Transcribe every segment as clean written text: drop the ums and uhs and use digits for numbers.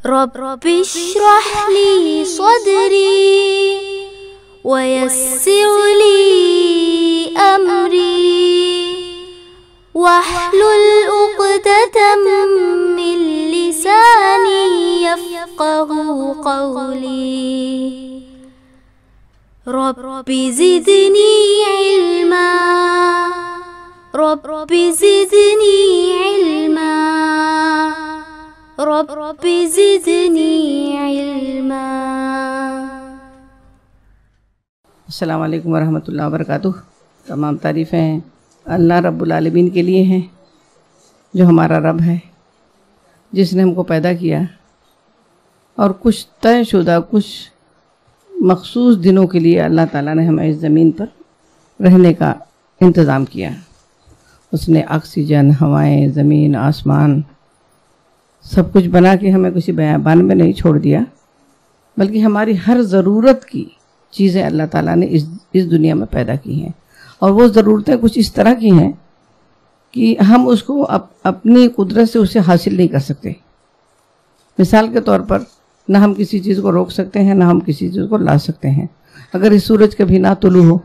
رب اشرح لي صدري ويسر لي أمري واحلل عقدة من لساني يفقهوا قولي رب زدني علما رب زدني علما رب زدنی علما۔ السلام علیکم ورحمۃ اللہ وبرکاتہ۔ تمام تعریفیں اللہ رب العالمین کے لیے ہیں، جو ہمارا رب ہے، جس نے ہم کو پیدا کیا اور کچھ طے شدہ کچھ مخصوص دنوں کے لیے اللہ تعالیٰ نے ہمیں اس زمین پر رہنے کا انتظام کیا۔ اس نے آکسیجن، ہوائیں، زمین، آسمان سب کچھ بنا کے ہمیں کسی بیابان میں نہیں چھوڑ دیا، بلکہ ہماری ہر ضرورت کی چیزیں اللہ تعالیٰ نے اس دنیا میں پیدا کی ہیں، اور وہ ضرورتیں کچھ اس طرح کی ہیں کہ ہم اس کو اپنی قدرت سے اسے حاصل نہیں کر سکتے۔ مثال کے طور پر نہ ہم کسی چیز کو روک سکتے ہیں، نہ ہم کسی چیز کو لا سکتے ہیں۔ اگر اس سورج کبھی نہ طلوع ہو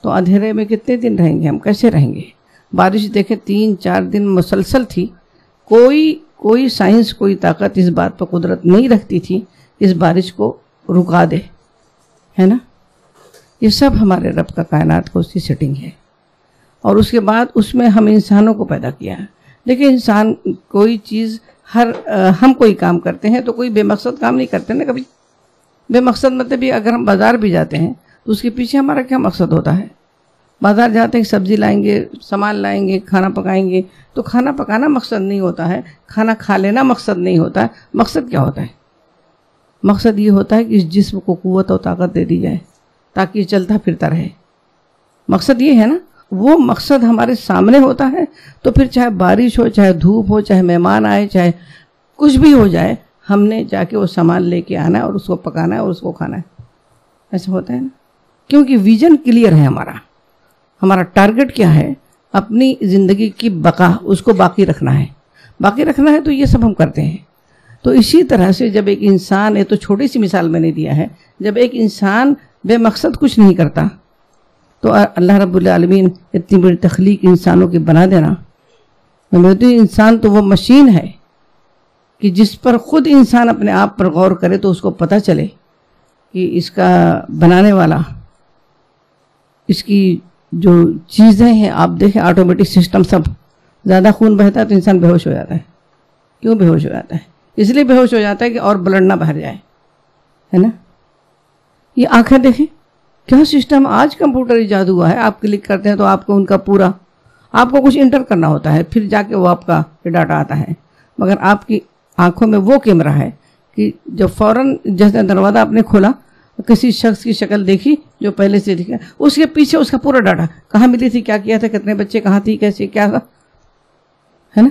تو اندھیرے میں کتنے دن رہیں گے، ہم کیسے رہیں گے؟ بارش دیکھیں 3-4 دن مسلسل تھی، کوئی سائنس، کوئی طاقت اس بات پر قدرت نہیں رکھتی تھی اس بارش کو رکا دے، ہے نا؟ یہ سب ہمارے رب کا کائنات کو اس کی سیٹنگ ہے، اور اس کے بعد اس میں ہم انسانوں کو پیدا کیا ہے۔ دیکھیں انسان کوئی چیز ہم کوئی کام کرتے ہیں تو کوئی بے مقصد کام نہیں کرتے نا کبھی۔ بے مقصد مطلب بھی اگر ہم بازار بھی جاتے ہیں تو اس کے پیچھے ہمارا کیا مقصد ہوتا ہے؟ بازار جاتے ہیں، سبزی لائیں گے، سامان لائیں گے، کھانا پکائیں گے، تو کھانا پکانا مقصد نہیں ہوتا ہے، کھانا کھا لینا مقصد نہیں ہوتا ہے۔ مقصد کیا ہوتا ہے؟ مقصد یہ ہوتا ہے کہ اس جسم کو قوت اور طاقت دے دی جائے تاکہ یہ چلتا پھرتا رہے۔ مقصد یہ ہے نا، وہ مقصد ہمارے سامنے ہوتا ہے تو پھر چاہے بارش ہو، چاہے دھوپ ہو، چاہے مہمان آئے، چاہے کچھ بھی ہو جائے، ہم نے جا کے وہ سامان لے کے آنا ہے اور اس کو پکانا ہے اور اس کو کھانا ہے۔ ایسا ہوتا ہے نا، کیونکہ ویژن کلیئر ہے ہمارا ٹارگٹ کیا ہے؟ اپنی زندگی کی بقا، اس کو باقی رکھنا ہے۔ باقی رکھنا ہے تو یہ سب ہم کرتے ہیں۔ تو اسی طرح سے جب ایک انسان، یہ تو چھوٹی سی مثال میں نے دیا ہے، جب ایک انسان بے مقصد کچھ نہیں کرتا تو اللہ رب العالمین اتنی بڑی تخلیق انسانوں کی بنا دینا، انسان تو وہ مشین ہے کہ جس پر خود انسان اپنے آپ پر غور کرے تو اس کو پتہ چلے کہ اس کا بنانے والا، اس کی جو چیزیں ہیں، آپ دیکھیں آٹومیٹک سسٹم، سب زیادہ خون بہتا ہے تو انسان بے ہوش ہو جاتا ہے۔ کیوں بے ہوش ہو جاتا ہے؟ اس لیے بے ہوش ہو جاتا ہے کہ اور بلڈ نہ بہر جائے، ہے نا؟ یہ آنکھیں دیکھیں کیا سسٹم آج کمپیوٹر ایجاد ہوا ہے، آپ کلک کرتے ہیں تو آپ کو ان کا پورا، آپ کو کچھ انٹر کرنا ہوتا ہے، پھر جا کے وہ آپ کا ڈاٹا آتا ہے، مگر آپ کی آنکھوں میں وہ کیمرہ ہے کہ جب فوراً جیسے دروازہ آپ نے کھولا، کسی شخص کی شکل دیکھی جو پہلے سے دکھا، اس کے پیچھے اس کا پورا ڈاٹا، کہاں ملی تھی، کیا کیا تھا، کتنے بچے کہاں تھی، کیسے کیا تھا، ہے نا؟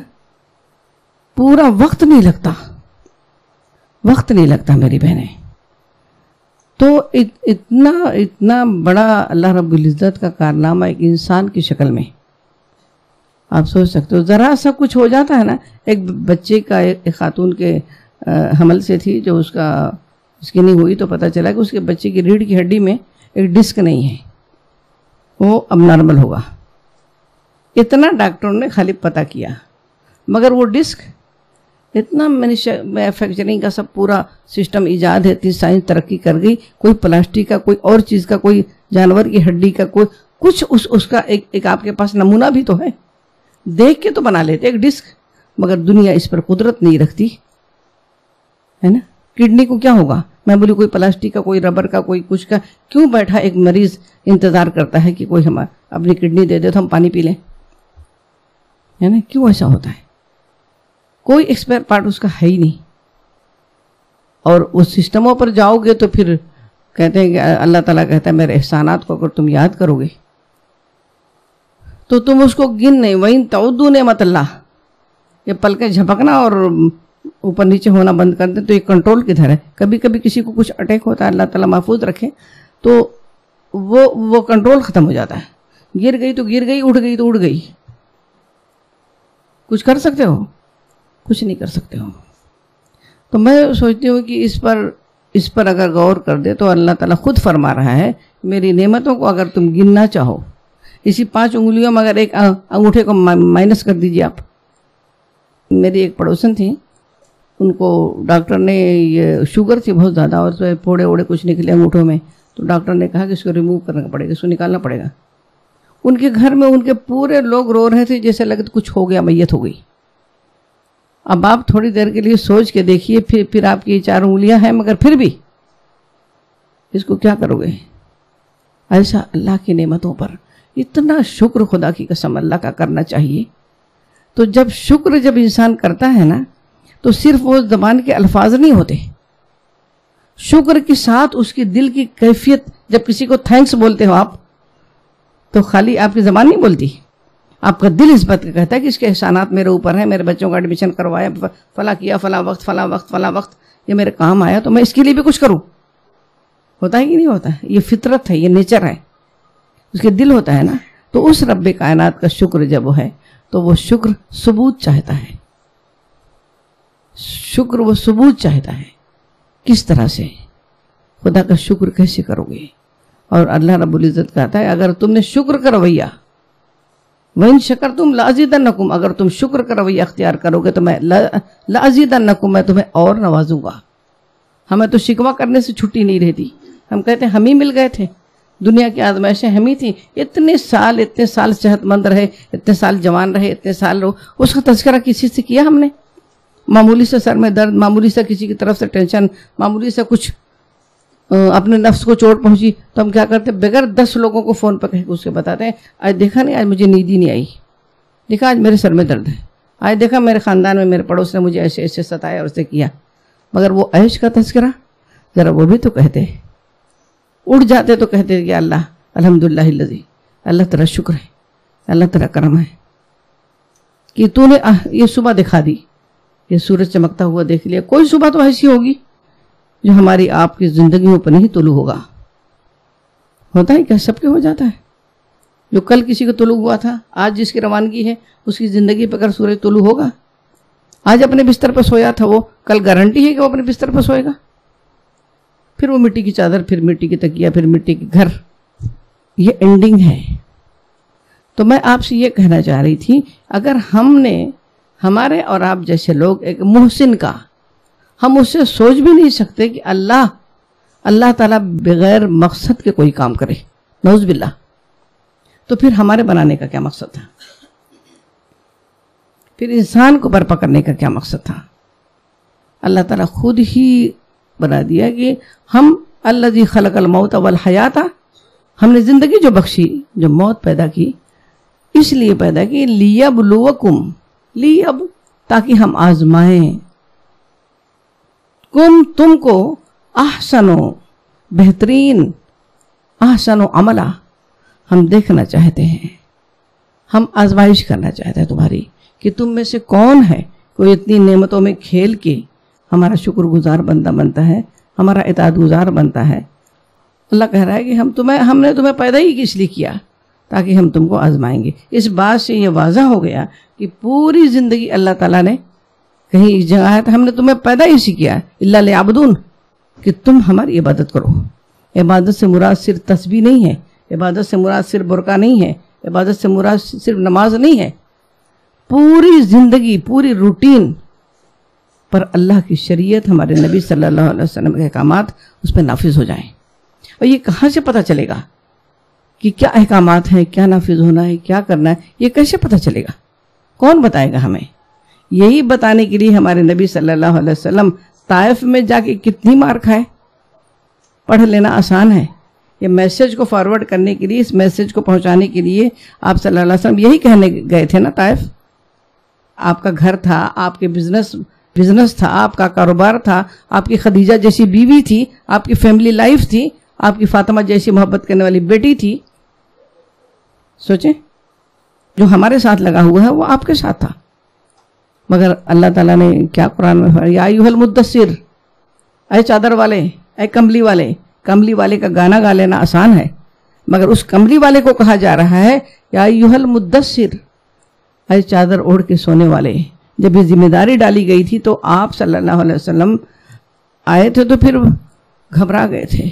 پورا وقت نہیں لگتا میری بہنیں۔ تو اتنا بڑا اللہ رب العزت کا کارنامہ ایک انسان کی شکل میں، آپ سوچ سکتے ہو، ذرا سا کچھ ہو جاتا ہے نا۔ ایک بچے کا، ایک خاتون کے حمل سے تھی، جو اس کی نہیں ہوئی تو پتہ چلا کہ اس کے بچے کی ریڑھ کی ہڈی میں ایک ڈسک نہیں ہے، وہ اب نارمل ہوگا۔ اتنا ڈاکٹروں نے خالی پتہ کیا، مگر وہ ڈسک اتنا مینوفیکچرنگ کا سب پورا سسٹم ایجاد ہے، اتنی سائنس ترقی کر گئی، کوئی پلاسٹک کا، کوئی اور چیز کا، کوئی جانور کی ہڈی کا، کوئی کچھ اس کا ایک آپ کے پاس نمونہ بھی تو ہے، دیکھ کے تو بنا لیتے ایک ڈسک، مگر دنیا اس پر قدرت نہیں رکھتی، ہے نا؟ کڈنی کو کیا ہوگا؟ میں بولی کوئی پلاسٹک کا، کوئی ربر کا، کوئی کچھ کا، کیوں بیٹھا ایک مریض انتظار کرتا ہے کہ کوئی ہم اپنی کڈنی دے دے تو ہم پانی پی لیں، ہے نا؟ کیوں ایسا ہوتا ہے؟ کوئی ایکسپائر پارٹ اس کا ہے ہی نہیں، اور اس سسٹموں پر جاؤ گے تو پھر کہتے ہیں کہ اللہ تعالیٰ کہتا ہے میرے احسانات کو اگر تم یاد کرو گے تو تم اس کو گن نہیں، وَإِن تَعُدُّوا نِعْمَتَ اللَّهِ، یہ پلکیں جھپکنا اور اوپر نیچے ہونا بند کر دیں تو یہ کنٹرول کدھر ہے؟ کبھی کبھی کسی کو کچھ اٹیک ہوتا ہے، اللہ تعالیٰ محفوظ رکھے، تو وہ کنٹرول ختم ہو جاتا ہے، گر گئی تو گر گئی، اٹھ گئی تو اٹھ گئی، کچھ کر سکتے ہو؟ کچھ نہیں کر سکتے ہو۔ تو میں سوچتی ہوں کہ اس پر اگر غور کر دے تو اللہ تعالیٰ خود فرما رہا ہے میری نعمتوں کو اگر تم گننا چاہو، اسی 5 انگلیوں میں اگر ایک انگوٹھے کو مائنس کر دیجیے آپ. میری ایک پڑوسن تھی، ان کو ڈاکٹر نے یہ شوگر تھی بہت زیادہ اور پھوڑے اوڑے کچھ نکلے انگوٹھوں میں، تو ڈاکٹر نے کہا کہ اس کو ریموو کرنا پڑے گا، اس کو نکالنا پڑے گا. ان کے گھر میں ان کے پورے لوگ رو رہے تھے جیسے لگتا کچھ ہو گیا، میت ہو گئی. اب آپ تھوڑی دیر کے لیے سوچ کے دیکھیے، پھر آپ کی 4 انگلیاں ہیں مگر پھر بھی اس کو کیا کرو گے؟ ایسا اللہ کی نعمتوں پر اتنا شکر خدا کی قسم اللہ کا کرنا چاہیے. تو جب انسان کرتا ہے نا تو صرف وہ زبان کے الفاظ نہیں ہوتے، شکر کے ساتھ اس کی دل کی کیفیت. جب کسی کو تھینکس بولتے ہو آپ تو خالی آپ کی زبان نہیں بولتی، آپ کا دل اس بات کا کہتا ہے کہ اس کے احسانات میرے اوپر ہیں، میرے بچوں کا ایڈمیشن کروایا، فلاں کیا، فلاں وقت یہ میرے کام آیا، تو میں اس کے لیے بھی کچھ کروں. ہوتا ہے کہ نہیں ہوتا؟ یہ فطرت ہے، یہ نیچر ہے، اس کے دل ہوتا ہے نا. تو اس رب کائنات کا شکر جب وہ ہے تو وہ شکر ثبوت چاہتا ہے. شکر وہ ثبوت چاہتا ہے. کس طرح سے؟ خدا کا شکر کیسے کرو گے؟ اور اللہ رب العزت کہتا ہے اگر تم نے شکر کا رویہ، وَإِن شَكَرْتُمْ لَأَزِيدَنَّكُمْ، اگر تم شکر کا رویہ اختیار کرو گے تو میں لَأَزِيدَنَّكُمْ، میں تمہیں اور نوازوں گا. ہمیں تو شکوہ کرنے سے چھٹی نہیں رہتی. ہم کہتے ہیں ہم ہی مل گئے تھے، دنیا کی آزمائشیں ہم ہی تھیں، اتنے سال صحت مند رہے، اتنے سال جوان رہے، اتنے سال اس کا تذکرہ کسی سے کیا ہم نے؟ معمولی سے سر میں درد، معمولی سے کسی کی طرف سے ٹینشن، معمولی سے کچھ اپنے نفس کو چوٹ پہنچی تو ہم کیا کرتے ہیں؟ بغیر 10 لوگوں کو فون پہ کہہ کے اس کے بتاتے ہیں آج دیکھا نہیں، آج مجھے نیند ہی نہیں آئی، دیکھا آج میرے سر میں درد ہے، آج دیکھا میرے خاندان میں میرے پڑوس نے مجھے ایسے ستایا اور اسے کیا. مگر وہ عیش کا تذکرہ ذرا وہ بھی تو کہتے، اٹھ جاتے تو کہتے کہ اللہ الحمدللہ الذی، اللہ تیرا شکر ہے، اللہ تیرا کرم ہے کہ تو نے یہ صبح دکھا دی، یہ سورج چمکتا ہوا دیکھ لیا. کوئی صبح تو ایسی ہوگی جو ہماری آپ کی زندگیوں پر نہیں طلوع ہوگا. ہوتا ہے کیا؟ سب کے ہو جاتا ہے. جو کل کسی کو طلوع ہوا تھا، آج جس کی روانگی ہے اس کی زندگی پر اگر سورج طلوع ہوگا، آج اپنے بستر پر سویا تھا وہ، کل گارنٹی ہے کہ وہ اپنے بستر پر سوئے گا. پھر وہ مٹی کی چادر، پھر مٹی کی تکیہ، پھر مٹی کے گھر. یہ اینڈنگ ہے. تو میں آپ سے یہ کہنا چاہ رہی تھی اگر ہم نے، ہمارے اور آپ جیسے لوگ ایک محسن کا، ہم اس سے سوچ بھی نہیں سکتے کہ اللہ تعالیٰ بغیر مقصد کے کوئی کام کرے، نعوذ باللہ. تو پھر ہمارے بنانے کا کیا مقصد تھا؟ پھر انسان کو برپا کرنے کا کیا مقصد تھا؟ اللہ تعالیٰ خود ہی بنا دیا کہ ہم الذی خلق الموت والحیات، ہم نے زندگی جو بخشی، جو موت پیدا کی، اس لیے پیدا کی لیبلوکم، تاکہ ہم آزمائیں، تم کو احسنو، بہترین، احسنو عملہ، ہم دیکھنا چاہتے ہیں، ہم آزمائش کرنا چاہتے ہیں تمہاری کہ تم میں سے کون ہے کوئی اتنی نعمتوں میں کھیل کے ہمارا شکر گزار بندہ بنتا ہے، ہمارا اطاعت گزار بنتا ہے. اللہ کہہ رہا ہے کہ ہم نے تمہیں پیدا ہی اس لیے کیا تاکہ ہم تم کو آزمائیں گے. اس بات سے یہ واضح ہو گیا کہ پوری زندگی اللہ تعالیٰ نے، کہیں اس جگہ ہے تو ہم نے تمہیں پیدا ہی اسی کیا الا لیعبدون، کہ تم ہماری عبادت کرو. عبادت سے مراد صرف تسبیح نہیں ہے، عبادت سے مراد صرف برکع نہیں ہے، عبادت سے مراد صرف نماز نہیں ہے. پوری زندگی، پوری روٹین پر اللہ کی شریعت، ہمارے نبی صلی اللہ علیہ وسلم کے احکامات اس پہ نافذ ہو جائیں. اور یہ کہاں سے پتہ چلے گا کہ کیا احکامات ہیں، کیا نافذ ہونا ہے، کیا کرنا ہے؟ یہ کیسے پتہ چلے گا؟ کون بتائے گا ہمیں؟ یہی بتانے کے لیے ہمارے نبی صلی اللہ علیہ وسلم طائف میں جا کے کتنی مار کھائے. پڑھ لینا آسان ہے. یہ میسج کو فارورڈ کرنے کے لیے، اس میسج کو پہنچانے کے لیے آپ صلی اللہ علیہ وسلم یہی کہنے گئے تھے نا طائف. آپ کا گھر تھا، آپ کے بزنس تھا، آپ کا کاروبار تھا، آپ کی خدیجہ جیسی بیوی تھی، آپ کی فیملی لائف تھی، آپ کی فاطمہ جیسی محبت کرنے والی بیٹی تھی. سوچیں، جو ہمارے ساتھ لگا ہوا ہے وہ آپ کے ساتھ تھا. مگر اللہ تعالیٰ نے کیا قرآن میں فرمایا؟ یا ایھا المدثر، اے چادر والے، اے کمبلی والے. کمبلی والے کا گانا گا لینا آسان ہے، مگر اس کمبلی والے کو کہا جا رہا ہے یا ایھا المدثر، اے چادر اوڑھ کے سونے والے، جب یہ ذمہ داری ڈالی گئی تھی تو آپ صلی اللہ علیہ وسلم آئے تھے تو پھر گھبرا گئے تھے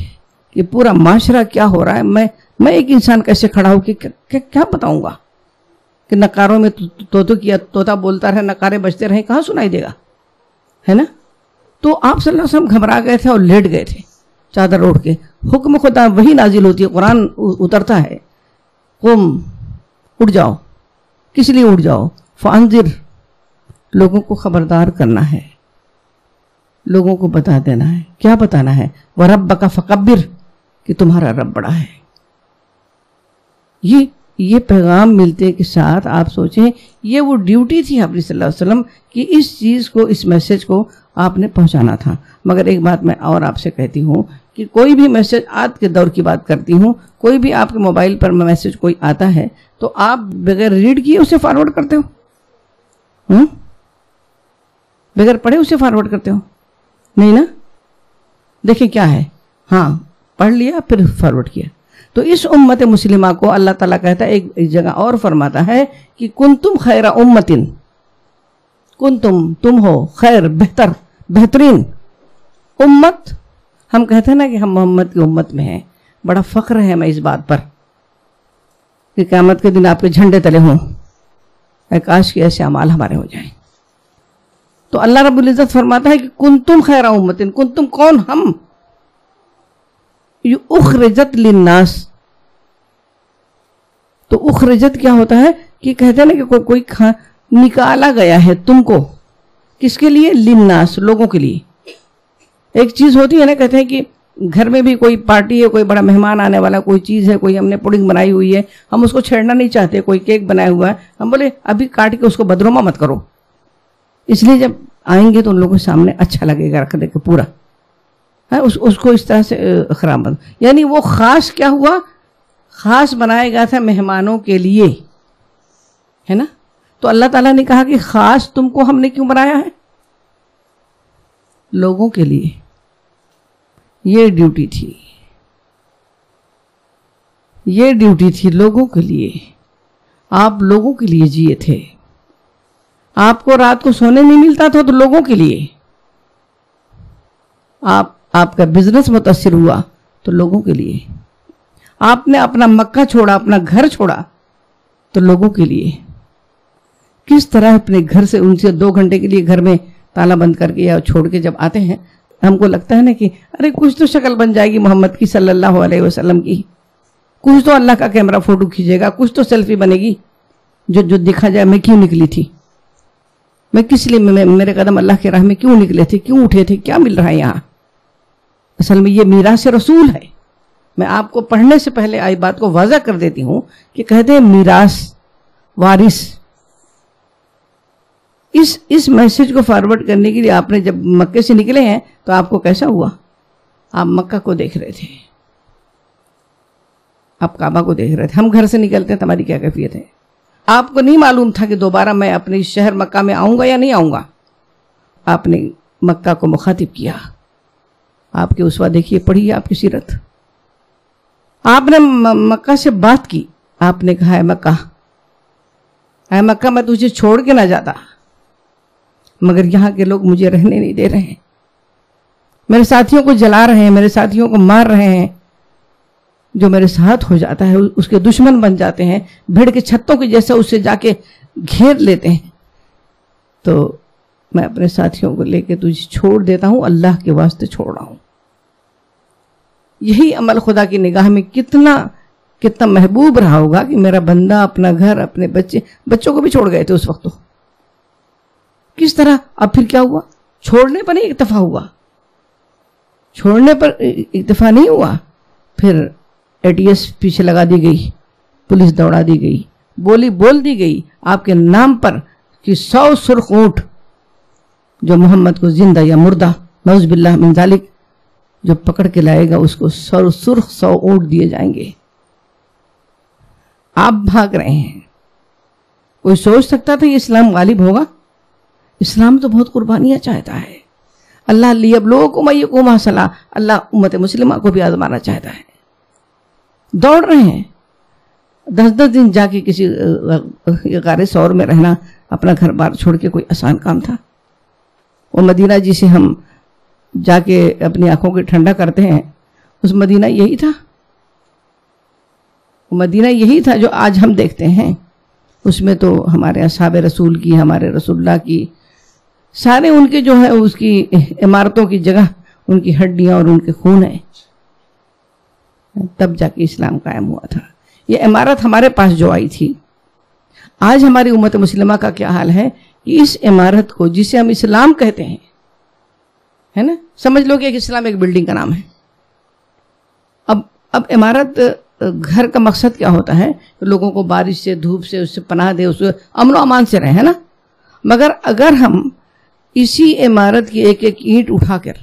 کہ پورا معاشرہ کیا ہو رہا ہے، میں ایک انسان کیسے کھڑا ہوں کہ کیا بتاؤں گا کہ نقاروں میں طوطا بولتا رہے، نقارے بجتے رہے، کہاں سنائی دے گا، ہے نا؟ تو آپ صلی اللہ علیہ وسلم گھبرا گئے تھے اور لیٹ گئے تھے چادر اوڑھ کے. حکم خدا وہی نازل ہوتی ہے، قرآن اترتا ہے، قم اٹھ جاؤ. کس لیے اٹھ جاؤ؟ فانذر، لوگوں کو خبردار کرنا ہے، لوگوں کو بتا دینا ہے. کیا بتانا ہے؟ وَرَبَّكَ فَكَبِّرْ، کہ تمہارا رب بڑا ہے. یہ پیغام ملتے کے ساتھ آپ سوچیں یہ وہ ڈیوٹی تھی آپ صلی اللہ علیہ وسلم کہ اس چیز کو، اس میسج کو آپ نے پہنچانا تھا. مگر ایک بات میں اور آپ سے کہتی ہوں کہ کوئی بھی میسج، آج کے دور کی بات کرتی ہوں، کوئی بھی آپ کے موبائل پر میسج کوئی آتا ہے تو آپ بغیر ریڈ کیے اسے فارورڈ کرتے ہو؟ بغیر پڑھے اسے فارورڈ کرتے ہو؟ نہیں نا. دیکھیں کیا ہے، ہاں پڑھ لیا پھر فارورڈ کیا. تو اس امت مسلمہ کو اللہ تعالیٰ کہتا ہے، ایک جگہ اور فرماتا ہے کہ کنتم خیر امتن، کنتم، تم ہو، خیر، بہترین امت. ہم کہتے ہیں نا کہ ہم محمد کی امت میں ہیں، بڑا فخر ہے ہمیں اس بات پر کہ قیامت کے دن آپ کے جھنڈے تلے ہوں. اے کاش کے ایسے اعمال ہمارے ہو جائیں. تو اللہ رب العزت فرماتا ہے کہ کنتم خیر امتن، کنتم کون؟ ہم. اخرجت للناس. تو اخرجت کیا ہوتا ہے کہ کہتے ہیں نا کہ کوئی نکالا گیا ہے تم کو. کس کے لیے؟ للناس، لوگوں کے لیے. ایک چیز ہوتی ہے نا، کہتے ہیں کہ گھر میں بھی کوئی پارٹی ہے، کوئی بڑا مہمان آنے والا، کوئی چیز ہے، کوئی ہم نے پڈنگ بنائی ہوئی ہے، ہم اس کو چھیڑنا نہیں چاہتے، کوئی کیک بنایا ہوا ہے، ہم بولے ابھی کاٹ کے اس کو بدروما مت کرو، اس لیے جب آئیں گے تو ان لوگوں کے سامنے اچھا لگے گا رکھ دے کے پورا اس کو اس طرح سے خراب بن. یعنی وہ خاص کیا ہوا؟ خاص بنایا گیا تھا مہمانوں کے لیے، ہے نا. تو اللہ تعالیٰ نے کہا کہ خاص تم کو ہم نے کیوں بنایا ہے؟ لوگوں کے لیے. یہ ڈیوٹی تھی، یہ ڈیوٹی تھی لوگوں کے لیے. آپ لوگوں کے لیے جیے تھے. آپ کو رات کو سونے نہیں ملتا تھا تو لوگوں کے لیے. آپ کا بزنس متاثر ہوا تو لوگوں کے لیے. آپ نے اپنا مکہ چھوڑا، اپنا گھر چھوڑا تو لوگوں کے لیے. کس طرح اپنے گھر سے، ان سے 2 گھنٹے کے لیے گھر میں تالا بند کر کے یا چھوڑ کے جب آتے ہیں، ہم کو لگتا ہے نا کہ ارے کچھ تو شکل بن جائے گی محمد کی صلی اللہ علیہ وسلم کی، کچھ تو اللہ کا کیمرہ فوٹو کھینچے گا، کچھ تو سیلفی بنے گی جو دکھا جائے میں کیوں نکلی تھی، میں کس لیے، میرے قدم اللہ کے راہ میں کیوں نکلے تھے، کیوں اٹھے تھے، کیا مل رہا ہے یہاں. اصل میں یہ میراث رسول ہے. میں آپ کو پڑھنے سے پہلے آئی بات کو واضح کر دیتی ہوں کہ کہتے ہیں میراث، وارث. اس میسج کو فارورڈ کرنے کے لیے آپ نے جب مکے سے نکلے ہیں تو آپ کو کیسا ہوا؟ آپ مکہ کو دیکھ رہے تھے، آپ کعبہ کو دیکھ رہے تھے. ہم گھر سے نکلتے ہیں تو ہماری کیا کیفیت ہے؟ آپ کو نہیں معلوم تھا کہ دوبارہ میں اپنے شہر مکہ میں آؤں گا یا نہیں آؤں گا. آپ نے مکہ کو مخاطب کیا. آپ کے اسوہ دیکھیے، پڑھیے آپ کی سیرت. آپ نے مکہ سے بات کی. آپ نے کہا اے مکہ میں تجھے چھوڑ کے نہ جاتا، مگر یہاں کے لوگ مجھے رہنے نہیں دے رہے ہیں، میرے ساتھیوں کو جلا رہے ہیں، میرے ساتھیوں کو مار رہے ہیں. جو میرے ساتھ ہو جاتا ہے اس کے دشمن بن جاتے ہیں، بھیڑ کے چھتوں کے جیسا اسے جا کے گھیر لیتے ہیں. تو میں اپنے ساتھیوں کو لے کے تجھے چھوڑ دیتا ہوں، اللہ کے واسطے چھوڑ رہا ہوں. یہی عمل خدا کی نگاہ میں کتنا محبوب رہا ہوگا کہ میرا بندہ اپنا گھر، اپنے بچوں کو بھی چھوڑ گئے تھے اس وقت. تو کس طرح؟ اب پھر کیا ہوا؟ چھوڑنے پر نہیں اکتفا ہوا، چھوڑنے پر اکتفا نہیں ہوا، پھر ATS پیچھے لگا دی گئی، پولیس دوڑا دی گئی، بولی بول دی گئی آپ کے نام پر کہ 100 سرخ اونٹ جو محمد کو زندہ یا مردہ نعوذ باللہ من ذالک جو پکڑ کے لائے گا اس کو سرخ 100 اونٹ دیے جائیں گے. آپ بھاگ رہے ہیں. کوئی سوچ سکتا تھا یہ اسلام غالب ہوگا؟ اسلام تو بہت قربانیاں چاہتا ہے. اللہ لیبلوکم ایکم احسن، اللہ امت مسلمہ کو بھی آزمانا چاہتا ہے. دوڑ رہے ہیں 10 دن جا کے کسی غار سور میں رہنا اپنا گھر بار چھوڑ کے کوئی آسان کام تھا؟ وہ مدینہ جسے ہم جا کے اپنی آنکھوں کی ٹھنڈا کرتے ہیں، اس مدینہ یہی تھا، وہ مدینہ یہی تھا جو آج ہم دیکھتے ہیں۔ اس میں تو ہمارے اصحاب رسول کی، ہمارے رسول اللہ کی، سارے ان کے جو ہے اس کی عمارتوں کی جگہ ان کی ہڈیاں اور ان کے خون ہیں، تب جا کے اسلام قائم ہوا تھا۔ یہ عمارت ہمارے پاس جو آئی تھی، آج ہماری امت مسلمہ کا کیا حال ہے کہ اس عمارت کو جسے ہم اسلام کہتے ہیں، ہے نا، سمجھ لو کہ ایک اسلام ایک بلڈنگ کا نام ہے۔ اب عمارت گھر کا مقصد کیا ہوتا ہے؟ لوگوں کو بارش سے، دھوپ سے، اس سے پناہ دے، اس سے امن و امان سے رہے، ہے نا۔ مگر اگر ہم اسی عمارت کی ایک ایک اینٹ اٹھا کر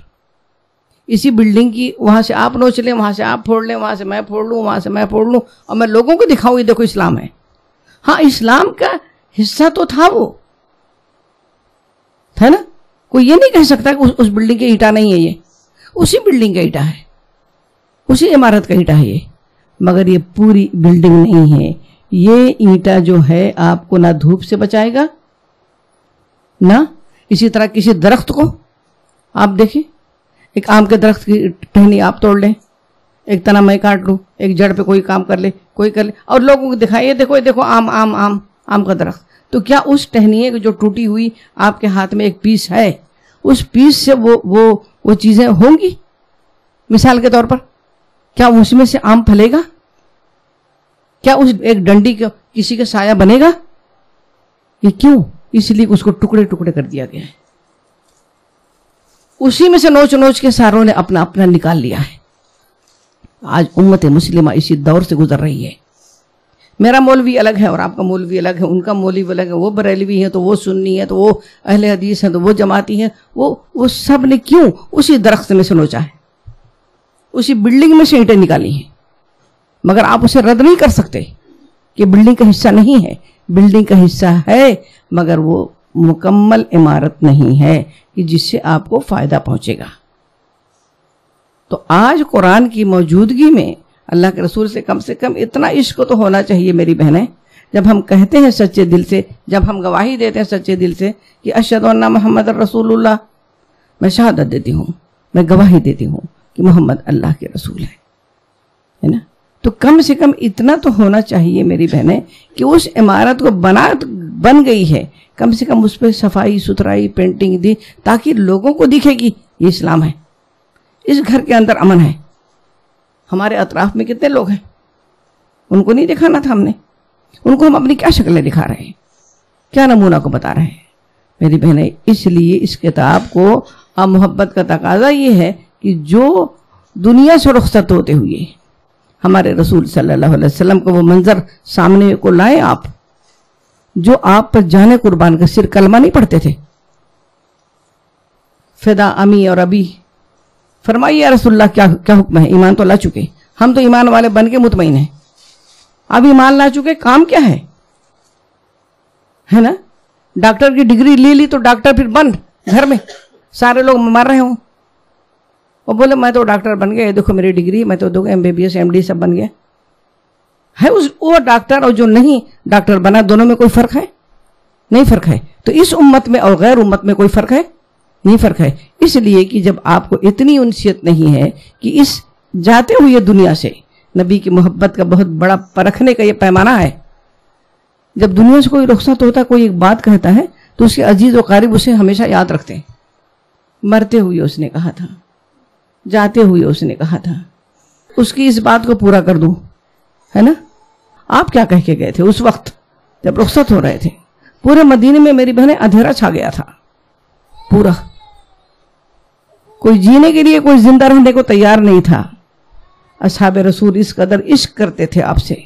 اسی بلڈنگ کی وہاں سے آپ نوچ لیں، وہاں سے آپ پھوڑ لیں، وہاں سے میں پھوڑ لوں، وہاں سے میں پھوڑ لوں، اور میں لوگوں کو دکھاؤں یہ دیکھو اسلام ہے، ہاں اسلام کا حصہ تو تھا، وہ ہے نا۔ کوئی یہ نہیں کہہ سکتا کہ اس بلڈنگ کا اینٹا نہیں ہے، یہ اسی بلڈنگ کا اینٹا ہے، اسی عمارت کا اینٹا ہے یہ، مگر یہ پوری بلڈنگ نہیں ہے۔ یہ اینٹا جو ہے آپ کو نہ دھوپ سے بچائے گا، نہ اسی طرح کسی درخت کو آپ دیکھیں، ایک آم کے درخت کی ٹہنی آپ توڑ لیں، ایک تنا میں کاٹ لوں، ایک جڑ پہ کوئی کام کر لے، کوئی کر لے، اور لوگوں کو دکھائے یہ دیکھو، یہ دیکھو آم آم آم آم کا درخت، تو کیا اس ٹہنی جو ٹوٹی ہوئی آپ کے ہاتھ میں ایک پیس ہے، اس پیس سے وہ چیزیں ہوں گی؟ مثال کے طور پر کیا اس میں سے آم پھلے گا؟ کیا اس ایک ڈنڈی کا کسی کا سایہ بنے گا؟ یہ کیوں؟ اس لیے اس کو ٹکڑے ٹکڑے کر دیا گیا ہے، اسی میں سے نوچ نوچ کے ساروں نے اپنا اپنا نکال لیا ہے۔ آج امت مسلمہ اسی دور سے گزر رہی ہے۔ میرا مولوی الگ ہے اور آپ کا مولوی الگ ہے، ان کا مولوی الگ ہے، وہ بریلوی ہے تو وہ سنی ہے، تو وہ اہل حدیث ہیں تو وہ جماعتی ہیں، وہ سب نے کیوں اسی درخت میں سے نوچا ہے، اسی بلڈنگ میں سے اینٹیں نکالی ہیں، مگر آپ اسے رد نہیں کر سکتے کہ بلڈنگ کا حصہ نہیں ہے، بلڈنگ کا حصہ ہے، مگر وہ مکمل عمارت نہیں ہے کہ جس سے آپ کو فائدہ پہنچے گا۔ تو آج قرآن کی موجودگی میں اللہ کے رسول سے کم اتنا عشق تو ہونا چاہیے میری بہنیں، جب ہم کہتے ہیں سچے دل سے، جب ہم گواہی دیتے ہیں سچے دل سے کہ اشہد ان محمد رسول اللہ، میں شہادت دیتی ہوں، میں گواہی دیتی ہوں کہ محمد اللہ کے رسول ہے نا، تو کم سے کم اتنا تو ہونا چاہیے میری بہنیں کہ اس عمارت کو بن گئی ہے، کم سے کم اس پہ صفائی ستھرائی پینٹنگ دی تاکہ لوگوں کو دکھے گی یہ اسلام ہے، اس گھر کے اندر امن ہے۔ ہمارے اطراف میں کتنے لوگ ہیں، ان کو نہیں دکھانا تھا ہم نے، ان کو ہم اپنی کیا شکلیں دکھا رہے ہیں، کیا نمونہ کو بتا رہے ہیں میری بہنیں۔ اس لیے اس کتاب کو اب محبت کا تقاضا یہ ہے کہ جو دنیا سے رخصت ہوتے ہوئے ہمارے رسول صلی اللہ علیہ وسلم کو وہ منظر سامنے کو لائیں، آپ جو آپ پر جانے قربان کا صرف کلمہ نہیں پڑھتے تھے، فدا امی اور ابی، فرمائیے یا رسول اللہ کیا حکم ہے؟ ایمان تو لا چکے، ہم تو ایمان والے بن کے مطمئن ہیں، اب ایمان لا چکے، کام کیا ہے نا؟ ڈاکٹر کی ڈگری لے لی تو ڈاکٹر پھر بند گھر میں، سارے لوگ مر رہے ہوں، وہ بولے میں تو ڈاکٹر بن گیا، دیکھو میری ڈگری، میں تو MBBS MD سب بن گیا ہے، وہ ڈاکٹر اور جو نہیں ڈاکٹر بنا دونوں میں کوئی فرق ہے؟ نہیں فرق ہے۔ تو اس امت میں اور غیر امت میں کوئی فرق ہے؟ نہیں فرق ہے۔ اس لیے کہ جب آپ کو اتنی انسیت نہیں ہے کہ اس جاتے ہوئے دنیا سے نبی کی محبت کا بہت بڑا پرکھنے کا یہ پیمانہ ہے، جب دنیا سے کوئی رخصت ہوتا، کوئی ایک بات کہتا ہے تو اس کے عزیز و قریب اسے ہمیشہ یاد رکھتے ہیں۔ مرتے ہوئے اس نے کہا تھا، جاتے ہوئے اس نے کہا تھا، اس کی اس بات کو پورا کر دوں، ہے نا؟ آپ کیا کہہ کے گئے تھے اس وقت جب رخصت ہو رہے تھے؟ پورے مدینے میں میری بہنیں اندھیرا چھا گیا تھا، پورا، کوئی جینے کے لیے، کوئی زندہ رہنے کو تیار نہیں تھا۔ اصحاب رسول اس قدر عشق کرتے تھے آپ سے،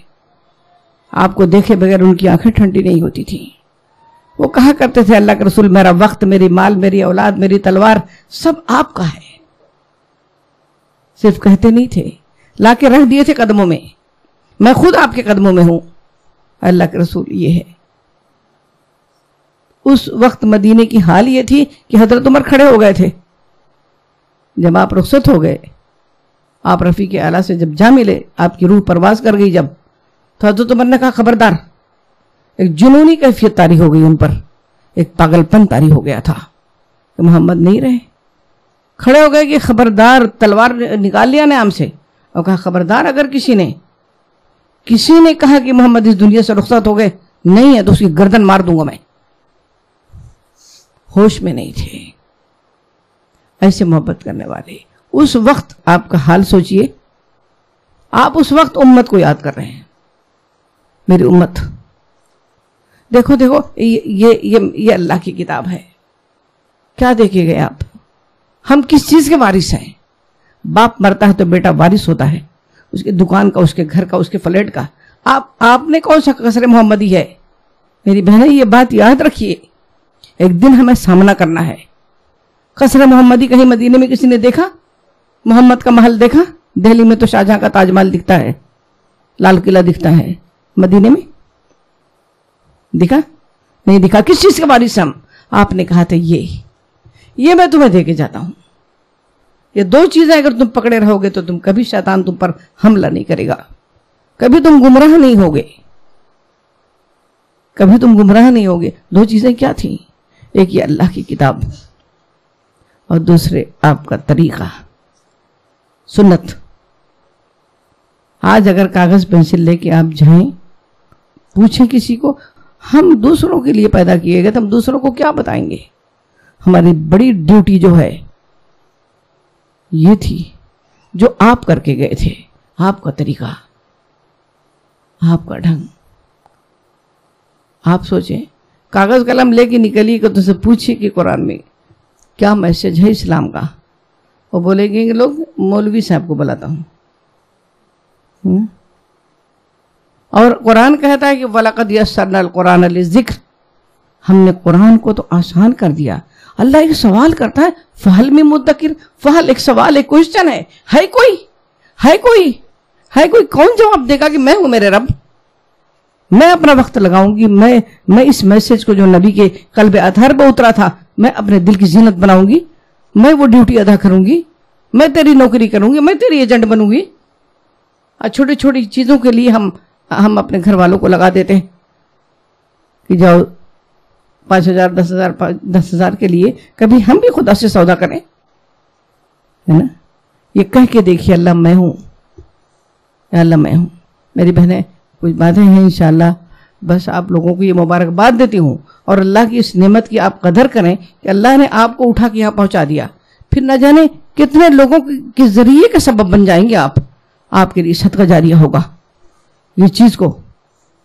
آپ کو دیکھے بغیر ان کی آنکھیں ٹھنڈی نہیں ہوتی تھی۔ وہ کہا کرتے تھے اللہ کے رسول میرا وقت، میری مال، میری اولاد، میری تلوار سب آپ کا ہے، صرف کہتے نہیں تھے، لا کے رکھ دیے تھے قدموں میں، میں خود آپ کے قدموں میں ہوں، اللہ کے رسول یہ ہے۔ اس وقت مدینے کی حال یہ تھی کہ حضرت عمر کھڑے ہو گئے تھے، جب آپ رخصت ہو گئے، آپ رفیق اعلیٰ سے جب جا ملے، آپ کی روح پرواز کر گئی جب، تو حضرت عمر نے کہا خبردار، ایک جنونی کیفیت طاری ہو گئی ان پر، ایک پاگلپن طاری ہو گیا تھا کہ محمد نہیں رہے. کھڑے ہو گئے کہ خبردار، تلوار نکال لیا نام سے اور کہا خبردار اگر کسی نے کہا کہ محمد اس دنیا سے رخصت ہو گئے نہیں ہے تو اس کی گردن مار دوں گا میں. ہوش میں نہیں تھے ایسے محبت کرنے والے. اس وقت آپ کا حال سوچئے، آپ اس وقت امت کو یاد کر رہے ہیں. میری امت دیکھو یہ اللہ کی کتاب ہے. کیا دیکھے گئے آپ؟ ہم کس چیز کے وارث ہیں؟ باپ مرتا ہے تو بیٹا وارث ہوتا ہے، اس کے دکان کا، اس کے گھر کا، اس کے فلیٹ کا. آپ نے کون سا قصر محمدی ہے؟ میری بہنیں یہ بات یاد رکھیے، ایک دن ہمیں سامنا کرنا ہے. قصر محمدی کہیں مدینے میں کسی نے دیکھا؟ محمد کا محل دیکھا؟ دہلی میں تو شاہجہاں کا تاج محل دکھتا ہے، لال قلعہ دکھتا ہے، مدینے میں دکھا نہیں دکھا. کس چیز کے وارث ہم؟ آپ نے کہا تھا یہ میں تمہیں دے کے جاتا ہوں. یہ دو چیزیں اگر تم پکڑے رہو گے تو تم کبھی شیطان تم پر حملہ نہیں کرے گا، کبھی تم گمراہ نہیں ہوگے، کبھی تم گمراہ نہیں ہوگے. دو چیزیں کیا تھیں؟ ایک یہ اللہ کی کتاب اور دوسرے آپ کا طریقہ سنت. آج اگر کاغذ پینسل لے کے آپ جائیں، پوچھیں کسی کو ہم دوسروں کے لیے پیدا کیے گئے تو ہم دوسروں کو کیا بتائیں گے؟ ہماری بڑی ڈیوٹی جو ہے یہ تھی جو آپ کر کے گئے تھے. آپ کا طریقہ، آپ کا ڈھنگ. آپ سوچیں، کاغذ قلم لے کے نکلیے کہ تم سے پوچھئے کہ قرآن میں کیا میسج ہے اسلام کا. وہ بولے گے کہ لوگ مولوی صاحب کو بلاتا ہوں. اور قرآن کہتا ہے کہ وَلَقَدْ يَسَّرْنَا الْقُرْآنَ لِلذِّكْرِ، ہم نے قرآن کو تو آسان کر دیا. اللہ ایک سوال کرتا ہے فَهَلْ مِن مُدَّكِرٍ. فَهَلْ ایک سوال، ایک کوشچن ہے کوئی کون جواب دے گا کہ میں ہوں میرے رب؟ میں اپنا وقت لگاؤں گی، میں اس میسج کو جو نبی کے قلب اطہر پہ اترا تھا میں اپنے دل کی زینت بناؤں گی، میں وہ ڈیوٹی ادا کروں گی، میں تیری نوکری کروں گی، میں تیری ایجنٹ بنوں گی. چھوٹی چھوٹی چیزوں کے لیے ہم اپنے گھر والوں کو لگا دیتے ہیں کہ جاؤ 5,000 10,000 کے لیے. کبھی ہم بھی خدا سے سودا کریں، ہے نا؟ یہ کہہ کے دیکھیے اللہ میں ہوں، یا اللہ میں ہوں. میری بہنیں کچھ باتیں ہیں انشاءاللہ بس آپ لوگوں کو یہ مبارکباد دیتی ہوں، اور اللہ کی اس نعمت کی آپ قدر کریں کہ اللہ نے آپ کو اٹھا کے یہاں پہنچا دیا. پھر نہ جانے کتنے لوگوں کے ذریعے کا سبب بن جائیں گے. آپ کے لیے صدقہ جاریہ ہوگا یہ چیز کو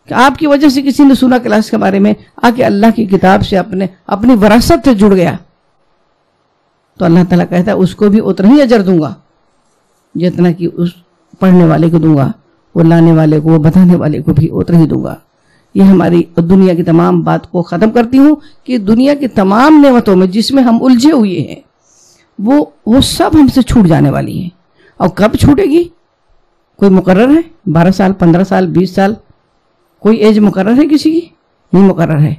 کہ آپ کی وجہ سے کسی نے سنا کلاس کے بارے میں آ کے اللہ کی کتاب سے اپنی وراثت سے جڑ گیا تو اللہ تعالیٰ کہتا ہے اس کو بھی اتنا ہی اجر دوں گا جتنا کہ اس پڑھنے والے کو دوں گا، وہ لانے والے کو، وہ بتانے والے کو بھی اتنا ہی دوں گا. یہ ہماری دنیا کی تمام بات کو ختم کرتی ہوں کہ دنیا کی تمام نعمتوں میں جس میں ہم الجھے ہوئے ہیں وہ سب ہم سے چھوٹ جانے والی ہیں. اور کب چھوٹے گی؟ کوئی مقرر ہے؟ 12 سال، 15 سال، 20 سال؟ کوئی ایج مقرر ہے کسی کی؟ نہیں مقرر ہے.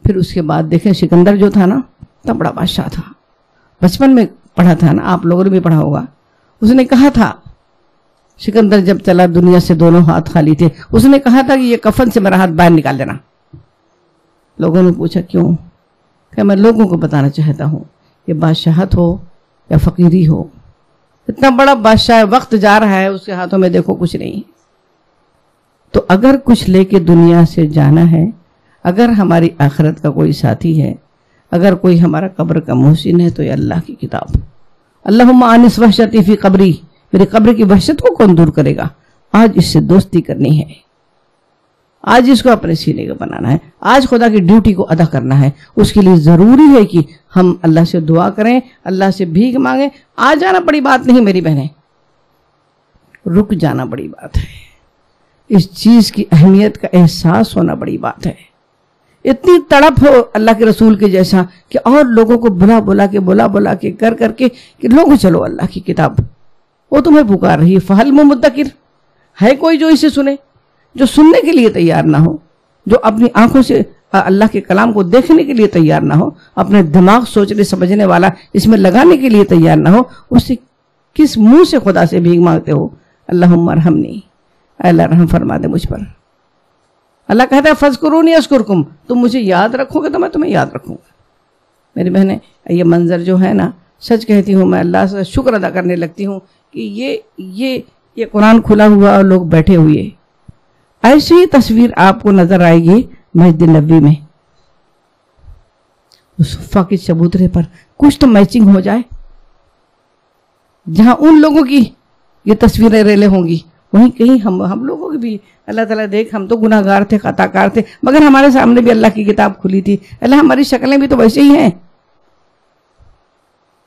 پھر اس کے بعد دیکھیں سکندر جو تھا نا اتنا بڑا بادشاہ تھا، بچپن میں پڑھا تھا نا، آپ لوگوں نے بھی پڑھا ہوگا. اس نے کہا تھا سکندر جب چلا دنیا سے دونوں ہاتھ خالی تھے، اس نے کہا تھا کہ یہ کفن سے میرا ہاتھ باہر نکال دینا. لوگوں نے پوچھا کیوں؟ کہ میں لوگوں کو بتانا چاہتا ہوں کہ بادشاہت ہو یا فقیری ہو، اتنا بڑا بادشاہ وقت جا رہا ہے اس کے ہاتھوں میں دیکھو کچھ نہیں. تو اگر کچھ لے کے دنیا سے جانا ہے، اگر ہماری آخرت کا کوئی ساتھی ہے، اگر کوئی ہمارا قبر کا محسن ہے تو یہ اللہ کی کتاب. اللہم آنس وحشتی فی قبری، میرے قبر کی وحشت کو کون دور کرے گا؟ آج اس سے دوستی کرنی ہے، آج اس کو اپنے سینے کا بنانا ہے، آج خدا کی ڈیوٹی کو ادا کرنا ہے. اس کے لیے ضروری ہے کہ ہم اللہ سے دعا کریں، اللہ سے بھیک مانگیں. آ جانا بڑی بات نہیں میری بہنیں، رک جانا بڑی بات ہے. اس چیز کی اہمیت کا احساس ہونا بڑی بات ہے. اتنی تڑپ ہو اللہ کے رسول کے جیسا کہ اور لوگوں کو بلا بلا کے کر کے کہ لوگوں چلو اللہ کی کتاب، وہ تمہیں پکار رہی ہے. فہل مدکر ہے کوئی جو اسے سنے؟ جو سننے کے لیے تیار نہ ہو، جو اپنی آنکھوں سے اللہ کے کلام کو دیکھنے کے لیے تیار نہ ہو، اپنے دماغ سوچنے سمجھنے والا اس میں لگانے کے لیے تیار نہ ہو، اس سے کس منہ سے خدا سے بھیک مانگتے ہو؟ اللہم ارحمنی، اے اللہ رحم فرما دے مجھ پر، اللہ کہتا ہے فذکرونی اذکرکم، تم مجھے یاد رکھو گے تو میں تمہیں یاد رکھوں گا۔ میری بہنیں، یہ منظر جو ہے نا، سچ کہتی ہوں میں اللہ سے شکر ادا کرنے لگتی ہوں کہ یہ قرآن کھلا ہوا اور لوگ بیٹھے ہوئے، ایسی ہی تصویر آپ کو نظر آئے گی مسجد نبوی میں، صفہ کے چبوترے پر کچھ تو میچنگ ہو جائے، جہاں ان لوگوں کی یہ تصویریں ریلے ہوں گی وہیں کہیں ہم لوگوں کی بھی اللہ تعالیٰ دیکھ، ہم تو گناہ گار تھے، خطا کار تھے، مگر ہمارے سامنے بھی اللہ کی کتاب کھلی تھی، اللہ ہماری شکلیں بھی تو ویسے ہی ہیں،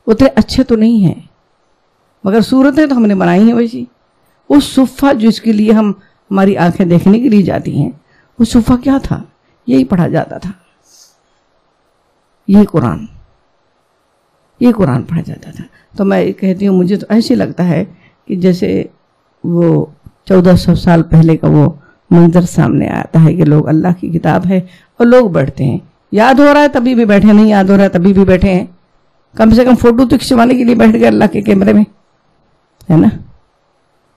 اتنے اچھے تو نہیں ہیں مگر صورتیں تو ہم نے بنائی ہیں ویسی۔ اس صفہ جس کے لیے ہماری آنکھیں دیکھنے کے لیے جاتی ہیں، وہ صفہ کیا تھا؟ یہی پڑھا جاتا تھا، یہ قرآن پڑھا جاتا تھا۔ تو میں کہتی ہوں مجھے تو ایسے لگتا ہے کہ جیسے وہ 1400 سال پہلے کا وہ منظر سامنے آتا ہے کہ لوگ اللہ کی کتاب ہے اور لوگ بیٹھتے ہیں، یاد ہو رہا ہے تبھی بھی بیٹھے، نہیں یاد ہو رہا ہے تبھی بھی بیٹھے ہیں، کم سے کم فوٹو تو کھنچوانے کے لیے بیٹھ گئے اللہ کے کیمرے میں، ہے نا۔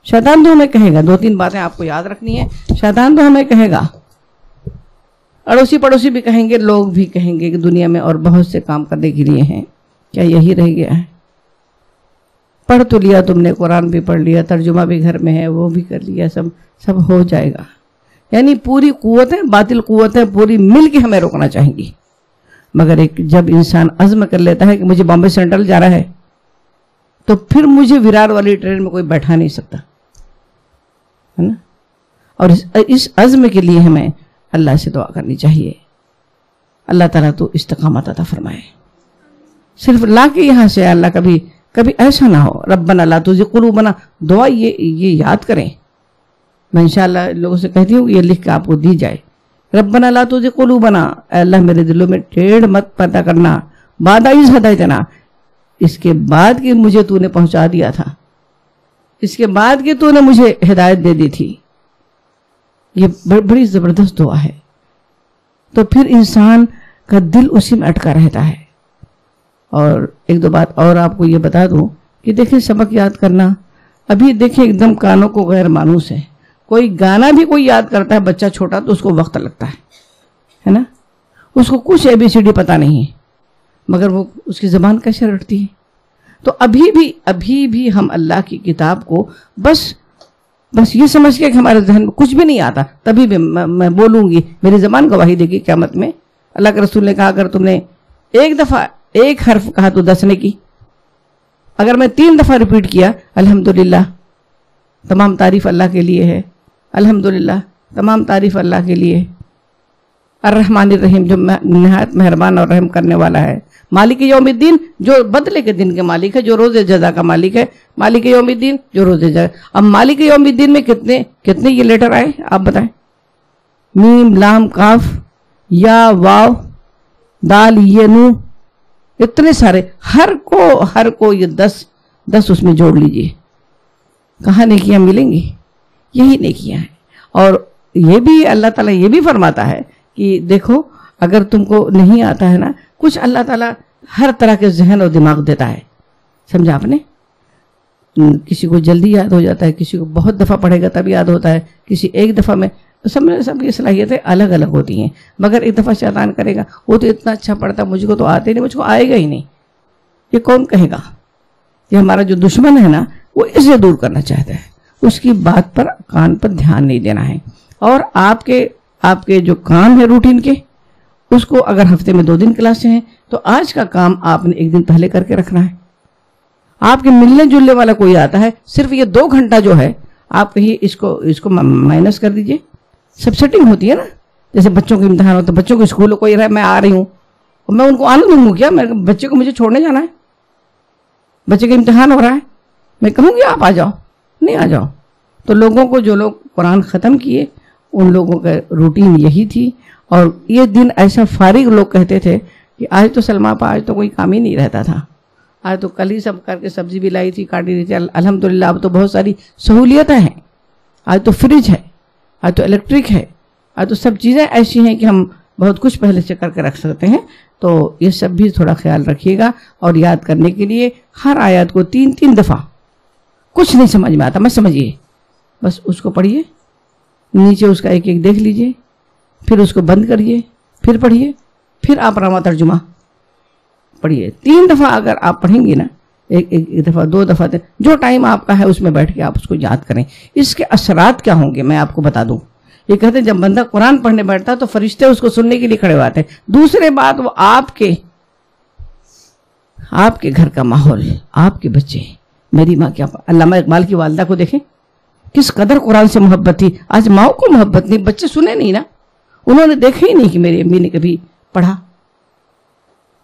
شیطان تو ہمیں کہے گا 2-3 باتیں آپ کو یاد رکھنی ہے، شیطان تو ہمیں کہے گا، اڑوسی پڑوسی بھی کہیں گے، لوگ بھی کہیں گے کہ دنیا میں اور بہت سے کام کرنے کے لیے ہیں، کیا یہی رہ گیا ہے؟ پڑھ تو لیا تم نے، قرآن بھی پڑھ لیا، ترجمہ بھی گھر میں ہے، وہ بھی کر لیا، سب ہو جائے گا۔ یعنی پوری قوتیں، باطل قوتیں پوری مل کے ہمیں روکنا چاہیں گی، مگر جب انسان عزم کر لیتا ہے کہ مجھے بامبے سینٹرل جانا ہے تو پھر مجھے ویرار والی ٹرین میں کوئی بیٹھا نہیں سکتا، ہے نا۔ اور اس عزم کے لیے ہمیں اللہ سے دعا کرنی چاہیے، اللہ تعالیٰ تو استقامت عطا فرمائے۔ صرف لا کے یہاں سے اللہ کبھی ایسا نہ ہو، ربنا لا تزغ قلوبنا، دعا یہ یاد کریں، میں انشاءاللہ لوگوں سے کہتی ہوں کہ یہ لکھ کے آپ کو دی جائے، ربنا لا تزغ قلوبنا، اے اللہ میرے دلوں میں ٹیڑھ مت پیدا کرنا، بعد اذ ہدیتنا، اس کے بعد کہ مجھے تو نے پہنچا دیا تھا، اس کے بعد کہ تو نے مجھے ہدایت دے دی تھی۔ یہ بڑی زبردست دعا ہے۔ تو پھر انسان کا دل اسی میں اٹکا رہتا ہے۔ اور ایک دو بات اور آپ کو یہ بتا دوں کہ دیکھیں سبق یاد کرنا، ابھی دیکھیں ایک دم کانوں کو غیر مانوس ہے، کوئی گانا بھی کوئی یاد کرتا ہے بچہ چھوٹا تو اس کو وقت لگتا ہے نا، اس کو کچھ ABCD پتہ نہیں ہے مگر وہ اس کی زبان کیسے رٹتی ہے۔ تو ابھی بھی ہم اللہ کی کتاب کو بس یہ سمجھ کے کہ ہمارے ذہن میں کچھ بھی نہیں آتا، تبھی بھی میں بولوں گی، میری زبان گواہی دے گی قیامت میں۔ اللہ کے رسول نے کہا اگر تم نے ایک دفعہ ایک حرف کہا تو 10 نے کی، اگر میں 3 دفعہ ریپیٹ کیا الحمدللہ، تمام تعریف اللہ کے لیے ہے، الحمدللہ تمام تعریف اللہ کے لیے، الرحمن الرحیم جو نہایت مہربان اور رحم کرنے والا ہے، مالک یوم الدین جو بدلے کے دن کے مالک ہے، جو روز جزا کا مالک ہے، مالک یوم الدین جو روز جزا۔ اب مالک یوم الدین میں کتنے یہ لیٹر آئے آپ بتائیں؟ میم، لام، کاف، یا، واو، دال، یہ، نون، اتنے سارے، ہر کو یہ 10 اس میں جوڑ لیجئے، کہاں نیکیاں ملیں گی؟ یہی نیکیاں ہیں۔ اور یہ بھی اللہ تعالیٰ یہ بھی فرماتا ہے کہ دیکھو اگر تم کو نہیں آتا ہے نا کچھ، اللہ تعالیٰ ہر طرح کے ذہن اور دماغ دیتا ہے، سمجھا آپ نے؟ کسی کو جلدی یاد ہو جاتا ہے، کسی کو بہت دفعہ پڑھے گا تب یاد ہوتا ہے، کسی ایک دفعہ میں، سب کی صلاحیتیں الگ الگ ہوتی ہیں، مگر ایک دفعہ شیطان کرے گا وہ تو اتنا اچھا پڑھتا ہے، مجھ کو تو آتے نہیں، مجھ کو آئے گا ہی نہیں، یہ کون کہے گا؟ یہ ہمارا جو دشمن ہے نا وہ اسے دور کرنا چاہتا ہے، اس کی بات پر کان پر دھیان نہیں دینا ہے۔ اور آپ کے جو کام ہے روٹین کے، اس کو اگر ہفتے میں 2 دن کلاسیں ہیں تو آج کا کام آپ نے 1 دن پہلے کر کے رکھنا ہے۔ آپ کے ملنے جلنے والا کوئی آتا ہے، صرف یہ 2 گھنٹہ جو ہے آپ کہیے اس کو مائنس کر دیجئے، سب سیٹنگ ہوتی ہے نا، جیسے بچوں کے امتحان ہوتا ہے، بچوں کو اسکول کوئی رہا میں آ رہی ہوں، میں ان کو آنے دوں گا کیا؟ بچے کو مجھے چھوڑنے جانا ہے، بچے کا امتحان ہو رہا ہے، میں کہوں گی آپ آ جاؤ؟ نہیں آ جاؤ۔ تو لوگوں کو، جو لوگ قرآن ختم کیے ان لوگوں کا روٹین یہی تھی، اور یہ دن ایسا فارغ لوگ کہتے تھے کہ آج تو سلمہ پا آج تو کوئی کام ہی نہیں رہتا تھا، آج تو کل ہی سب کر کے سبزی بھی لائی تھی، کاٹی رہی تھی، الحمدللہ اب تو بہت ساری سہولیتیں ہیں، آج تو فریج ہے، آج تو الیکٹرک ہے، آج تو سب چیزیں ایسی ہیں کہ ہم بہت کچھ پہلے سے کر کے رکھ سکتے ہیں۔ تو یہ سب بھی تھوڑا خیال رکھیے گا، اور یاد کرنے کے لیے ہر آیات کو 3 دفعہ، کچھ نہیں سمجھ میں آتا میں سمجھیے، بس اس کو پڑھیے، نیچے اس کا ایک دیکھ لیجئے، پھر اس کو بند کریے، پھر پڑھیے، پھر آپ رواں ترجمہ پڑھیے. 3 دفعہ اگر آپ پڑھیں گی نا، ایک دفعہ 2 دفعہ، جو ٹائم آپ کا ہے اس میں بیٹھ کے آپ اس کو یاد کریں. اس کے اثرات کیا ہوں گے میں آپ کو بتا دوں. یہ کہتے ہیں جب بندہ قرآن پڑھنے بیٹھتا ہے تو فرشتے اس کو سننے کے لیے کھڑے ہوتے ہیں. دوسرے بات، وہ آپ کے گھر کا ماحول، آپ کے بچے. میری ماں کیا، علامہ اقبال کی والدہ کو دیکھیں کس قدر قرآن سے محبت تھی. آج ماؤں کو محبت نہیں، بچے سنے نہیں نا، انہوں نے دیکھا ہی نہیں کہ میری امی نے کبھی پڑھا،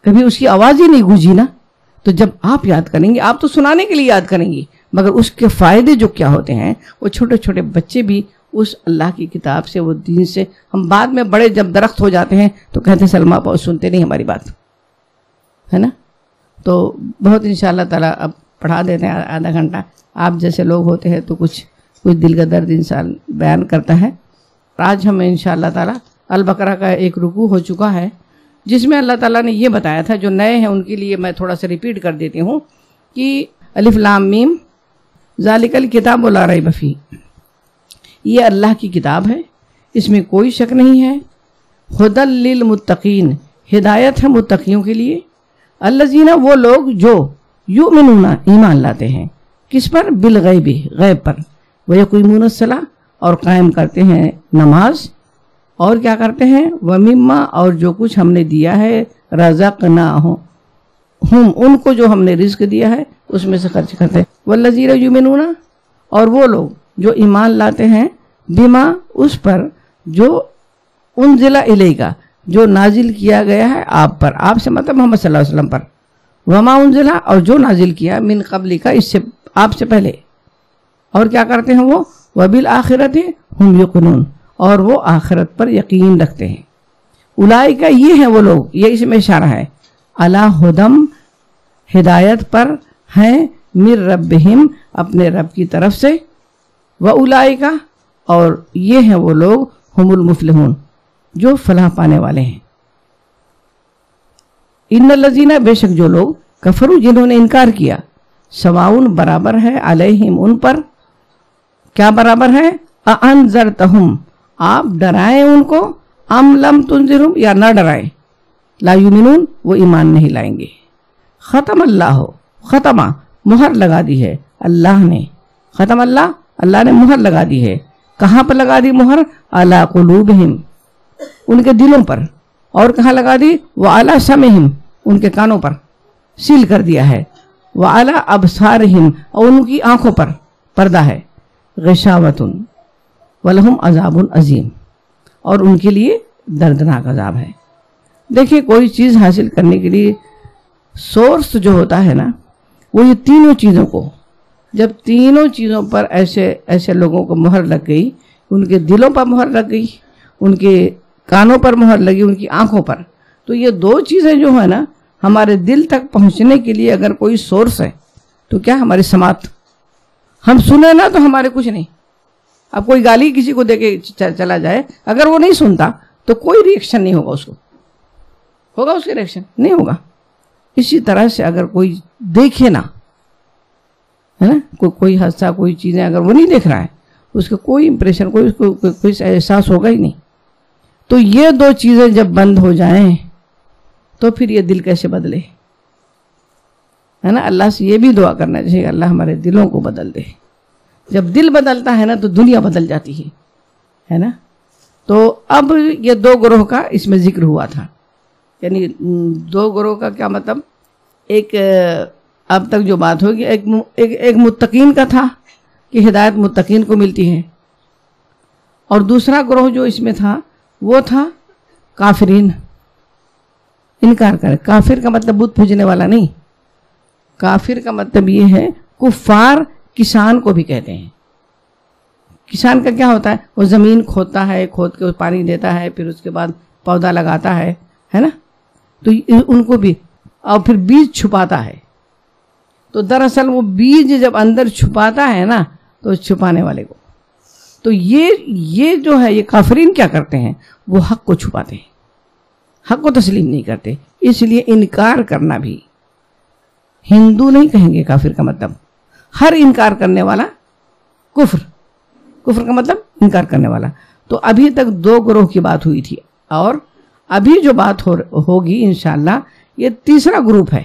کبھی اس کی آواز ہی نہیں گونجی نا. تو جب آپ یاد کریں گے، آپ تو سنانے کے لیے یاد کریں گی، مگر اس کے فائدے جو کیا ہوتے ہیں، وہ چھوٹے چھوٹے بچے بھی اس اللہ کی کتاب سے، وہ دین سے. ہم بعد میں بڑے جب درخت ہو جاتے ہیں تو کہتے ہیں سلمہ پاؤ سنتے نہیں ہماری بات، ہے نا. تو بہت انشاءاللہ تعالیٰ اب پڑھا دیتے ہیں آدھا گھنٹہ. آپ جیسے لوگ ہوتے ہیں تو کچھ دل کا درد انسان بیان کرتا ہے. آج ہم انشاءاللہ تعالیٰ البقرہ کا ایک رکوع ہو چکا ہے، جس میں اللہ تعالیٰ نے یہ بتایا تھا. جو نئے ہیں ان کے لیے میں تھوڑا سا ریپیٹ کر دیتی ہوں کہ الف لام میم ذالک الکتاب لا ریب فیہ، یہ اللہ کی کتاب ہے، اس میں کوئی شک نہیں ہے. ھدی للمتقین، ہدایت ہے متقیوں کے لیے. الذین، وہ لوگ جو یؤمنون، ایمان لاتے ہیں، کس پر؟ بالغیب، غیب پر. ویقیمون الصلاۃ، اور قائم کرتے ہیں نماز. اور کیا کرتے ہیں؟ ومما، اور جو کچھ ہم نے دیا ہے، رزقناہم، ان کو جو ہم نے رزق دیا ہے اس میں سے خرچ کرتے ہیں. والذین یؤمنون، اور وہ لوگ جو ایمان لاتے ہیں، بما، اس پر جو انزل الیک، جو نازل کیا گیا ہے آپ پر. آپ سے مطلب محمد صلی اللہ علیہ وسلم پر. وما انزل، اور جو نازل کیا من قبلک، اس سے آپ سے پہلے. اور کیا کرتے ہیں وہ؟ وبالآخرۃ ہم یوقنون، اور وہ آخرت پر یقین رکھتے ہیں. اولئک، یہ ہیں وہ لوگ، یہ اس میں اشارہ ہے، علی ھدی، ہدایت پر ہیں، من ربہم، اپنے رب کی طرف سے. واولئک، اور یہ ہیں وہ لوگ، ہم المفلحون، جو فلاح پانے والے ہیں. ان الذین، بے شک جو لوگ، کفروا، جنہوں نے انکار کیا، سواؤن، برابر ہے، علیہم، ان پر. کیا برابر ہے؟ اانذرتہم، آپ ڈرائیں ان کو، ام لم تنذرہم، یا نہ ڈرائیں. لا یؤمنون، وہ ایمان نہیں لائیں گے. ختم اللہ، ختمہ، مہر لگا دی ہے اللہ نے. ختم اللہ نے مہر لگا دی ہے. کہاں پر لگا دی مہر؟ علی قلوبہم، ان کے دلوں پر. اور کہاں لگا دی؟ وعلی سمعہم، ان کے کانوں پر سیل کر دیا ہے. وعلی ابصارہم، اور ان کی آنکھوں پر پردہ ہے. غشاوۃ ولہم عذاب عظیم، اور ان کے لیے دردناک عذاب ہے. دیکھیں، کوئی چیز حاصل کرنے کے لیے سورس جو ہوتا ہے نا، وہ یہ تینوں چیزوں کو، جب تینوں چیزوں پر ایسے لوگوں کو مہر لگ گئی، ان کے دلوں پر مہر لگ گئی، ان کے کانوں پر مہر لگی، ان کی آنکھوں پر. تو یہ 2 چیزیں جو ہے نا، ہمارے دل تک پہنچنے کے لیے اگر کوئی سورس ہے تو کیا؟ ہماری سماعت. ہم سنیں نا تو ہمارے کچھ نہیں. اب کوئی گالی کسی کو دے کے چلا جائے، اگر وہ نہیں سنتا تو کوئی ری ایکشن نہیں ہوگا. اس کو ہوگا، اس کے ری ایکشن نہیں ہوگا. اسی طرح سے اگر کوئی دیکھے نا، ہے نا، کوئی حادثہ، کوئی چیزیں اگر وہ نہیں دیکھ رہا ہے، اس کا کوئی امپریشن، کوئی احساس ہوگا ہی نہیں. تو یہ 2 چیزیں جب بند ہو جائیں تو پھر یہ دل کیسے بدلے، ہے نا. اللہ سے یہ بھی دعا کرنا چاہیے، اللہ ہمارے دلوں کو بدل دے. جب دل بدلتا ہے نا تو دنیا بدل جاتی ہے نا. تو اب یہ 2 گروہ کا اس میں ذکر ہوا تھا. یعنی 2 گروہ کا کیا مطلب؟ ایک اب تک جو بات ہوگی، ایک متقین کا تھا کہ ہدایت متقین کو ملتی ہے، اور دوسرا گروہ جو اس میں تھا وہ تھا کافرین، انکار کرے. کافر کا مطلب بت پوجنے والا نہیں. کافر کا مطلب یہ ہے، کفار کسان کو بھی کہتے ہیں. کسان کا کیا ہوتا ہے؟ وہ زمین کھودتا ہے، کھود کے پانی دیتا ہے، پھر اس کے بعد پودا لگاتا ہے نا. تو ان کو بھی، اور پھر بیج چھپاتا ہے. تو دراصل وہ بیج جب اندر چھپاتا ہے نا، تو چھپانے والے کو، تو یہ جو ہے، یہ کافرین کیا کرتے ہیں؟ وہ حق کو چھپاتے ہیں، حق کو تسلیم نہیں کرتے. اس لیے انکار کرنا بھی، ہندو نہیں کہیں گے کافر کا مطلب. ہر انکار کرنے والا کفر کا مطلب انکار کرنے والا. تو ابھی تک 2 گروہ کی بات ہوئی تھی، اور ابھی جو بات ہوگی انشاءاللہ یہ تیسرا گروپ ہے.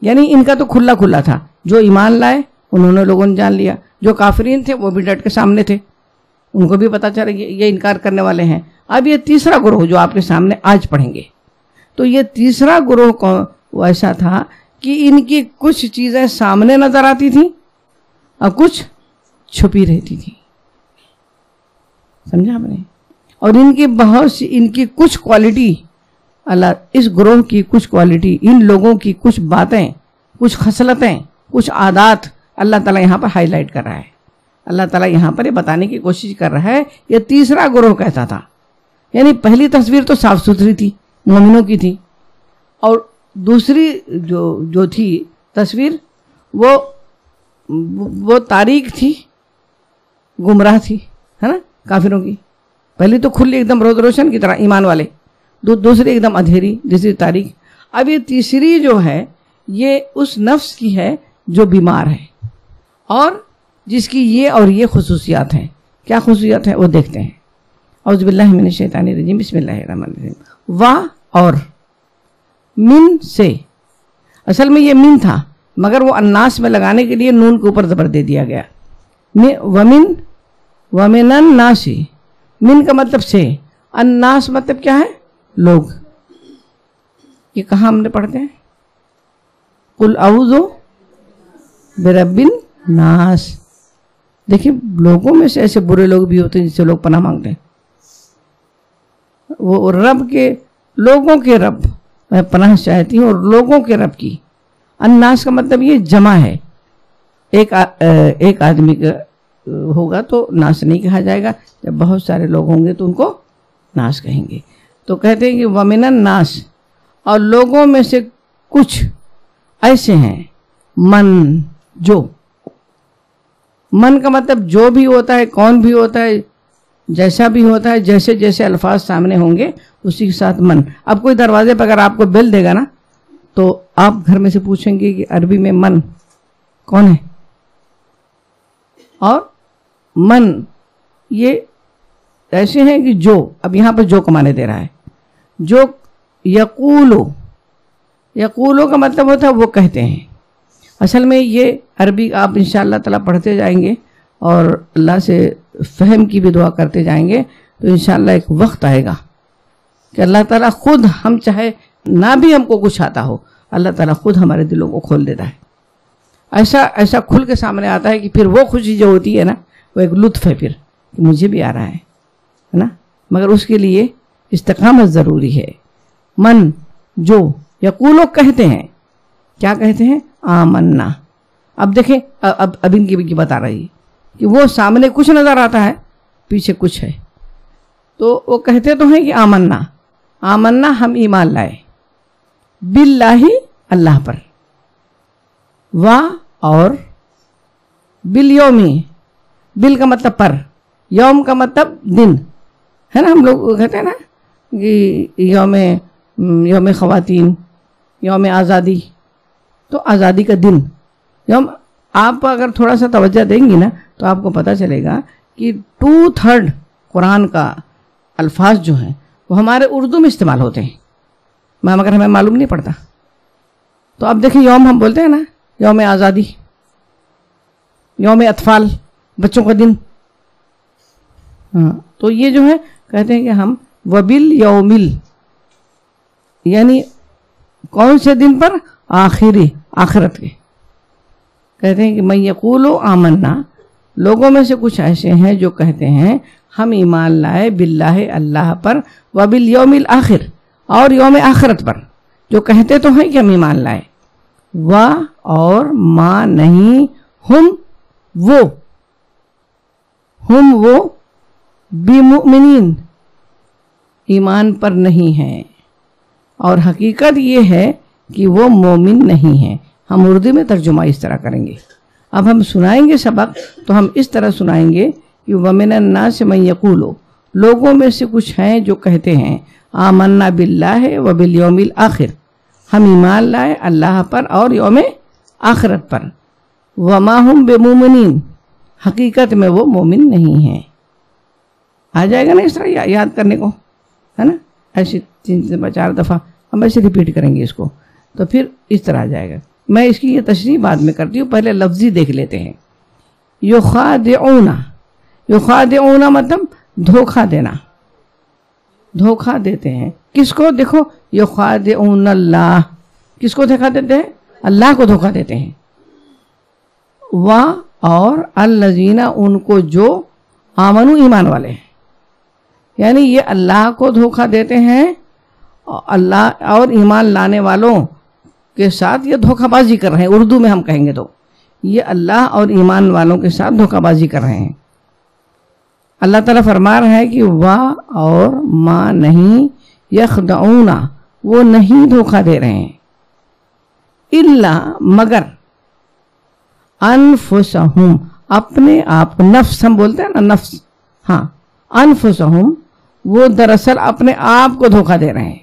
یعنی ان کا تو کھلا کھلا تھا، جو ایمان لائے انہوں نے لوگوں نے جان لیا، جو کافرین تھے وہ بھی ڈٹ کے سامنے تھے، ان کو بھی پتہ چلا یہ انکار کرنے والے ہیں. اب یہ تیسرا گروہ جو آپ کے سامنے آج پڑھیں گے، تو یہ تیسرا گروہ ایسا تھا کہ ان کی کچھ چیزیں سامنے نظر آتی تھیں اور کچھ چھپی رہتی تھیں. سمجھا آپ نے؟ اور ان کی کچھ کوالٹی، اللہ اس گروہ کی کچھ کوالٹی، ان لوگوں کی کچھ باتیں، کچھ خصلتیں، کچھ عادات اللہ تعالیٰ یہاں پر ہائی لائٹ کر رہا ہے. اللہ تعالیٰ یہاں پر یہ بتانے کی کوشش کر رہا ہے یہ تیسرا گروہ کیسا تھا. یعنی پہلی تصویر تو صاف ستھری تھی، مومنوں کی تھی، اور دوسری جو تھی تصویر وہ تاریک تھی، گمراہ تھی، ہے نا، کافروں کی. پہلی تو کھلی ایک دم روز روشن کی طرح ایمان والے، دوسری ایک دم اندھیری، تیسری تاریک. اب یہ تیسری جو ہے یہ اس نفس کی ہے جو بیمار ہے اور جس کی یہ اور یہ خصوصیات ہیں. کیا خصوصیات ہیں وہ دیکھتے ہیں. اعوذ باللہ من الشیطان الرجیم، بسم اللہ الرحمن الرحیم. وا اور من سے، اصل میں یہ من تھا مگر وہ الناس میں لگانے کے لیے نون کے اوپر زبر دے دیا گیا. ومن الناس، من کا مطلب سے، الناس مطلب کیا ہے؟ لوگ. یہ کہاں ہم نے پڑھتے ہیں؟ قل اعوذ برب الناس. دیکھیں لوگوں میں سے ایسے برے لوگ بھی ہوتے ہیں جس سے لوگ پناہ مانگتے ہیں. وہ رب کے، لوگوں کے رب میں پناہ چاہتی ہوں، اور لوگوں کے رب کی. الناس کا مطلب یہ جمع ہے. ایک آدمی کا ہوگا تو ناس نہیں کہا جائے گا، جب بہت سارے لوگ ہوں گے تو ان کو ناس کہیں گے. تو کہتے ہیں کہ ومن الناس، اور لوگوں میں سے کچھ ایسے ہیں، من جو. من کا مطلب جو بھی ہوتا ہے، کون بھی ہوتا ہے، جیسا بھی ہوتا ہے، جیسے جیسے الفاظ سامنے ہوں گے اسی کے ساتھ من. اب کوئی دروازے پہ اگر آپ کو بیل دے گا نا تو آپ گھر میں سے پوچھیں گے کہ عربی میں من کون ہے. اور من یہ ایسے ہیں کہ جو، اب یہاں پر جو کمانے دے رہا ہے. جو یقولو کا مطلب ہوتا ہے وہ کہتے ہیں. اصل میں یہ عربی آپ انشاءاللہ تعالیٰ پڑھتے جائیں گے اور اللہ سے فہم کی بھی دعا کرتے جائیں گے تو انشاءاللہ ایک وقت آئے گا کہ اللہ تعالیٰ خود، ہم چاہے نہ بھی ہم کو کچھ آتا ہو، اللہ تعالیٰ خود ہمارے دلوں کو کھول دیتا ہے. ایسا کھل کے سامنے آتا ہے کہ پھر وہ خوشی جو ہوتی ہے نا وہ ایک لطف ہے، پھر کہ مجھے بھی آ رہا ہے نا. مگر اس کے لیے استقامت ضروری ہے. من جو یقولو کہتے ہیں، کیا کہتے ہیں؟ آمنا. اب دیکھیں اب ان کی بتا رہی ہے کہ وہ سامنے کچھ نظر آتا ہے، پیچھے کچھ ہے. تو وہ کہتے تو ہیں کہ آمنا ہم ایمان لائے، باللہ اللہ پر، وا اور بالیومی، بل کا مطلب پر، یوم کا مطلب دن ہے نا. ہم لوگ کہتے ہیں نا کہ یوم خواتین، یوم آزادی، تو آزادی کا دن یوم. آپ اگر تھوڑا سا توجہ دیں گی نا تو آپ کو پتہ چلے گا کہ 2/3 قرآن کا الفاظ جو ہیں وہ ہمارے اردو میں استعمال ہوتے ہیں، مگر ہمیں معلوم نہیں پڑتا. تو اب دیکھیں یوم ہم بولتے ہیں نا، یوم آزادی، یوم اطفال، بچوں کا دن. تو یہ جو ہے کہتے ہیں کہ ہم وبالیومل، یعنی کون سے دن پر؟ آخری، آخرت کے. کہتے ہیں کہ من یقولو آمنا، لوگوں میں سے کچھ ایسے ہیں جو کہتے ہیں ہم ایمان لائے، باللہ اللہ پر، وبالیوم الآخر، اور یوم آخرت پر. جو کہتے تو ہیں کہ ہم ایمان لائے، اور ما نہیں، ہم وہ بمؤمنین، ایمان پر نہیں ہیں. اور حقیقت یہ ہے کہ وہ مومن نہیں ہیں. ہم اردو میں ترجمہ اس طرح کریں گے. اب ہم سنائیں گے سبق تو ہم اس طرح سنائیں گے کہ ومن الناس من یقولو، لوگوں میں سے کچھ ہیں جو کہتے ہیں آمنا باللہ وبالیوم الآخر، ہم ایمان لائے اللہ پر اور یوم آخرت پر. وما ہم بمومنین، حقیقت میں وہ مومن نہیں ہیں. آ جائے گا نا اس طرح یاد کرنے کو، ہے نا، ایسی 3-4 دفعہ ہم ایسے ریپیٹ کریں گے اس کو، تو پھر اس طرح آ جائے گا۔ میں اس کی یہ تشریح بعد میں کرتی ہوں، پہلے لفظی دیکھ لیتے ہیں۔ یخادعون، یخادعون مطلب دھوکہ دینا، دھوکہ دیتے ہیں کس کو؟ دیکھو یخادعون اللہ، کس کو دھوکہ دیتے ہیں؟ اللہ کو دھوکہ دیتے ہیں۔ اور الذین، ان کو جو آمنو، ایمان والے ہیں، یعنی یہ اللہ کو دھوکہ دیتے ہیں، اللہ اور ایمان لانے والوں کے ساتھ یہ دھوکہ بازی کر رہے ہیں، اردو میں ہم کہیں گے تو یہ اللہ اور ایمان والوں کے ساتھ دھوکہ بازی کر رہے ہیں۔ اللہ تعالیٰ فرما رہا ہے کہ اور ما نہیں، یخدعون، وہ نہیں دھوکہ دے رہے ہیں، الا مگر، انفسہم، اپنے آپ، نفس ہم بولتے ہیں نا، نفس، ہاں، انفسہم، وہ دراصل اپنے آپ کو دھوکہ دے رہے ہیں۔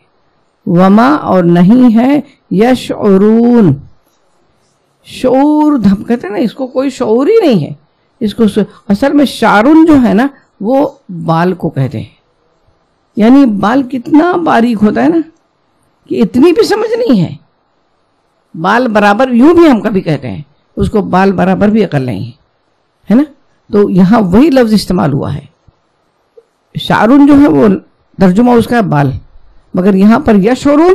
وما، اور نہیں ہے، یشعرون، شعور ہم کہتے ہیں نا، اس کو کوئی شعور ہی نہیں ہے، اس کو اصل میں شعرون جو ہے نا وہ بال کو کہتے ہیں، یعنی بال کتنا باریک ہوتا ہے نا کہ اتنی بھی سمجھ نہیں ہے، بال برابر، یوں بھی ہم کبھی کہتے ہیں اس کو، بال برابر بھی عقل نہیں ہے نا، تو یہاں وہی لفظ استعمال ہوا ہے۔ شعرون جو ہے وہ ترجمہ اس کا ہے بال، مگر یہاں پر یشعرون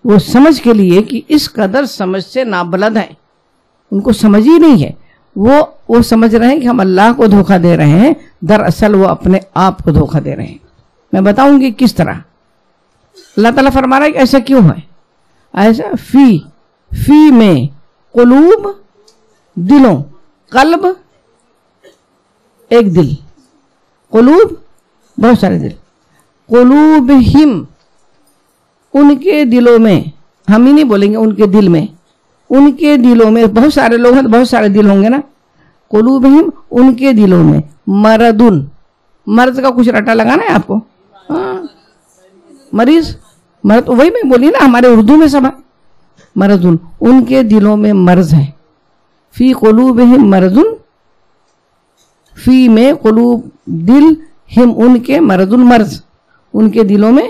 وہ سمجھ کے لیے کہ اس قدر سمجھ سے نابلد ہیں، ان کو سمجھ ہی نہیں ہے، وہ سمجھ رہے ہیں کہ ہم اللہ کو دھوکہ دے رہے ہیں، دراصل وہ اپنے آپ کو دھوکہ دے رہے ہیں۔ میں بتاؤں گی کس طرح۔ اللہ تعالیٰ فرما رہا ہے کہ ایسا کیوں ہے؟ ایسا فی میں، قلوب، دلوں، قلب ایک دل، قلوب بہت سارے دل، قلوبہم، ان کے دلوں میں، ہم ہی نہیں بولیں گے ان کے دل میں، ان کے دلوں میں، بہت سارے لوگ ہیں تو بہت سارے دل ہوں گے نا، قلوبہم، ان کے دلوں میں، مردن، مرض کا کچھ رٹا لگانا ہے آپ کو، ہاں، مریض، مرض وہی میں بولی نا، ہمارے اردو میں سب ہے، مرضن، ان کے دلوں میں مرض ہے، فی قلوبہم مرضن، فی میں، قلوب دل، ہم ان کے، مرضن مرض، ان کے دلوں میں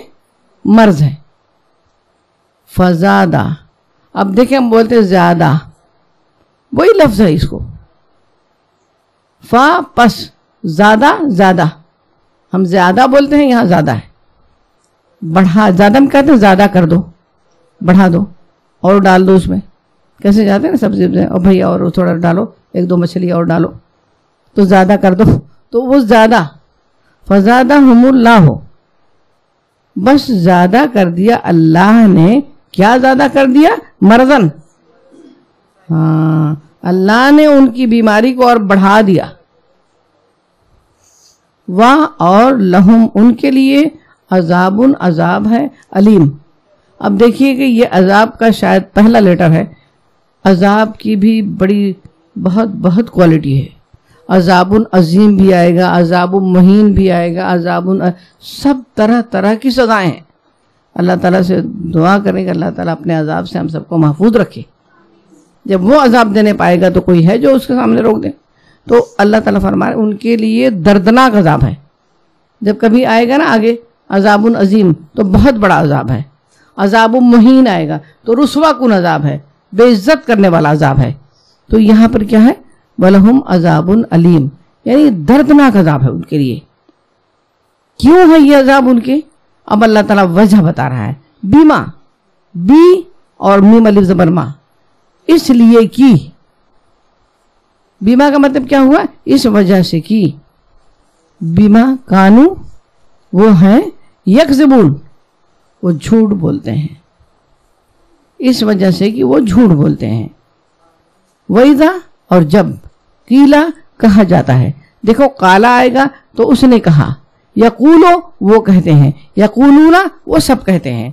مرض ہے۔ فزادہ، اب دیکھیں ہم بولتے ہیں زیادہ، وہی لفظ ہے اس کو، فا پس زیادہ، زیادہ ہم زیادہ بولتے ہیں، یہاں زیادہ ہے، بڑھا، زیادہ ہم کہتے ہیں زیادہ کر دو، بڑھا دو، اور ڈال دو اس میں، کیسے جاتے ہیں نا سبزی میں، اور بھیا اور تھوڑا ڈالو، 1-2 مچھلی اور ڈالو، تو زیادہ کر دو، تو وہ زیادہ، فزادہم اللہ، بس زیادہ کر دیا اللہ نے، کیا زیادہ کر دیا؟ مرضن، ہاں، اللہ نے ان کی بیماری کو اور بڑھا دیا، اور لہم، ان کے لیے، عذاب، عذاب ہے، علیم۔ اب دیکھیے کہ یہ عذاب کا شاید پہلا لیٹر ہے، عذاب کی بھی بڑی بہت کوالٹی ہے، عذاب عظیم بھی آئے گا، عذاب مہین بھی آئے گا، سب طرح کی سزائیں ہیں۔ اللہ تعالیٰ سے دعا کریں کہ اللہ تعالیٰ اپنے عذاب سے ہم سب کو محفوظ رکھے، جب وہ عذاب دینے پائے گا تو کوئی ہے جو اس کے سامنے روک دے؟ تو اللہ تعالیٰ فرمائے ان کے لیے دردناک عذاب ہے، جب کبھی آئے گا نا آگے عذاب عظیم تو بہت بڑا عذاب ہے، عذاب مہین آئے گا تو رسوا کن عذاب ہے، بے عزت کرنے والا عذاب ہے، تو یہاں پر کیا ہے؟ وَلَهُمْ عَذَابٌ عَلِيمٌ، یعنی دردناک عذاب ہے ان کے لیے۔ کیوں ہے یہ عذاب ان کے؟ اب اللہ تعالیٰ وجہ بتا رہا ہے، بیما، بی اور میم الف زبر ما، اس لیے کی، بیما کا مطلب کیا ہوا؟ اس وجہ سے کی، بیما کانو، وہ ہیں، یکذبون، وہ جھوٹ بولتے ہیں، اس وجہ سے کہ وہ جھوٹ بولتے ہیں، وَإِذَا، اور جب، قیلا، کہا جاتا ہے، دیکھو قالا آئے گا تو اس نے کہا، یقولو، وہ کہتے ہیں، یقولونا، وہ سب کہتے ہیں،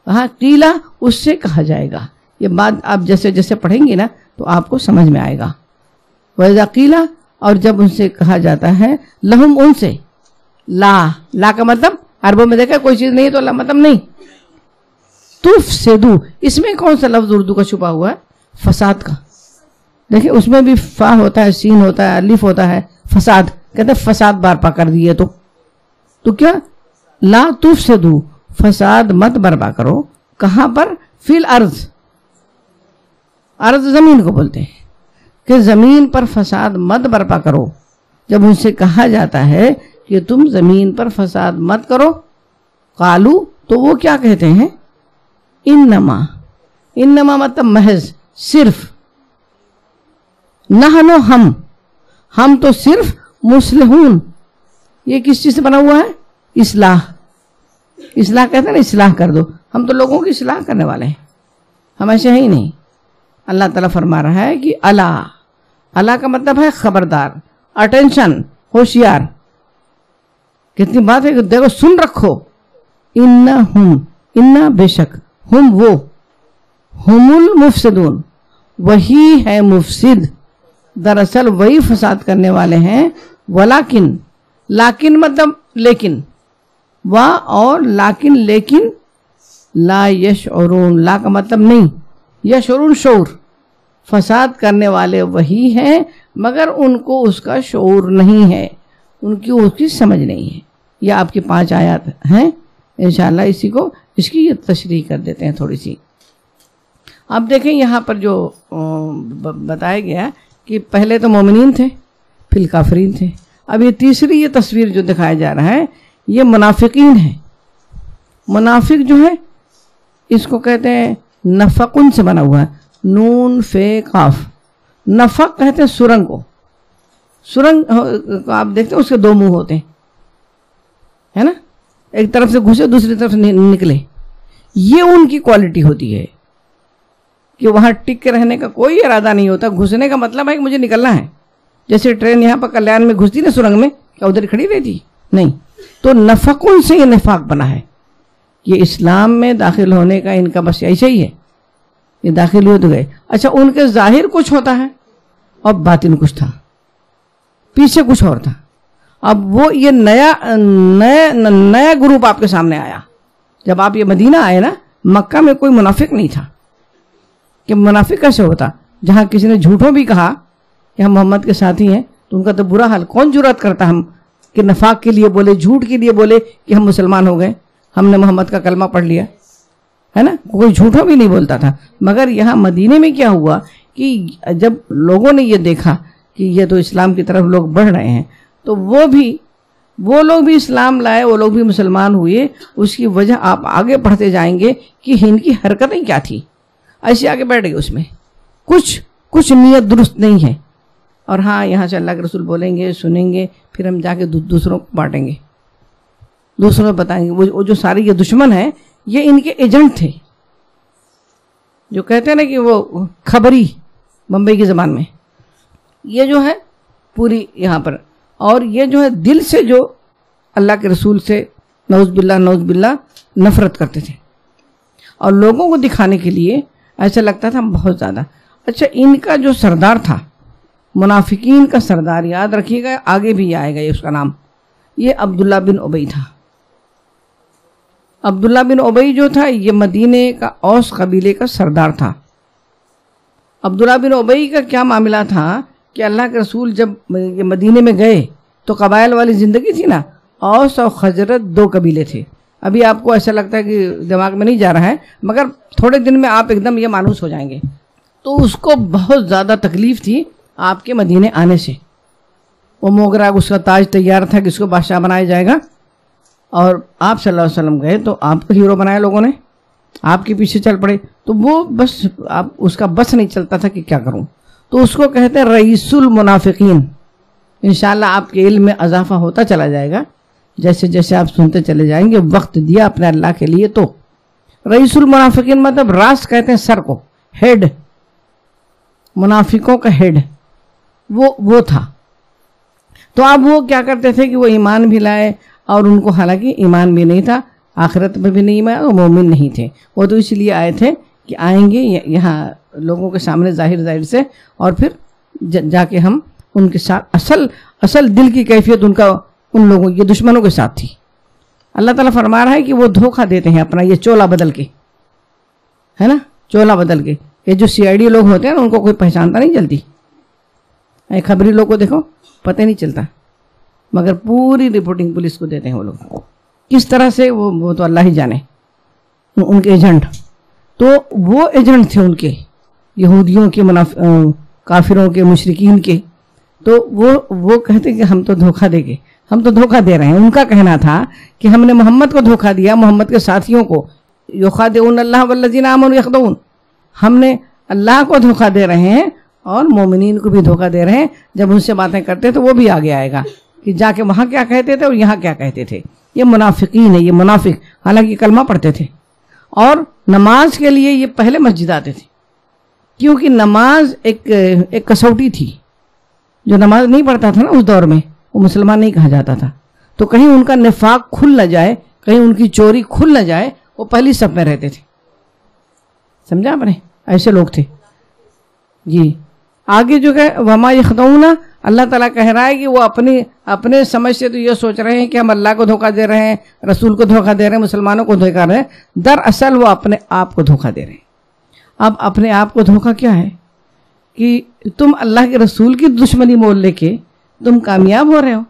ہاں، قیلا، اس سے کہا جائے گا، یہ بات آپ جیسے جیسے پڑھیں گے نا تو آپ کو سمجھ میں آئے گا۔ وَإِذَا قیلا، اور جب ان سے کہا جاتا ہے، لہم، ان سے، لا کا مطلب عربوں میں دیکھا کوئی چیز نہیں ہے تو لا مطلب نہیں، تفسدو، اس میں کون سا لفظ اردو کا چھپا ہوا ہے؟ فساد کا، دیکھیں اس میں بھی فا ہوتا ہے، سین ہوتا ہے، الف ہوتا ہے، فساد، کہتے ہیں فساد بارپا کر دیے تو تو کیا لا تفسدو فساد مت برپا کرو. کہاں پر؟ فی الارض. ارض زمین کو بولتے ہیں کہ زمین پر فساد مت برپا کرو. جب ان سے کہا جاتا ہے کہ تم زمین پر فساد مت کرو، قالو تو وہ کیا کہتے ہیں؟ انما. انما مطلب محض، صرف. نحنو ہم تو صرف مصلحون. یہ کس چیز سے بنا ہوا ہے؟ اصلاح. اصلاح کہتے ہیں نا، اصلاح کر دو. ہم تو لوگوں کی اصلاح کرنے والے ہیں، ہم ایسے ہی نہیں. اللہ تعالیٰ فرما رہا ہے کہ اللہ کا مطلب ہے خبردار، اٹینشن، ہوشیار. کتنی بات ہے کہ دیکھو، سن رکھو. انا بے شک، ہم وہ، ہم المفسدون، وہی ہے مفسد. دراصل وہی فساد کرنے والے ہیں. لیکن مطلب لیکن، اور لیکن لا یشعرون. لا کا مطلب نہیں، یشعرون شعور. فساد کرنے والے وہی ہیں مگر ان کو اس کا شعور نہیں ہے، ان کی اس کی سمجھ نہیں ہے. یہ آپ کی 5 آیات ہیں. انشاءاللہ اس کی یہ تشریح کر دیتے ہیں تھوڑی سی. اب دیکھیں یہاں پر جو بتایا گیا کہ پہلے تو مومنین تھے، پھر کافرین تھے. اب یہ تیسری یہ تصویر جو دکھایا جا رہا ہے یہ منافقین ہے. منافق جو ہے اس کو کہتے ہیں نفقن سے بنا ہوا ہے، نون فے قاف. نفق کہتے ہیں سرنگ کو. سرنگ آپ دیکھتے ہیں اس کے 2 منہ ہوتے ہیں، ہے نا، ایک طرف سے گھسے دوسری طرف سے نکلے. یہ ان کی کوالٹی ہوتی ہے کہ وہاں ٹک کے رہنے کا کوئی ارادہ نہیں ہوتا. گھسنے کا مطلب ہے کہ مجھے نکلنا ہے. جیسے ٹرین یہاں پر کلیان میں گھستی نا سرنگ میں، کیا ادھر کھڑی رہتی؟ نہیں. تو نفقن سے یہ نفاق بنا ہے. یہ اسلام میں داخل ہونے کا ان کا بس ایسا ہی ہے، یہ داخل ہوئے تو گئے. اچھا، ان کے ظاہر کچھ ہوتا ہے اور باطن کچھ تھا، پیچھے کچھ اور تھا. اب وہ یہ نیا گروپ آپ کے سامنے آیا. جب آپ یہ مدینہ آئے نا، مکہ میں کوئی منافق نہیں تھا. کہ منافق کیسے ہوتا؟ جہاں کسی نے جھوٹوں بھی کہا کہ ہم محمد کے ساتھی ہیں تو ان کا تو برا حال. کون جرات کرتا ہم کہ نفاق کے لیے بولے، جھوٹ کے لیے بولے کہ ہم مسلمان ہو گئے، ہم نے محمد کا کلمہ پڑھ لیا، ہے نا. کوئی جھوٹوں بھی نہیں بولتا تھا. مگر یہاں مدینے میں کیا ہوا کہ جب لوگوں نے یہ دیکھا کہ یہ تو اسلام کی طرف لوگ بڑھ رہے ہیں، تو وہ لوگ بھی اسلام لائے، وہ لوگ بھی مسلمان ہوئے. اس کی وجہ آپ آگے پڑھتے جائیں گے کہ ان کی حرکتیں کیا تھی. ایسے آگے بیٹھ گئے، اس میں کچھ نیت درست نہیں ہے. اور ہاں، یہاں سے اللہ کے رسول بولیں گے، سنیں گے، پھر ہم جا کے دوسروں کو بانٹیں گے، دوسروں کو بتائیں گے. وہ جو سارے یہ دشمن ہیں، یہ ان کے ایجنٹ تھے. جو کہتے ہیں نا کہ وہ خبری بمبئی کی زبان میں، یہ جو ہے پوری یہاں پر. اور یہ جو ہے دل سے جو اللہ کے رسول سے نعوذ باللہ نفرت کرتے تھے، اور لوگوں کو دکھانے کے لیے ایسا لگتا تھا بہت زیادہ. اچھا، ان کا جو سردار تھا، منافقین کا سردار، یاد رکھیے گا، آگے بھی آئے گا اس کا نام، یہ عبداللہ بن ابی تھا. عبداللہ بن ابی جو تھا یہ مدینے کا اوس قبیلے کا سردار تھا. عبداللہ بن ابی کا کیا معاملہ تھا کہ اللہ کے رسول جب یہ مدینے میں گئے تو قبائل والی زندگی تھی نا، اوس اور خزرج 2 قبیلے تھے. ابھی آپ کو ایسا لگتا ہے کہ دماغ میں نہیں جا رہا ہے، مگر تھوڑے دن میں آپ ایک دم یہ مانوس ہو جائیں گے. تو اس کو بہت زیادہ تکلیف تھی آپ کے مدینے آنے سے. وہ موگرا اس کا تاج تیار تھا کہ اس کو بادشاہ بنایا جائے گا، اور آپ صلی اللہ علیہ وسلم گئے تو آپ کو ہیرو بنایا لوگوں نے، آپ کے پیچھے چل پڑے. تو وہ بس اس کا بس نہیں چلتا تھا کہ کیا کروں. تو اس کو کہتے ہیں رئیس المنافقین. انشاءاللہ آپ کے علم میں اضافہ ہوتا چلا جائے گا جیسے جیسے آپ سنتے چلے جائیں گے. وقت دیا اپنے اللہ کے لیے. تو رئیس المنافقین مطلب راس کہتے ہیں سر کو، ہیڈ، منافقوں کا ہیڈ وہ تھا. تو اب وہ کیا کرتے تھے کہ وہ ایمان بھی لائے، اور ان کو حالانکہ ایمان بھی نہیں تھا، آخرت میں بھی نہیں آیا، وہ مومن نہیں تھے. وہ تو اس لیے آئے تھے کہ آئیں گے یہاں لوگوں کے سامنے ظاہر سے، اور پھر جا کے ہم ان کے ساتھ اصل دل کی کیفیت ان لوگوں یہ دشمنوں کے ساتھ تھی. اللہ تعالیٰ فرما رہا ہے کہ وہ دھوکہ دیتے ہیں اپنا یہ چولا بدل کے، ہے نا، چولا بدل کے. یہ جو CID لوگ ہوتے ہیں نا، ان کو کوئی پہچانتا نہیں جلدی. خبری لوگ کو دیکھو، پتہ نہیں چلتا. مگر پوری رپورٹنگ پولیس کو دیتے ہیں وہ لوگ. کس طرح سے وہ تو اللہ ہی جانے. ان کے ایجنٹ تو وہ ایجنٹ تھے ان کے یہودیوں کے کافروں کے مشرکین کے. تو وہ کہتے کہ ہم تو دھوکہ دے گے, ہم تو دھوکہ دے رہے ہیں. ان کا کہنا تھا کہ ہم نے محمد کو دھوکہ دیا, محمد کے ساتھیوں کو. یخادعون اللہ والذین آمنوا یخدعون, ہم نے اللہ کو دھوکہ دے رہے ہیں اور مومنین کو بھی دھوکہ دے رہے ہیں. جب ان سے باتیں کرتے تو وہ بھی آگے آئے گا کہ جا کے وہاں کیا کہتے تھے اور یہاں کیا کہتے تھے. یہ منافقین ہے, یہ منافق. حالانکہ کلمہ پڑھتے تھے اور نماز کے لیے یہ پہلے مسجد آتے تھے, کیونکہ نماز ایک کسوٹی تھی. جو نماز نہیں پڑھتا تھا نا اس دور میں, وہ مسلمان نہیں کہا جاتا تھا. تو کہیں ان کا نفاق کھل نہ جائے, کہیں ان کی چوری کھل نہ جائے, وہ پہلی صف میں رہتے تھے. سمجھا آپ نے؟ ایسے لوگ تھے. جی آگے جو کہ وما یخدعون, اللہ تعالیٰ کہہ رہا ہے کہ وہ اپنے سمجھ سے تو یہ سوچ رہے ہیں کہ ہم اللہ کو دھوکہ دے رہے ہیں, رسول کو دھوکہ دے رہے ہیں, مسلمانوں کو دھوکہ دے رہے ہیں. دراصل وہ اپنے آپ کو دھوکہ دے رہے ہیں. اب اپنے آپ کو دھوکہ کیا ہے کہ تم اللہ کے رسول کی دشمنی مول لے کے تم کامیاب ہو رہے ہو.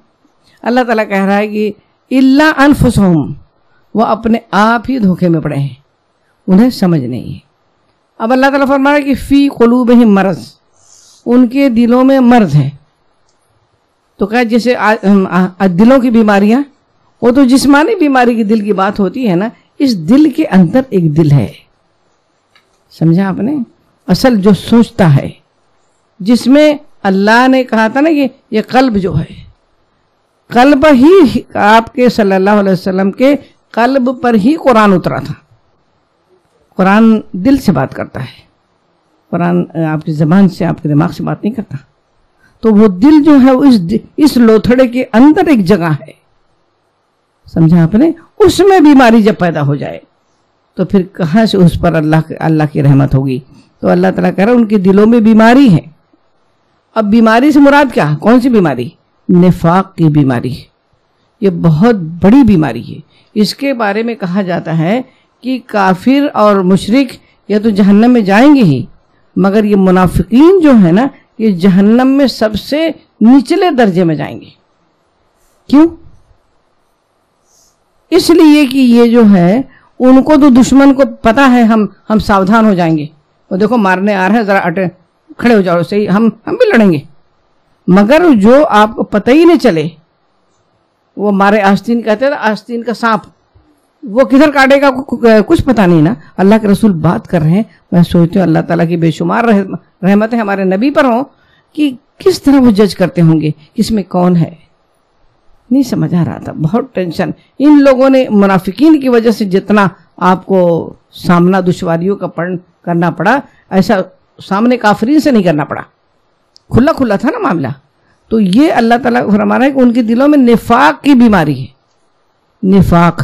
اللہ تعالیٰ کہہ رہا ہے کہ الا انفسہم, وہ اپنے آپ ہی دھوکے میں پڑے ہیں, انہیں سمجھ نہیں ہے. اب اللہ تعالیٰ فرما رہا ہے کہ فی قلوبہم مرض, ان کے دلوں میں مرض ہے. تو کہا جیسے دلوں کی بیماریاں, وہ تو جسمانی بیماری کی دل کی بات ہوتی ہے نا, اس دل کے اندر ایک دل ہے. سمجھا آپ نے؟ اصل جو سوچتا ہے, جس میں اللہ نے کہا تھا نا کہ یہ قلب جو ہے, قلب ہی آپ کے صلی اللہ علیہ وسلم کے قلب پر ہی قرآن اترا تھا. قرآن دل سے بات کرتا ہے, قرآن آپ کی زبان سے, آپ کے دماغ سے بات نہیں کرتا. تو وہ دل جو ہے اس لوتھڑے کے اندر ایک جگہ ہے. سمجھا آپ نے؟ اس میں بیماری جب پیدا ہو جائے تو پھر کہاں سے اس پر اللہ کی رحمت ہوگی. تو اللہ تعالیٰ کہہ رہا ہے ان کے دلوں میں بیماری ہے. اب بیماری سے مراد کیا؟ کون سی بیماری؟ نفاق کی بیماری. یہ بہت بڑی بیماری ہے. اس کے بارے میں کہا جاتا ہے کہ کافر اور مشرک یا تو جہنم میں جائیں گے ہی, مگر یہ منافقین جو ہے نا, یہ جہنم میں سب سے نچلے درجے میں جائیں گے. کیوں؟ اس لیے کہ یہ جو ہے ان کو تو دشمن کو پتا ہے ہم ساودھان ہو جائیں گے. وہ دیکھو مارنے آ رہے ہیں, ذرا کھڑے ہو جاؤ, صحیح ہم بھی لڑیں گے. مگر جو آپ کو پتہ ہی نہیں چلے, وہ مارے آستین کہتے تھے, آستین کا سانپ, وہ کدھر کاٹے گا کچھ پتہ نہیں نا. اللہ کے رسول بات کر رہے ہیں, میں سوچتی ہوں اللہ تعالیٰ کی بے شمار رحمتیں ہمارے نبی پر ہوں کہ کس طرح وہ جج کرتے ہوں گے کس میں کون ہے. نہیں سمجھ آ رہا تھا, بہت ٹینشن. ان لوگوں نے منافقین کی وجہ سے جتنا آپ کو سامنا دشواریوں کا کرنا پڑا, ایسا سامنے کافرین سے نہیں کرنا پڑا. کھلا کھلا تھا نا معاملہ. تو یہ اللہ تعالیٰ فرما رہا ہے کہ ان کے دلوں میں نفاق کی بیماری ہے. نفاق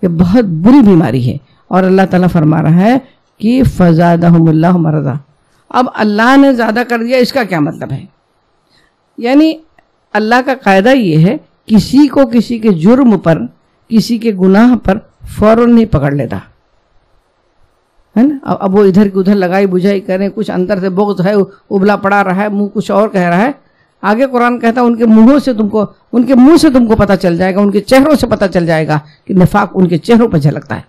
یہ بہت بری بیماری ہے. اور اللہ تعالیٰ فرما رہا ہے کہ فزادہم اللہ مرضا. اب اللہ نے زیادہ کر دیا, اس کا کیا مطلب ہے؟ یعنی اللہ کا قاعدہ یہ ہے, کسی کو کسی کے جرم پر, کسی کے گناہ پر فوراً نہیں پکڑ لیتا ہے نا. اب وہ ادھر کی ادھر لگائی بجھائی کریں, کچھ اندر سے بغض ہے, ابلا پڑا رہا ہے, منہ کچھ اور کہہ رہا ہے. آگے قرآن کہتا ہے ان کے منہ سے تم کو پتہ چل جائے گا, ان کے چہروں سے پتہ چل جائے گا کہ نفاق ان کے چہروں پہ جھلکتا ہے.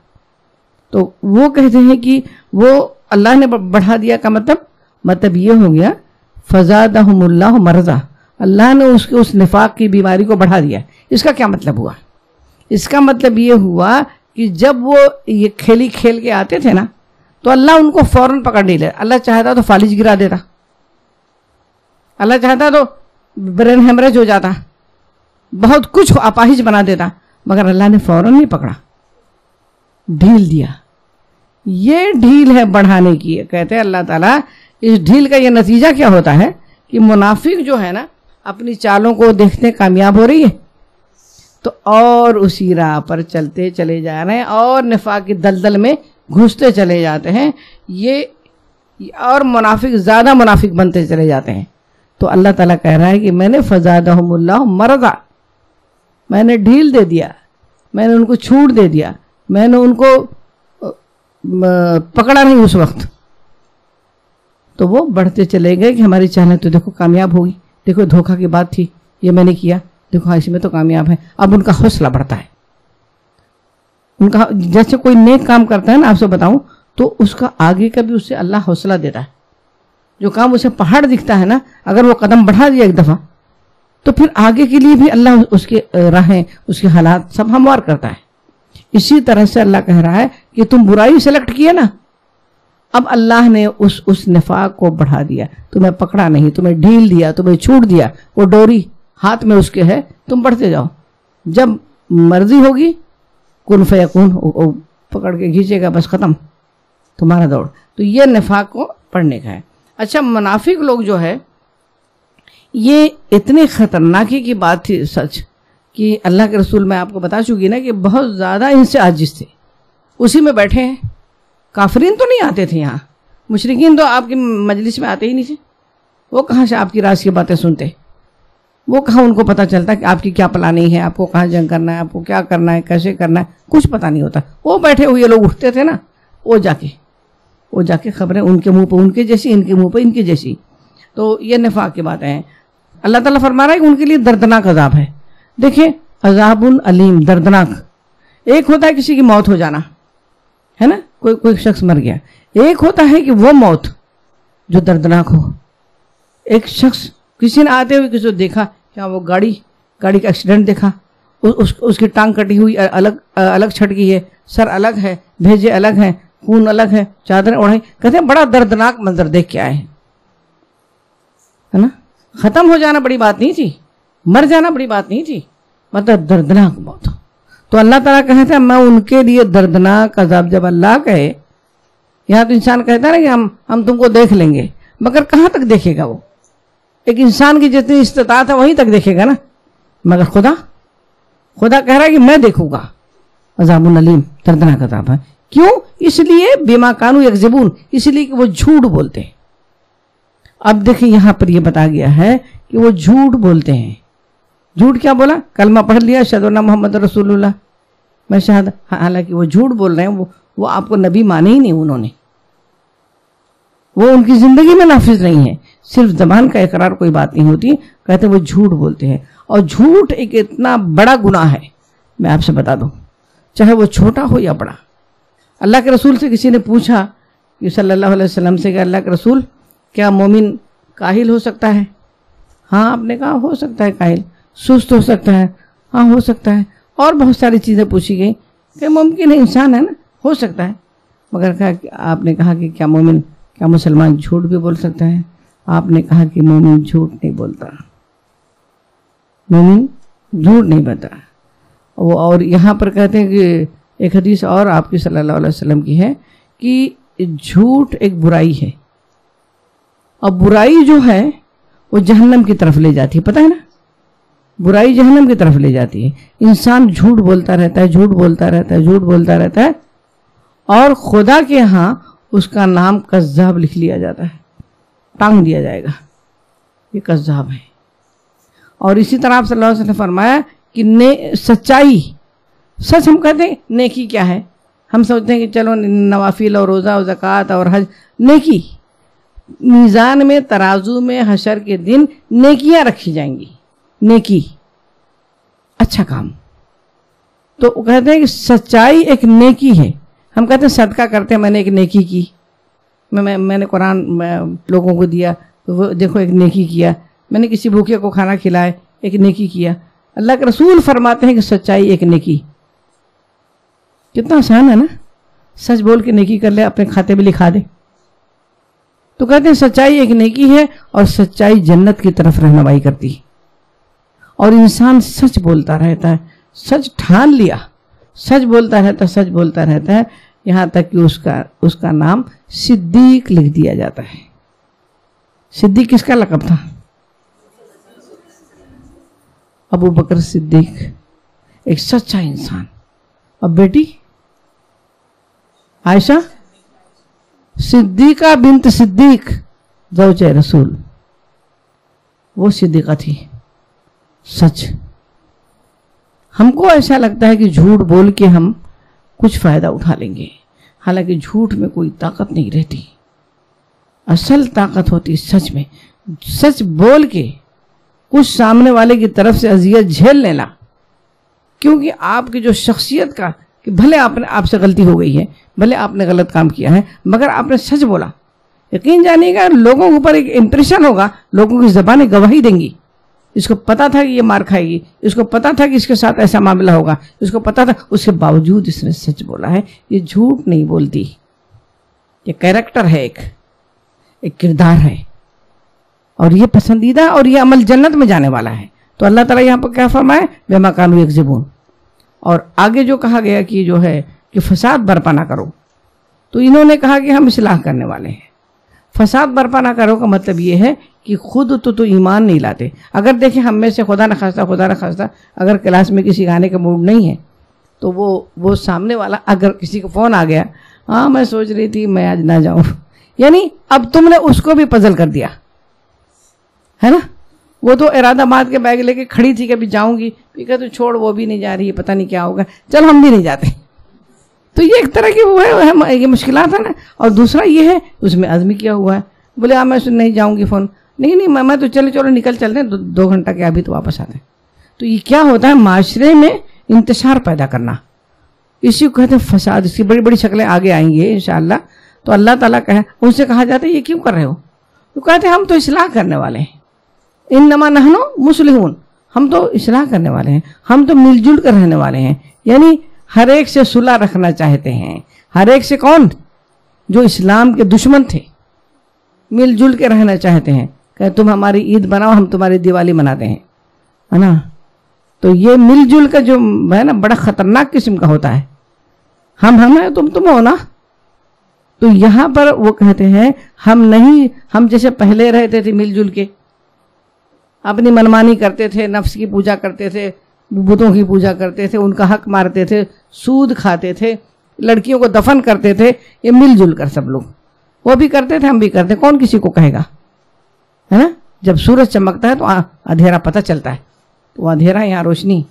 تو وہ کہتے ہیں کہ وہ اللہ نے بڑھا دیا کا مطلب یہ ہو گیا فزادہم اللہ مرضا, اللہ نے اس نفاق کی بیماری کو بڑھا دیا. اس کا کیا مطلب ہوا؟ اس کا مطلب یہ ہوا کہ جب وہ یہ کھیل کے آتے تھے نا, تو اللہ ان کو فوراً پکڑ نہیں لے. اللہ چاہتا تو فالج گرا دیتا, اللہ چاہتا تو برین ہیمریج ہو جاتا, بہت کچھ اپاہج بنا دیتا, مگر اللہ نے فوراً نہیں پکڑا, ڈھیل دیا. یہ ڈھیل ہے بڑھانے کی. کہتے ہیں اللہ تعالیٰ اس ڈھیل کا یہ نتیجہ کیا ہوتا ہے کہ منافق جو ہے نا اپنی چالوں کو دیکھتے کامیاب ہو رہی ہے, تو اور اسی راہ پر چلتے چلے جا رہے ہیں اور نفاق کی دلدل میں گھستے چلے جاتے ہیں. یہ اور منافق زیادہ منافق بنتے چلے جاتے ہیں. تو اللہ تعالیٰ کہہ رہا ہے کہ میں نے فزادہم اللہ مرضا, میں نے ڈھیل دے دیا, میں نے ان کو چھوٹ دے دیا, میں نے ان کو پکڑا نہیں اس وقت. تو وہ بڑھتے چلے گئے کہ ہماری چاہت تو دیکھو کامیاب ہوگی, دیکھو دھوکہ کی بات تھی, یہ میں نے کیا, دیکھو اس میں تو کامیاب ہے. اب ان کا حوصلہ بڑھتا ہے. ان کا جیسے کوئی نیک کام کرتا ہے نا، آپ سے بتاؤں تو اس کا آگے کا بھی اس سے اللہ حوصلہ دیتا ہے. جو کام اسے پہاڑ دکھتا ہے نا، اگر وہ قدم بڑھا دیا ایک دفعہ تو پھر آگے کے لیے بھی اللہ اس کے راہیں، اس کے حالات سب ہموار کرتا ہے. اسی طرح سے اللہ کہہ رہا ہے کہ تم برائی سلیکٹ کیے نا، اب اللہ نے اس نفاق کو بڑھا دیا، تمہیں پکڑا نہیں، تمہیں ڈھیل دیا، تمہیں چھوٹ دیا. وہ ڈوری ہاتھ میں اس کے ہے، تم بڑھتے جاؤ. جب مرضی ہوگی کن فیکون، پکڑ کے کھینچے گا، بس ختم تمہارا دوڑ. تو یہ نفاق کو پڑھنے کا ہے. اچھا، منافق لوگ جو ہے یہ اتنی خطرناکی کی بات تھی سچ کہ اللہ کے رسول میں آپ کو بتا چکی نا کہ بہت زیادہ ان سے عاجز تھے. اسی میں بیٹھے ہیں. کافرین تو نہیں آتے تھے یہاں، مشرکین تو آپ کی مجلس میں آتے ہی نہیں تھے. وہ کہاں سے آپ کی راز کی باتیں سنتے؟ وہ کہاں ان کو پتہ چلتا کہ آپ کی کیا پلاننگ ہے، آپ کو کہاں جنگ کرنا ہے، آپ کو کیا کرنا ہے، کیسے کرنا ہے، کچھ پتہ نہیں ہوتا. وہ بیٹھے ہوئے لوگ اٹھتے تھے نا، وہ جا کے خبریں ان کے منہ پہ ان کے جیسی، ان کے منہ پہ ان کی جیسی. تو یہ نفاق کی باتیں ہیں. اللہ تعالیٰ فرما رہا ہے کہ ان کے لیے دردناک عذاب ہے. دیکھیں، عذاب علیم، دردناک. ایک ہوتا ہے کسی کی موت ہو جانا، ہے نا، کوئی شخص مر گیا. ایک ہوتا ہے کہ وہ موت جو دردناک ہو. ایک شخص کسی نے آتے ہوئے کسی کو دیکھا، کیا وہ گاڑی کا ایکسیڈنٹ دیکھا، اس کی ٹانگ کٹی ہوئی الگ چھٹ گئی ہے، سر الگ ہے، بھیجے الگ ہیں، خون الگ ہے، چادریں اڑائی. کہتے ہیں بڑا دردناک منظر دیکھ کے آئے ہیں، ہے نا. ختم ہو جانا بڑی بات نہیں تھی، مر جانا بڑی بات نہیں تھی، مطلب دردناک موت. تو اللہ تعالیٰ کہتا ہے میں ان کے لیے دردناک عذاب. جب اللہ کہے، یہاں تو انسان کہتا ہے نا کہ ہم تم کو دیکھ لیں گے، مگر کہاں تک دیکھے گا؟ وہ ایک انسان کی جتنی استطاعت ہے وہیں تک دیکھے گا نا. مگر خدا کہہ رہا ہے کہ میں دیکھوں گا. عذاب علیم، دردناک عذاب ہے. کیوں؟ اس لیے بما کانوا یکذبون، اس لیے کہ وہ جھوٹ بولتے ہیں. اب دیکھیں یہاں پر یہ بتا گیا ہے کہ وہ جھوٹ بولتے ہیں. جھوٹ کیا بولا؟ کلمہ پڑھ لیا، اشہد ان محمد رسول اللہ، میں شہادت. حالانکہ وہ جھوٹ بول رہے ہیں، وہ آپ کو نبی مانے ہی نہیں انہوں نے، وہ ان کی زندگی میں نافذ نہیں ہے. صرف زبان کا اقرار کوئی بات نہیں ہوتی. کہتے ہیں وہ جھوٹ بولتے ہیں. اور جھوٹ ایک اتنا بڑا گناہ ہے، میں آپ سے بتا دوں، چاہے وہ چھوٹا ہو یا بڑا. اللہ کے رسول سے کسی نے پوچھا کہ صلی اللہ علیہ وسلم سے کہ اللہ کے رسول کیا مومن کاہل ہو سکتا ہے؟ ہاں، آپ نے کہا ہو سکتا ہے کاہل. سست ہو سکتا ہے؟ ہاں ہو سکتا ہے. اور بہت ساری چیزیں پوچھی گئی کہ ممکن ہے، انسان ہے نا، ہو سکتا ہے. مگر آپ نے کہا کہ کیا مسلمان جھوٹ بھی بول سکتا ہے؟ آپ نے کہا کہ مومن جھوٹ نہیں بولتا، مومن جھوٹ نہیں بولتا. اور یہاں پر کہتے ہیں کہ ایک حدیث اور آپ کی صلی اللہ علیہ وسلم کی ہے کہ جھوٹ ایک برائی ہے، اور برائی جو ہے وہ جہنم کی طرف لے جاتی ہے. پتہ ہے نا، برائی جہنم کی طرف لے جاتی ہے. انسان جھوٹ بولتا رہتا ہے، جھوٹ بولتا رہتا ہے، جھوٹ بولتا رہتا ہے، اور خدا کے ہاں اس کا نام کذاب لکھ لیا جاتا ہے، ٹانگ دیا جائے گا، یہ کذاب ہے. اور اسی طرح آپ صلی اللہ علیہ وسلم نے فرمایا کہ سچائی، سچ ہم کہتے ہیں نیکی کیا ہے؟ ہم سوچتے ہیں کہ چلو نوافل اور روزہ اور زکوٰۃ اور حج. نیکی میزان میں، ترازو میں حشر کے دن نیکیاں رکھی جائیں گی. نیکی اچھا کام. تو کہتے ہیں کہ سچائی ایک نیکی ہے. ہم کہتے ہیں صدقہ کرتے ہیں، میں نے ایک نیکی کی، میں نے قرآن لوگوں کو دیا تو وہ دیکھو ایک نیکی کیا. میں نے کسی بھوکے کو کھانا کھلائے، ایک نیکی کیا. اللہ کے رسول فرماتے ہیں کہ سچائی ایک نیکی. کتنا آسان ہے نا، سچ بول کے نیکی کر لے، اپنے کھاتے میں لکھا دے. تو کہتے ہیں سچائی ایک نیکی ہے، اور سچائی جنت کی طرف رہنمائی کرتی ہے. اور انسان سچ بولتا رہتا ہے، سچ ٹھان لیا، سچ بولتا رہتا ہے، یہاں تک کہ اس کا نام صدیق لکھ دیا جاتا ہے. صدیق کس کا لقب تھا؟ ابو بکر صدیق، ایک سچا انسان. اب بیٹی عائشہ صدیقہ بنت صدیق زوجہ رسول، وہ صدیقہ تھی. سچ. ہم کو ایسا لگتا ہے کہ جھوٹ بول کے ہم کچھ فائدہ اٹھا لیں گے، حالانکہ جھوٹ میں کوئی طاقت نہیں رہتی. اصل طاقت ہوتی سچ میں. سچ بول کے کچھ سامنے والے کی طرف سے اذیت جھیل لینا، کیونکہ آپ کی جو شخصیت کا کہ بھلے آپ سے غلطی ہو گئی ہے، بھلے آپ نے غلط کام کیا ہے، مگر آپ نے سچ بولا، یقین جانیے گا لوگوں کے اوپر ایک امپریشن ہوگا، لوگوں کی زبانیں گواہی دیں گی، اس کو پتا تھا کہ یہ مار کھائے گی، اس کو پتا تھا کہ اس کے ساتھ ایسا معاملہ ہوگا، اس کو پتا تھا، اس کے باوجود اس نے سچ بولا ہے۔ یہ جھوٹ نہیں بولتی، یہ کیریکٹر ہے، ایک کردار ہے، اور یہ پسندیدہ اور یہ عمل جنت میں جانے والا ہے۔ تو اللہ تعالیٰ یہاں پر کیا فرمائے؟ بما کانوا یکذبون۔ اور آگے جو کہا گیا کہ جو ہے کہ فساد برپا نہ کرو، تو انہوں نے کہا کہ ہم اصلاح کرنے والے ہیں۔ فساد برپا نہ کرو کا مطلب یہ ہے کہ خود تو ایمان نہیں لاتے۔ اگر دیکھیں ہم میں سے خدا نخواستہ اگر کلاس میں کسی گانے کا موڈ نہیں ہے تو وہ سامنے والا اگر کسی کو فون آ گیا، ہاں میں سوچ رہی تھی میں آج نہ جاؤں، یعنی اب تم نے اس کو بھی پزل کر دیا ہے نا۔ وہ تو ارادہ باد کے بیگ لے کے کھڑی تھی کہ ابھی جاؤں گی، کہ تو چھوڑ وہ بھی نہیں جا رہی ہے، پتہ نہیں کیا ہوگا، چل ہم بھی نہیں جاتے۔ تو یہ ایک طرح کی وہ ہے، یہ مشکلات ہیں نا۔ اور دوسرا یہ ہے اس میں عزم کیا ہوا ہے، بولے میں نہیں جاؤں گی، فون نہیں میں تو چلو نکل چلتے ہیں، 2 گھنٹہ کے ابھی تو واپس آتے ہیں۔ تو یہ کیا ہوتا ہے؟ معاشرے میں انتشار پیدا کرنا، اسی کو کہتے ہیں فساد۔ اس کی بڑی بڑی شکلیں آگے آئیں گے انشاءاللہ۔ تو اللہ تعالیٰ کہے، ان سے کہا جاتا ہے یہ کیوں کر رہے ہو؟ تو کہتے ہیں ہم تو اصلاح کرنے والے ہیں، انما نحن مصلحون، ہم تو اصلاح کرنے والے ہیں، ہم تو مل جل کر رہنے والے ہیں۔ یعنی ہر ایک سے صلح رکھنا چاہتے ہیں، ہر ایک سے کون؟ جو اسلام کے دشمن تھے، مل جل کے رہنا چاہتے ہیں کہ تم ہماری عید بناؤ، ہم تمہاری دیوالی مناتے ہیں، ہے نا۔ تو یہ مل جل کا جو ہے نا بڑا خطرناک قسم کا ہوتا ہے، ہم ہیں تم ہو نا۔ تو یہاں پر وہ کہتے ہیں ہم جیسے پہلے رہتے تھے مل جل کے، اپنی منمانی کرتے تھے، نفس کی پوجا کرتے تھے، بتوں کی پوجا کرتے تھے، ان کا حق مارتے تھے، سود کھاتے تھے، لڑکیوں کو دفن کرتے تھے، یہ مل جل کر سب لوگ، وہ بھی کرتے تھے ہم بھی کرتے، کون کسی کو کہے گا، ہے نا۔ جب سورج چمکتا ہے تو اندھیرا پتہ چلتا ہے، تو وہ اندھیرا یہاں روشنی،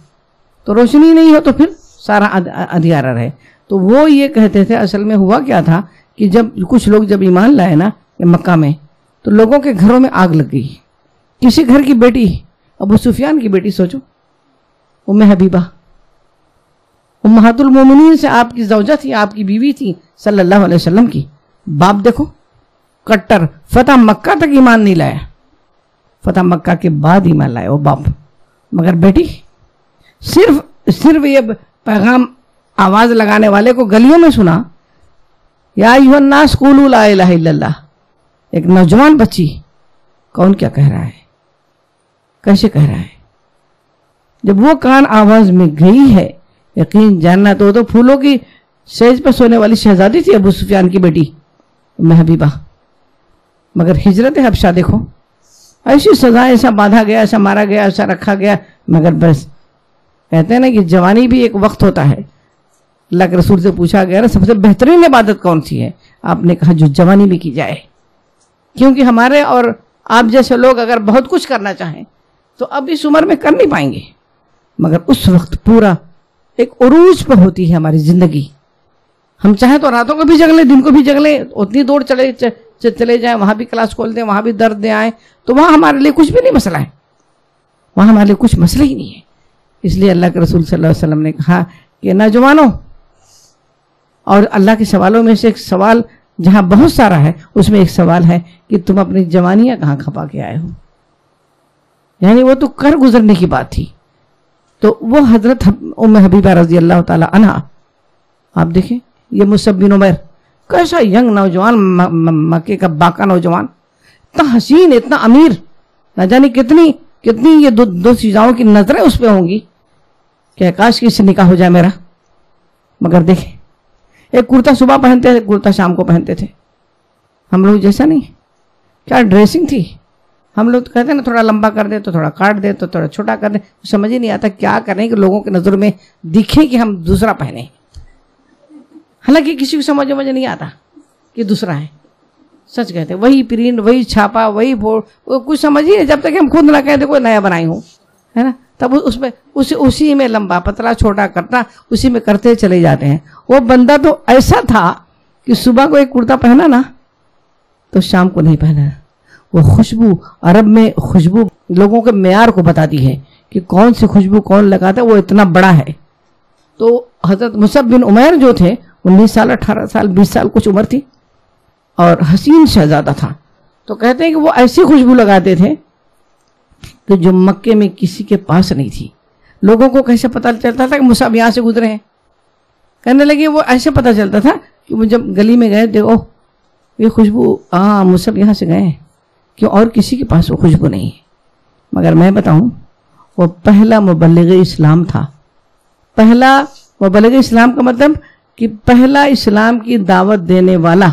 تو روشنی نہیں ہو تو پھر سارا اندھیرا رہے۔ تو وہ یہ کہتے تھے، اصل میں ہوا کیا تھا کہ جب کچھ لوگ جب ایمان لائے نا مکہ میں، تو لوگوں کے گھروں میں آگ لگ گئی۔ کسی گھر کی بیٹی، ابو سفیان کی بیٹی، سوچو ام حبیبہ، امہات المومنین سے آپ کی زوجہ تھی، آپ کی بیوی تھی صلی اللہ علیہ وسلم کی، باپ دیکھو کٹر، فتح مکہ تک ایمان نہیں لایا، فتح مکہ کے بعد ایمان لایا وہ باپ، مگر بیٹی صرف یہ پیغام آواز لگانے والے کو گلیوں میں سنا، یا ایھا الناس قولوا لا الہ الا اللہ، ایک نوجوان بچی، کون کیا کہہ رہا ہے، کیسے کہہ رہا ہے؟ جب وہ کان آواز میں گئی ہے، یقین جاننا تو پھولوں کی سیج پر سونے والی شہزادی تھی ابو سفیان کی بیٹی ام حبیبہ، مگر ہجرت حبشہ دیکھو، ایسی سزائیں، ایسا باندھا گیا، ایسا مارا گیا، ایسا رکھا گیا، مگر بس کہتے ہیں نا کہ جوانی بھی ایک وقت ہوتا ہے۔ اللہ کے رسول سے پوچھا گیا نا سب سے بہترین عبادت کون سی ہے؟ آپ نے کہا جو جوانی میں کی جائے، کیونکہ ہمارے اور آپ جیسے لوگ اگر بہت کچھ کرنا چاہیں تو اب اس عمر میں کر نہیں پائیں گے، مگر اس وقت پورا ایک عروج پہ ہوتی ہے ہماری زندگی، ہم چاہیں تو راتوں کو بھی جگ لیں، دن کو بھی جگ لیں، اتنی دور چلے جائیں، وہاں بھی کلاس کھول دیں، وہاں بھی درد دے آئیں، تو وہاں ہمارے لیے کچھ بھی نہیں مسئلہ ہے، وہاں ہمارے لیے کچھ مسئلہ ہی نہیں ہے۔ اس لیے اللہ کے رسول صلی اللہ علیہ وسلم نے کہا کہ نوجوانوں، اور اللہ کے سوالوں میں سے ایک سوال جہاں بہت سارا ہے، اس میں ایک سوال ہے کہ تم اپنی جوانیاں کہاں کھپا کے آئے ہو، یعنی وہ تو کر گزرنے کی بات تھی۔ تو وہ حضرت ام حبیبہ رضی اللہ تعالی عنہا، آپ دیکھیں یہ مصعب بن عمیر، کیسا ینگ نوجوان، مکے کا باقا نوجوان، اتنا حسین، اتنا امیر، نہ جانے کتنی یہ دو چیزوں کی نظریں اس پہ ہوں گی کہ کاش کس سے نکاح ہو جائے میرا، مگر دیکھیں ایک کرتا صبح پہنتے تھے، کرتا شام کو پہنتے تھے، ہم لوگ جیسا نہیں، کیا ڈریسنگ تھی، ہم لوگ کہتے ہیں نا تھوڑا لمبا کر دے تو تھوڑا کاٹ دے تو تھوڑا چھوٹا کر دے، سمجھ ہی نہیں آتا کیا کریں کہ لوگوں کی نظر میں دکھیں کہ ہم دوسرا پہنے، حالانکہ کسی کو سمجھ نہیں آتا کہ دوسرا ہے، سچ کہتے وہی پرنٹ، وہی چھاپا، وہی وہ کچھ سمجھ ہی نہیں، جب تک ہم خود نہ کہتے کوئی نیا بنائی ہوں، ہے نا، تب اس میں اسی میں لمبا پتلا چھوٹا کرتا، اسی میں کرتے چلے جاتے ہیں۔ وہ بندہ تو ایسا تھا کہ صبح کو ایک کرتا پہنا نا تو شام کو نہیں پہنا، وہ خوشبو عرب میں خوشبو لوگوں کے معیار کو بتاتی ہے کہ کون سی خوشبو کون لگاتا ہے، وہ اتنا بڑا ہے. تو حضرت مصعب بن عمیر جو تھے 19 سال 18 سال 20 سال کچھ عمر تھی اور حسین شہزادہ تھا. تو کہتے ہیں کہ وہ ایسی خوشبو لگاتے تھے کہ جو مکے میں کسی کے پاس نہیں تھی. لوگوں کو کیسے پتہ چلتا تھا کہ مصعب یہاں سے گزرے ہیں؟ کہنے لگے وہ ایسے پتہ چلتا تھا کہ وہ جب گلی میں گئے دیکھو یہ خوشبو، مصعب یہاں سے گئے ہیں، کیوں اور کسی کے پاس وہ خوشبو نہیں ہے. مگر میں بتاؤں وہ پہلا مبلغ اسلام تھا. پہلا مبلغ اسلام کا مطلب کہ پہلا اسلام کی دعوت دینے والا،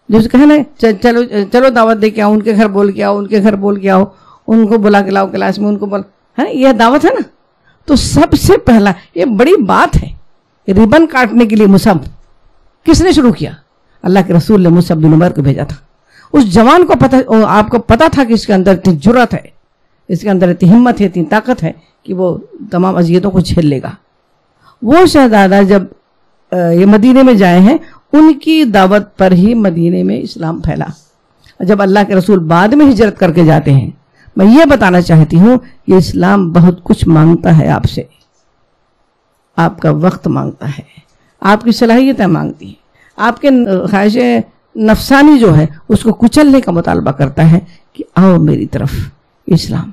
جس کہنا چلو چلو دعوت دے کے آؤ، ان کے گھر بول کے آؤ، ان کے گھر بول کے آؤ، ان کو بلا کے لاؤ کلاس میں، ان کو ہے یہ دعوت ہے نا. تو سب سے پہلا یہ بڑی بات ہے. ربن کاٹنے کے لیے مصعب کس نے شروع کیا؟ اللہ کے رسول نے مصعب بن عمیر کو بھیجا تھا. اس جوان کو پتہ، آپ کو پتا تھا کہ اس کے اندر اتنی جرأت ہے، اس کے اندر اتنی ہمت ہے، اتنی طاقت ہے کہ وہ تمام اذیتوں کو جھیل لے گا. وہ شہزادہ جب یہ مدینے میں جائے ہیں، ان کی دعوت پر ہی مدینے میں اسلام پھیلا. جب اللہ کے رسول بعد میں ہجرت کر کے جاتے ہیں، میں یہ بتانا چاہتی ہوں کہ اسلام بہت کچھ مانگتا ہے آپ سے. آپ کا وقت مانگتا ہے، آپ کی صلاحیتیں مانگتی ہیں، آپ کے خواہش نفسانی جو ہے اس کو کچلنے کا مطالبہ کرتا ہے کہ آؤ میری طرف اسلام.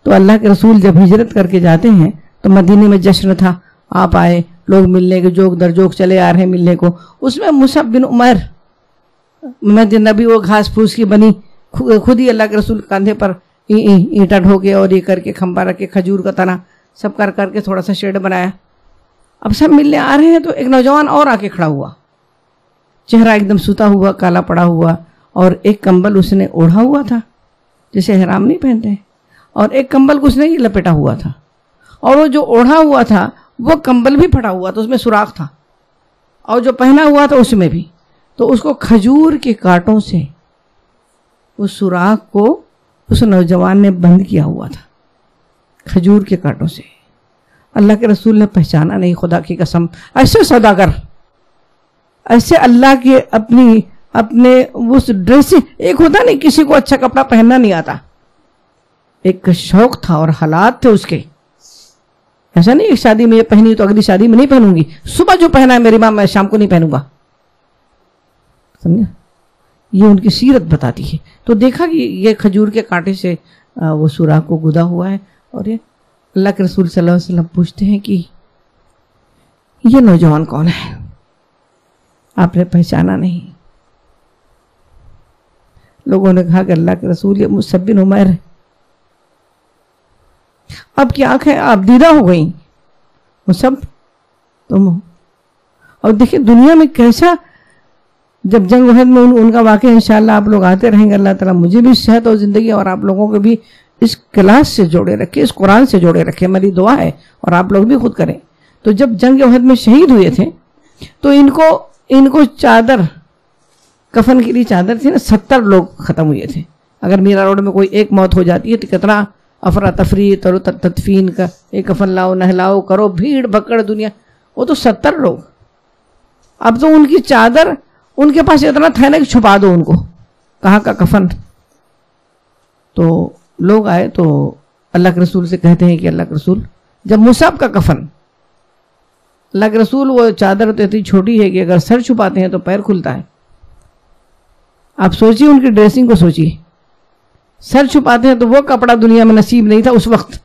تو اللہ کے رسول جب ہجرت کر کے جاتے ہیں تو مدینے میں جشن تھا. آپ آئے، لوگ ملنے کے جوک در جوک چلے آ رہے ہیں ملنے کو. اس میں مصعب بن عمیر مسجد نبی وہ گھاس پھوس کی بنی، خود ہی اللہ کے رسول کاندھے پر اینٹا ڈھو کے اور یہ کر کے کھمبا رکھ کے کھجور کا تنا سب کر کے تھوڑا سا شیڈ بنایا. اب سب ملنے آ رہے ہیں تو ایک نوجوان اور آ کے کھڑا ہوا، چہرہ ایک دم سوتا ہوا، کالا پڑا ہوا، اور ایک کمبل اس نے اوڑھا ہوا تھا جیسے احرام نہیں پہنتے ہیں، اور ایک کمبل کو اس نے لپیٹا ہوا تھا، اور وہ جو اوڑھا ہوا تھا وہ کمبل بھی پھٹا ہوا تھا، اس میں سوراخ تھا، اور جو پہنا ہوا تھا اس میں بھی. تو اس کو کھجور کے کانٹوں سے اس سوراخ کو اس نوجوان نے بند کیا ہوا تھا، کھجور کے کانٹوں سے. اللہ کے رسول نے پہچانا نہیں، خدا کی قسم ایسے سوداگر، ایسے اللہ کے اپنے اس ڈریس، ایک ہوتا نہیں کسی کو اچھا کپڑا پہننا نہیں آتا، ایک شوق تھا اور حالات تھے اس کے. ایسا نہیں ایک شادی میں یہ پہنی تو اگلی شادی میں نہیں پہنوں گی، صبح جو پہنا ہے میری ماں میں شام کو نہیں پہنوں گا. سمجھا؟ یہ ان کی سیرت بتاتی ہے. تو دیکھا کہ یہ کھجور کے کانٹے سے وہ سوراخ کو گدا ہوا ہے. اور یہ اللہ کے رسول صلی اللہ علیہ وسلم پوچھتے ہیں کہ یہ نوجوان کون ہے؟ آپ نے پہچانا نہیں. لوگوں نے کہا کہ اللہ کے رسول یہ مصعب بن عمیر ہے. اب کی آنکھیں آپ دیدہ ہو گئیں، مصعب تم ہو. اور دیکھیں دنیا میں کیسا، جب جنگ احد میں ان کا واقعہ انشاءاللہ آپ لوگ آتے رہیں گے. اللہ تعالیٰ مجھے بھی صحت اور زندگی اور آپ لوگوں کو بھی اس کلاس سے جوڑے رکھے، اس قرآن سے جوڑے رکھے، میری دعا ہے، اور آپ لوگ بھی خود کریں. تو جب جنگ احد میں شہید ہوئے تھے تو ان کو چادر، کفن کے لیے چادر تھی نا، 70 لوگ ختم ہوئے تھے. اگر میرا روڈ میں کوئی ایک موت ہو جاتی ہے تو کتنا افراتفری تدفین کا، ایک کفن لاؤ نہلاؤ کرو، بھیڑ بکڑ دنیا. وہ تو 70 لوگ. اب تو ان کی چادر ان کے پاس اتنا تھا نا کہ چھپا دو ان کو، کہاں کا کفن. تو لوگ آئے تو اللہ کے رسول سے کہتے ہیں کہ اللہ کے رسول، جب مصعب کا کفن، اللہ کے رسول وہ چادر تو اتنی چھوٹی ہے کہ اگر سر چھپاتے ہیں تو پیر کھلتا ہے. آپ سوچیے ان کی ڈریسنگ کو سوچیے، سر چھپاتے ہیں تو وہ کپڑا دنیا میں نصیب نہیں تھا اس وقت.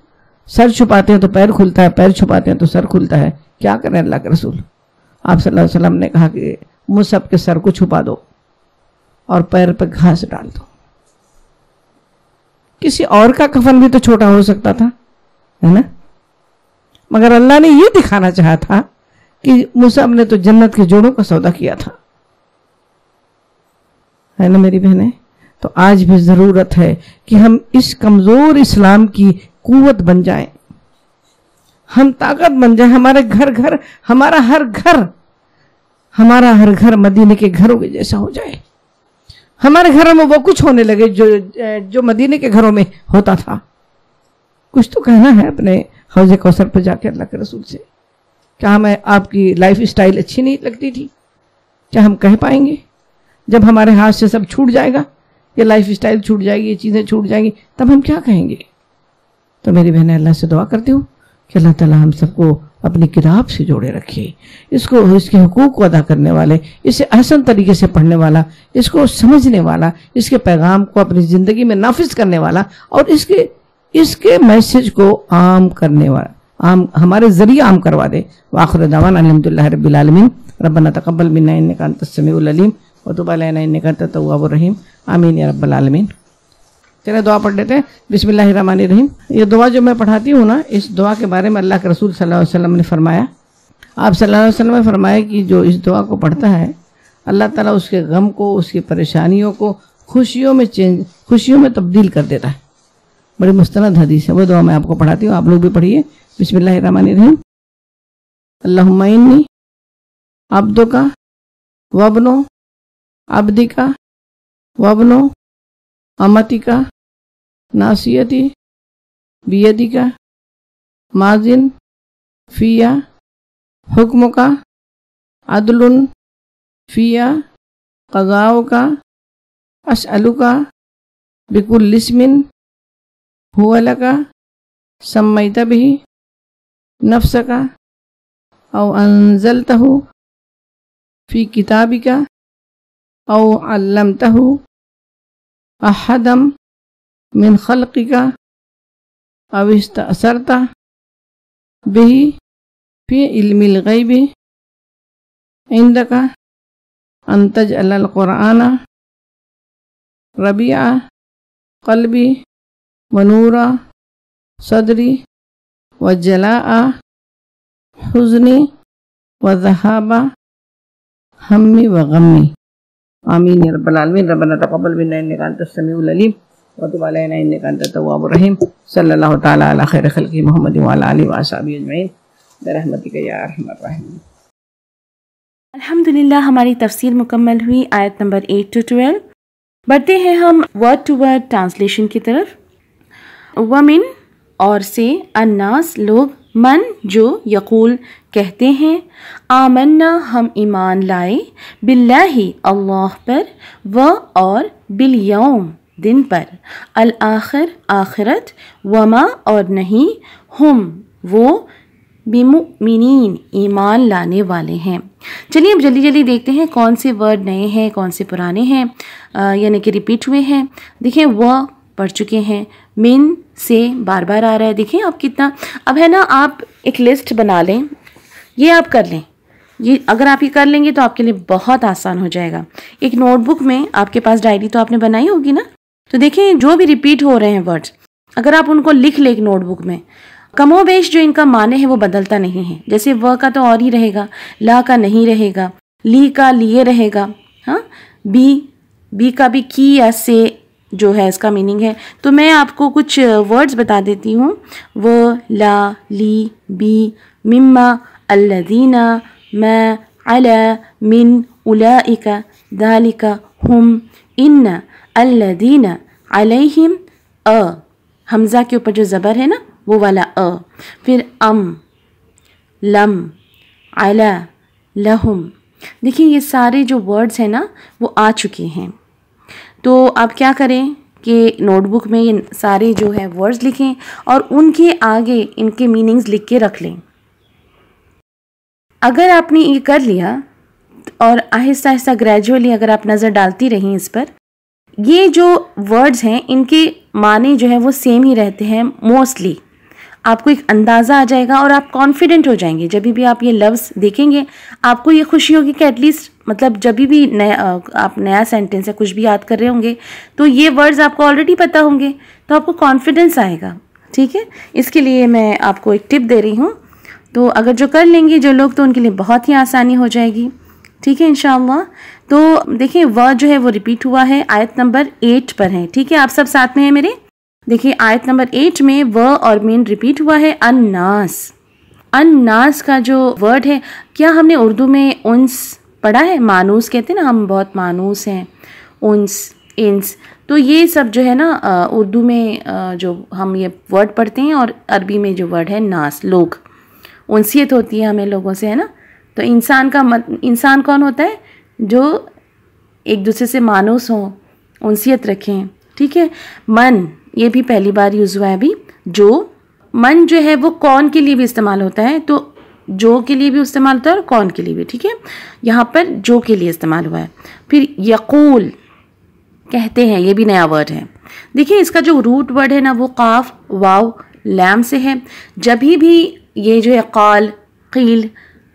سر چھپاتے ہیں تو پیر کھلتا ہے، پیر چھپاتے ہیں تو سر کھلتا ہے. کیا کریں اللہ کے رسول؟ آپ صلی اللہ علیہ وسلم نے کہا کہ مصعب کے سر کو چھپا دو اور پیر پہ گھاس ڈال دو. کسی اور کا کفن بھی تو چھوٹا ہو سکتا تھا، ہے نا؟ مگر اللہ نے یہ دکھانا چاہا تھا کہ مصعب نے تو جنت کے جوڑوں کا سودا کیا تھا، ہے نا میری بہنیں؟ تو آج بھی ضرورت ہے کہ ہم اس کمزور اسلام کی قوت بن جائیں، ہم طاقت بن جائیں. ہمارا ہر گھر مدینے کے گھروں کے جیسا ہو جائے. ہمارے گھروں میں وہ کچھ ہونے لگے جو مدینے کے گھروں میں ہوتا تھا. کچھ تو کہنا ہے اپنے حوض کوثر پہ جا کے اللہ کے رسول سے. کیا ہمیں آپ کی لائف اسٹائل اچھی نہیں لگتی تھی؟ کیا ہم کہہ پائیں گے جب ہمارے ہاتھ سے سب چھوٹ جائے گا یہ لائف اسٹائل چھوٹ جائے گی، یہ چیزیں چھوٹ جائیں گی، تب ہم کیا کہیں گے؟ تو میری بہنیں اللہ سے دعا کرتی ہوں کہ اللہ تعالیٰ ہم سب کو اپنی کتاب سے جوڑے رکھے، اس کے حقوق کو ادا کرنے والے، اسے احسن طریقے سے پڑھنے والا، اس کو سمجھنے والا، اس کے پیغام کو اپنی زندگی میں نافذ کرنے والا، اور اس کے میسج کو عام کرنے والا، ہمارے ذریعے عام کروا دے۔ وآخر دعوانا الحمدللہ رب العالمین، ربنا تقبل منا انک انت السمیع العلیم وتب علینا انک انت التواب الرحیم، آمین یا رب العالمین۔ چلے دعا پڑھ لیتے ہیں۔ بسم اللہ الرحمن الرحیم۔ یہ دعا جو میں پڑھاتی ہوں نا، اس دعا کے بارے میں اللہ کے رسول صلی اللہ علیہ وسلم نے فرمایا، آپ صلی اللہ علیہ وسلم نے فرمایا کہ جو اس دعا کو پڑھتا ہے اللہ تعالیٰ اس کے غم کو، اس کی پریشانیوں کو خوشیوں میں تبدیل کر دیتا ہے۔ بڑی مستند حدیث ہے، وہ دعا میں آپ کو پڑھاتی ہوں، آپ لوگ بھی پڑھیے۔ بسم اللہ الرحمن الرحیم۔ اللہم انی عبدک وابن عبدک وابن امتک ناصیتی بیدک ماضٍ فی حکمک عدل فی قضاؤک اسألک بکل اسم هو لک سمیت بہ نفسک او انزلتہ فی کتابک او علمتہ احدا من خلقک او استأثرت بہ فی علم الغیب عندک ان تجعل القرآن ربیع قلبی ونور صدری وجلاء حزنی وذہاب ہمی وغمی، آمین یا رب العالمین۔ ربنا تقبل منا انک انت السمیع العلیم وتب علینا انک انت التواب الرحیم۔ صلی اللہ تعالی علی خیر خلقہ محمد وعلی آلہ وصحبہ اجمعین برحمتک یا ارحم الراحمین۔ الحمدللہ ہماری تفسیر مکمل ہوئی آیت نمبر 8 to 12۔ بڑھتے ہیں ہم ورڈ ٹو ورڈ ٹرانسلیشن کی طرف۔ ومن اور سے، الناس لوگ، من جو، یقول کہتے ہیں، آمنا ہم ایمان لائے، باللہ اللہ پر، و اور بالیوم دن پر، الآخر آخرت، وما اور نہیں، ہم وہ، بمؤمنین ایمان لانے والے ہیں۔ چلیے اب جلدی جلدی دیکھتے ہیں کون سے ورڈ نئے ہیں، کون سے پرانے ہیں، یعنی کہ ریپیٹ ہوئے ہیں۔ دیکھیں وہ پڑھ چکے ہیں، من سے بار بار آ رہا ہے، دیکھیں آپ کتنا، اب ہے نا آپ ایک لسٹ بنا لیں، یہ آپ کر لیں، یہ اگر آپ یہ کر لیں گے تو آپ کے لیے بہت آسان ہو جائے گا۔ ایک نوٹ بک میں، آپ کے پاس ڈائری تو آپ نے بنائی ہوگی نا، تو دیکھیں جو بھی ریپیٹ ہو رہے ہیں ورڈز، اگر آپ ان کو لکھ لیں ایک نوٹ بک میں، کم و بیش جو ان کا معنی ہے وہ بدلتا نہیں ہے، جیسے و کا تو اور ہی رہے گا، لا کا نہیں رہے گا، لی کا لیے رہے گا، ہاں، بی کا بھی کی یا سے جو ہے اس کا میننگ ہے۔ تو میں آپ کو کچھ ورڈز بتا دیتی ہوں، وہ، لا، لی، بی، مما، الذین، ما، علی، من، اولئک، ذالک، ہم، ان، الذین، علیہم، حمزہ کے اوپر جو زبر ہے نا وہ والا پھر لم، علی، لہم۔ دیکھیں یہ سارے جو ورڈز ہیں نا وہ آ چکے ہیں، تو آپ کیا کریں کہ نوٹ بک میں یہ سارے جو ہے ورڈز لکھیں اور ان کے آگے ان کے میننگز لکھ کے رکھ لیں۔ اگر آپ نے یہ کر لیا اور آہستہ آہستہ گریجولی اگر آپ نظر ڈالتی رہیں اس پر، یہ جو ورڈز ہیں ان کے معنی جو ہے وہ سیم ہی رہتے ہیں موسٹلی، آپ کو ایک اندازہ آ جائے گا اور آپ کانفیڈنٹ ہو جائیں گے۔ جب بھی آپ یہ لفظ دیکھیں گے آپ کو یہ خوشی ہوگی کہ ایٹ لیسٹ مطلب جب بھی آپ نیا سینٹنس یا کچھ بھی یاد کر رہے ہوں گے تو یہ ورڈز آپ کو آلریڈی پتہ ہوں گے، تو آپ کو کانفیڈنس آئے گا، ٹھیک ہے۔ اس کے لیے میں آپ کو ایک ٹپ دے رہی ہوں، تو اگر جو کر لیں گے جو لوگ تو ان کے لیے بہت ہی آسانی ہو جائے گی، ٹھیک ہے انشاءاللہ۔ تو دیکھیں ورڈ جو ہے وہ ریپیٹ ہوا ہے، آیت نمبر 8 پر ہے، ٹھیک ہے، آپ سب ساتھ میں ہیں میرے۔ دیکھیں آیت نمبر 8 میں و اور مین ریپیٹ ہوا ہے، الناس۔ الناس کا جو ورڈ ہے، کیا ہم نے اردو میں انس پڑھا ہے؟ مانوس کہتے ہیں نا، ہم بہت مانوس ہیں، انس، انس، تو یہ سب جو ہے نا اردو میں جو ہم یہ ورڈ پڑھتے ہیں، اور عربی میں جو ورڈ ہے ناس، لوگ، انسیت ہوتی ہے ہمیں لوگوں سے، ہے نا۔ تو انسان کون ہوتا ہے؟ جو ایک دوسرے سے مانوس ہوں، انسیت رکھیں، ٹھیک ہے. من یہ بھی پہلی بار یوز ہوا ہے ابھی. جو من جو ہے وہ کون کے لیے بھی استعمال ہوتا ہے، تو جو کے لیے بھی استعمال ہوتا ہے اور کون کے لیے بھی، ٹھیک ہے. یہاں پر جو کے لیے استعمال ہوا ہے. پھر یقول کہتے ہیں، یہ بھی نیا ورڈ ہے. دیکھیں اس کا جو روٹ ورڈ ہے نا وہ قاف واو لام سے ہے. جبھی بھی یہ جو ہے قال، قیل،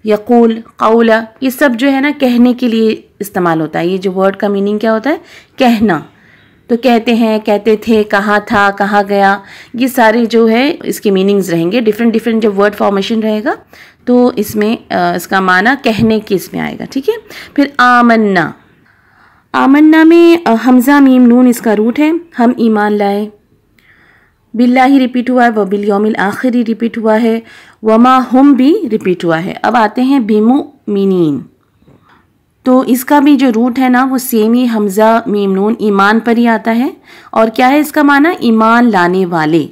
یقول، قولا، یہ سب جو ہے نا کہنے کے لیے استعمال ہوتا ہے. یہ جو ورڈ کا میننگ کیا ہوتا ہے؟ کہنا. تو کہتے ہیں، کہتے تھے، کہا تھا، کہا گیا، یہ سارے جو ہے اس کے میننگز رہیں گے. ڈفرینٹ ڈفرینٹ جب ورڈ فارمیشن رہے گا تو اس میں اس کا معنی کہنے کے اس میں آئے گا، ٹھیک ہے. پھر آمنا، آمنا میں حمزہ میم نون اس کا روٹ ہے. ہم ایمان لائے. باللہ ریپیٹ ہوا ہے، وبالیوم الآخر ریپیٹ ہوا ہے، وما ہم بھی ریپیٹ ہوا ہے. اب آتے ہیں بمؤمنین. تو اس کا بھی جو روٹ ہے نا وہ سیم ہی حمزہ میم نون ایمان پر ہی آتا ہے. اور کیا ہے اس کا معنی؟ ایمان لانے والے.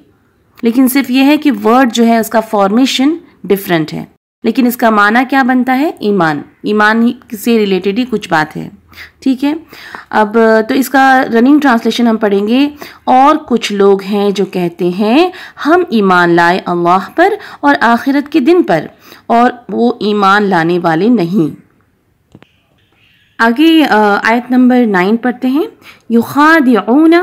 لیکن صرف یہ ہے کہ ورڈ جو ہے اس کا فارمیشن ڈفرینٹ ہے، لیکن اس کا معنی کیا بنتا ہے؟ ایمان. ایمان سے ریلیٹڈ ہی کچھ بات ہے، ٹھیک ہے. اب تو اس کا رننگ ٹرانسلیشن ہم پڑھیں گے. اور کچھ لوگ ہیں جو کہتے ہیں ہم ایمان لائے اللہ پر اور آخرت کے دن پر، اور وہ ایمان لانے والے نہیں. آگے آیت نمبر 9 پڑھتے ہیں. یخادعون،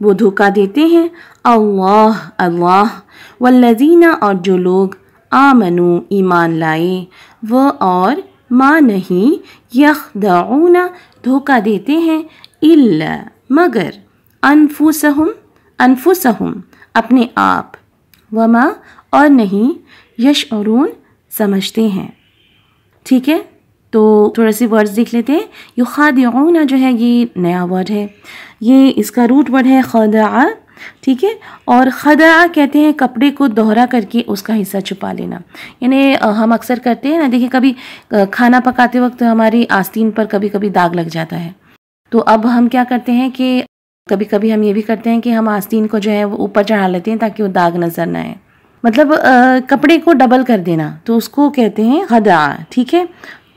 وہ دھوکہ دیتے ہیں، اللہ، اللہ، والذین، اور جو لوگ، آمنو، ایمان لائے، وہ اور ما نہیں، یخدعون، دھوکہ دیتے ہیں، الا، مگر، انفسہم، انفسہم، اپنے آپ، وما، اور نہیں، یشعرون، سمجھتے ہیں. ٹھیک ہے، تو تھوڑے سے ورڈز دیکھ لیتے ہیں. یخادعون جو ہے یہ نیا ورڈ ہے. یہ اس کا روٹ ورڈ ہے خدع، ٹھیک ہے. اور خدع کہتے ہیں کپڑے کو دوہرا کر کے اس کا حصہ چھپا لینا. یعنی ہم اکثر کرتے ہیں نا، دیکھیں کبھی کھانا پکاتے وقت ہماری آستین پر کبھی کبھی داغ لگ جاتا ہے. تو اب ہم کیا کرتے ہیں کہ کبھی کبھی ہم یہ بھی کرتے ہیں کہ ہم آستین کو جو ہے وہ اوپر چڑھا لیتے ہیں تاکہ وہ داغ نظر نہ آئے. مطلب کپڑے کو ڈبل کر دینا، تو اس کو کہتے ہیں خدع، ٹھیک ہے.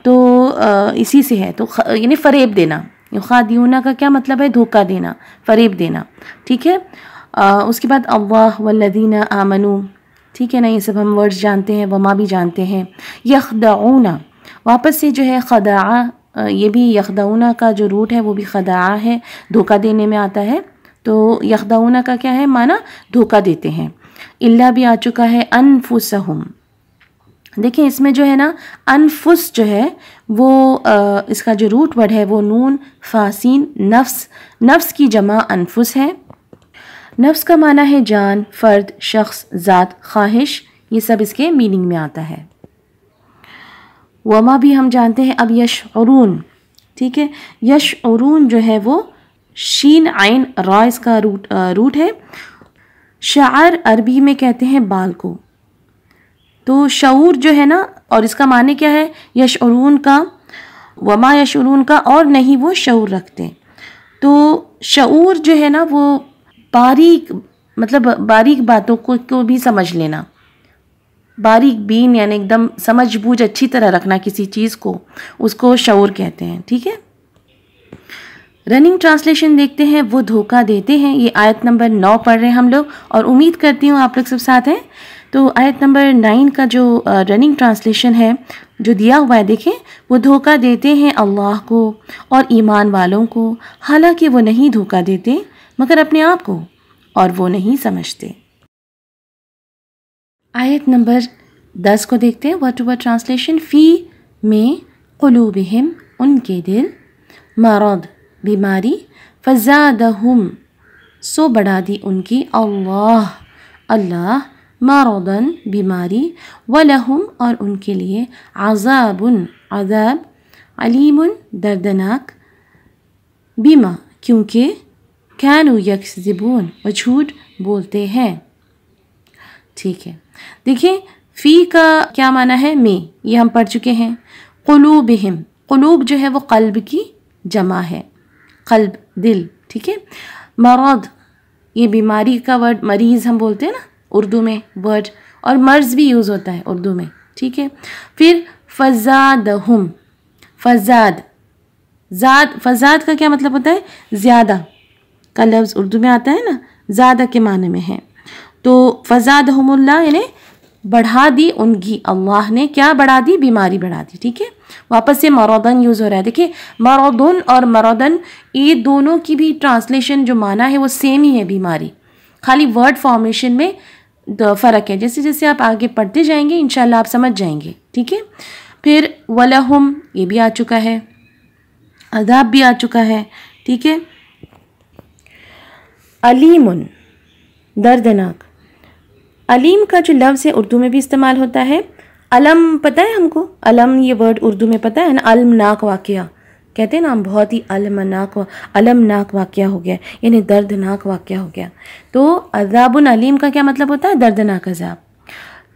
تو اسی سے ہے، تو یعنی فریب دینا. یخادعون کا کیا مطلب ہے؟ دھوکہ دینا، فریب دینا، ٹھیک ہے. اس کے بعد اللہ والذین آمنو، ٹھیک ہے نا. یہ سب ہم ورڈز جانتے ہیں، وما بھی جانتے ہیں. یخدعون، واپس سے جو ہے خدع، یہ بھی یخدعون کا جو روٹ ہے وہ بھی خدع ہے، دھوکہ دینے میں آتا ہے. تو یخدعون کا کیا ہے معنی؟ دھوکہ دیتے ہیں. اللہ بھی آ چکا ہے. انفسہم، دیکھیں اس میں جو ہے نا انفس جو ہے وہ اس کا جو روٹ ورڈ ہے وہ نون فاسین نفس، نفس کی جمع انفس ہے. نفس کا معنی ہے جان، فرد، شخص، ذات، خواہش. یہ سب اس کے میننگ میں آتا ہے. وما بھی ہم جانتے ہیں. اب یشعرون، ٹھیک ہے. یشعرون جو ہے وہ شین عین را اس کا روٹ ہے. شعر عربی میں کہتے ہیں بال کو. تو شعور جو ہے نا، اور اس کا معنی کیا ہے؟ یشعرون کا، وما یشعرون کا، اور نہیں وہ شعور رکھتے. تو شعور جو ہے نا وہ باریک، مطلب باریک باتوں کو بھی سمجھ لینا. باریک بین یعنی ایک دم سمجھ بوجھ اچھی طرح رکھنا کسی چیز کو، اس کو شعور کہتے ہیں. ٹھیک ہے، رننگ ٹرانسلیشن دیکھتے ہیں. وہ دھوکہ دیتے ہیں. یہ آیت نمبر 9 پڑھ رہے ہیں ہم لوگ، اور امید کرتی ہوں آپ لوگ سب ساتھ ہیں. تو آیت نمبر 9 کا جو رننگ ٹرانسلیشن ہے جو دیا ہوا ہے، دیکھیں وہ دھوکہ دیتے ہیں اللہ کو اور ایمان والوں کو، حالانکہ وہ نہیں دھوکہ دیتے مگر اپنے آپ کو، اور وہ نہیں سمجھتے. آیت نمبر 10 کو دیکھتے ہیں. Word to word translation. فی میں، قلوبہم ان کے دل، مرض بیماری، فزادہم سو بڑھا دی ان کی، اللہ مرضاً بیماری، ولہم اور ان کے لیے، عذاب علیم دردناک، بما کیونکہ، کانوا یکذبون وہ جھوٹ بولتے ہیں. ٹھیک ہے، دیکھیں فی کا کیا معنی ہے؟ میں، یہ ہم پڑھ چکے ہیں. قلوبہم، قلوب جو ہے وہ قلب کی جمع ہے، قلب دل، ٹھیک ہے. مرض یہ بیماری کا ورڈ مریض ہم بولتے ہیں نا اردو میں ورڈ، اور مرض بھی یوز ہوتا ہے اردو میں، ٹھیک ہے. پھر فزادہم، فزاد کا کیا مطلب ہوتا ہے؟ زیادہ، کا لفظ اردو میں آتا ہے نا، زیادہ کے معنی میں ہے. تو فزادہم اللہ یعنی بڑھا دی ان کی اللہ نے. کیا بڑھا دی؟ بیماری بڑھا دی. ٹھیک ہے، واپس سے مرضن یوز ہو رہا ہے. دیکھیں مرضن اور مرضن یہ دونوں کی بھی ٹرانسلیشن جو معنی ہے وہ سیم ہی ہے، بیماری، خالی ورڈ فارمیشن میں فرق ہے. جیسے جیسے آپ آگے پڑھتے جائیں گے انشاءاللہ آپ سمجھ جائیں گے. ٹھیک ہے، پھر وَلَهُمْ یہ بھی آ چکا ہے، عذاب بھی آ چکا ہے. ٹھیک ہے، علیم دردناک. علیم کا جو لفظ ہے اردو میں بھی استعمال ہوتا ہے. علم پتہ ہے ہم کو، علم یہ ورڈ اردو میں پتہ ہے نا، المناک واقعہ کہتے ہیں نا ہم، بہت ہی المناک واقعہ ہو گیا یعنی دردناک واقعہ ہو گیا. تو عذاب علیم کا کیا مطلب ہوتا ہے؟ دردناک عذاب.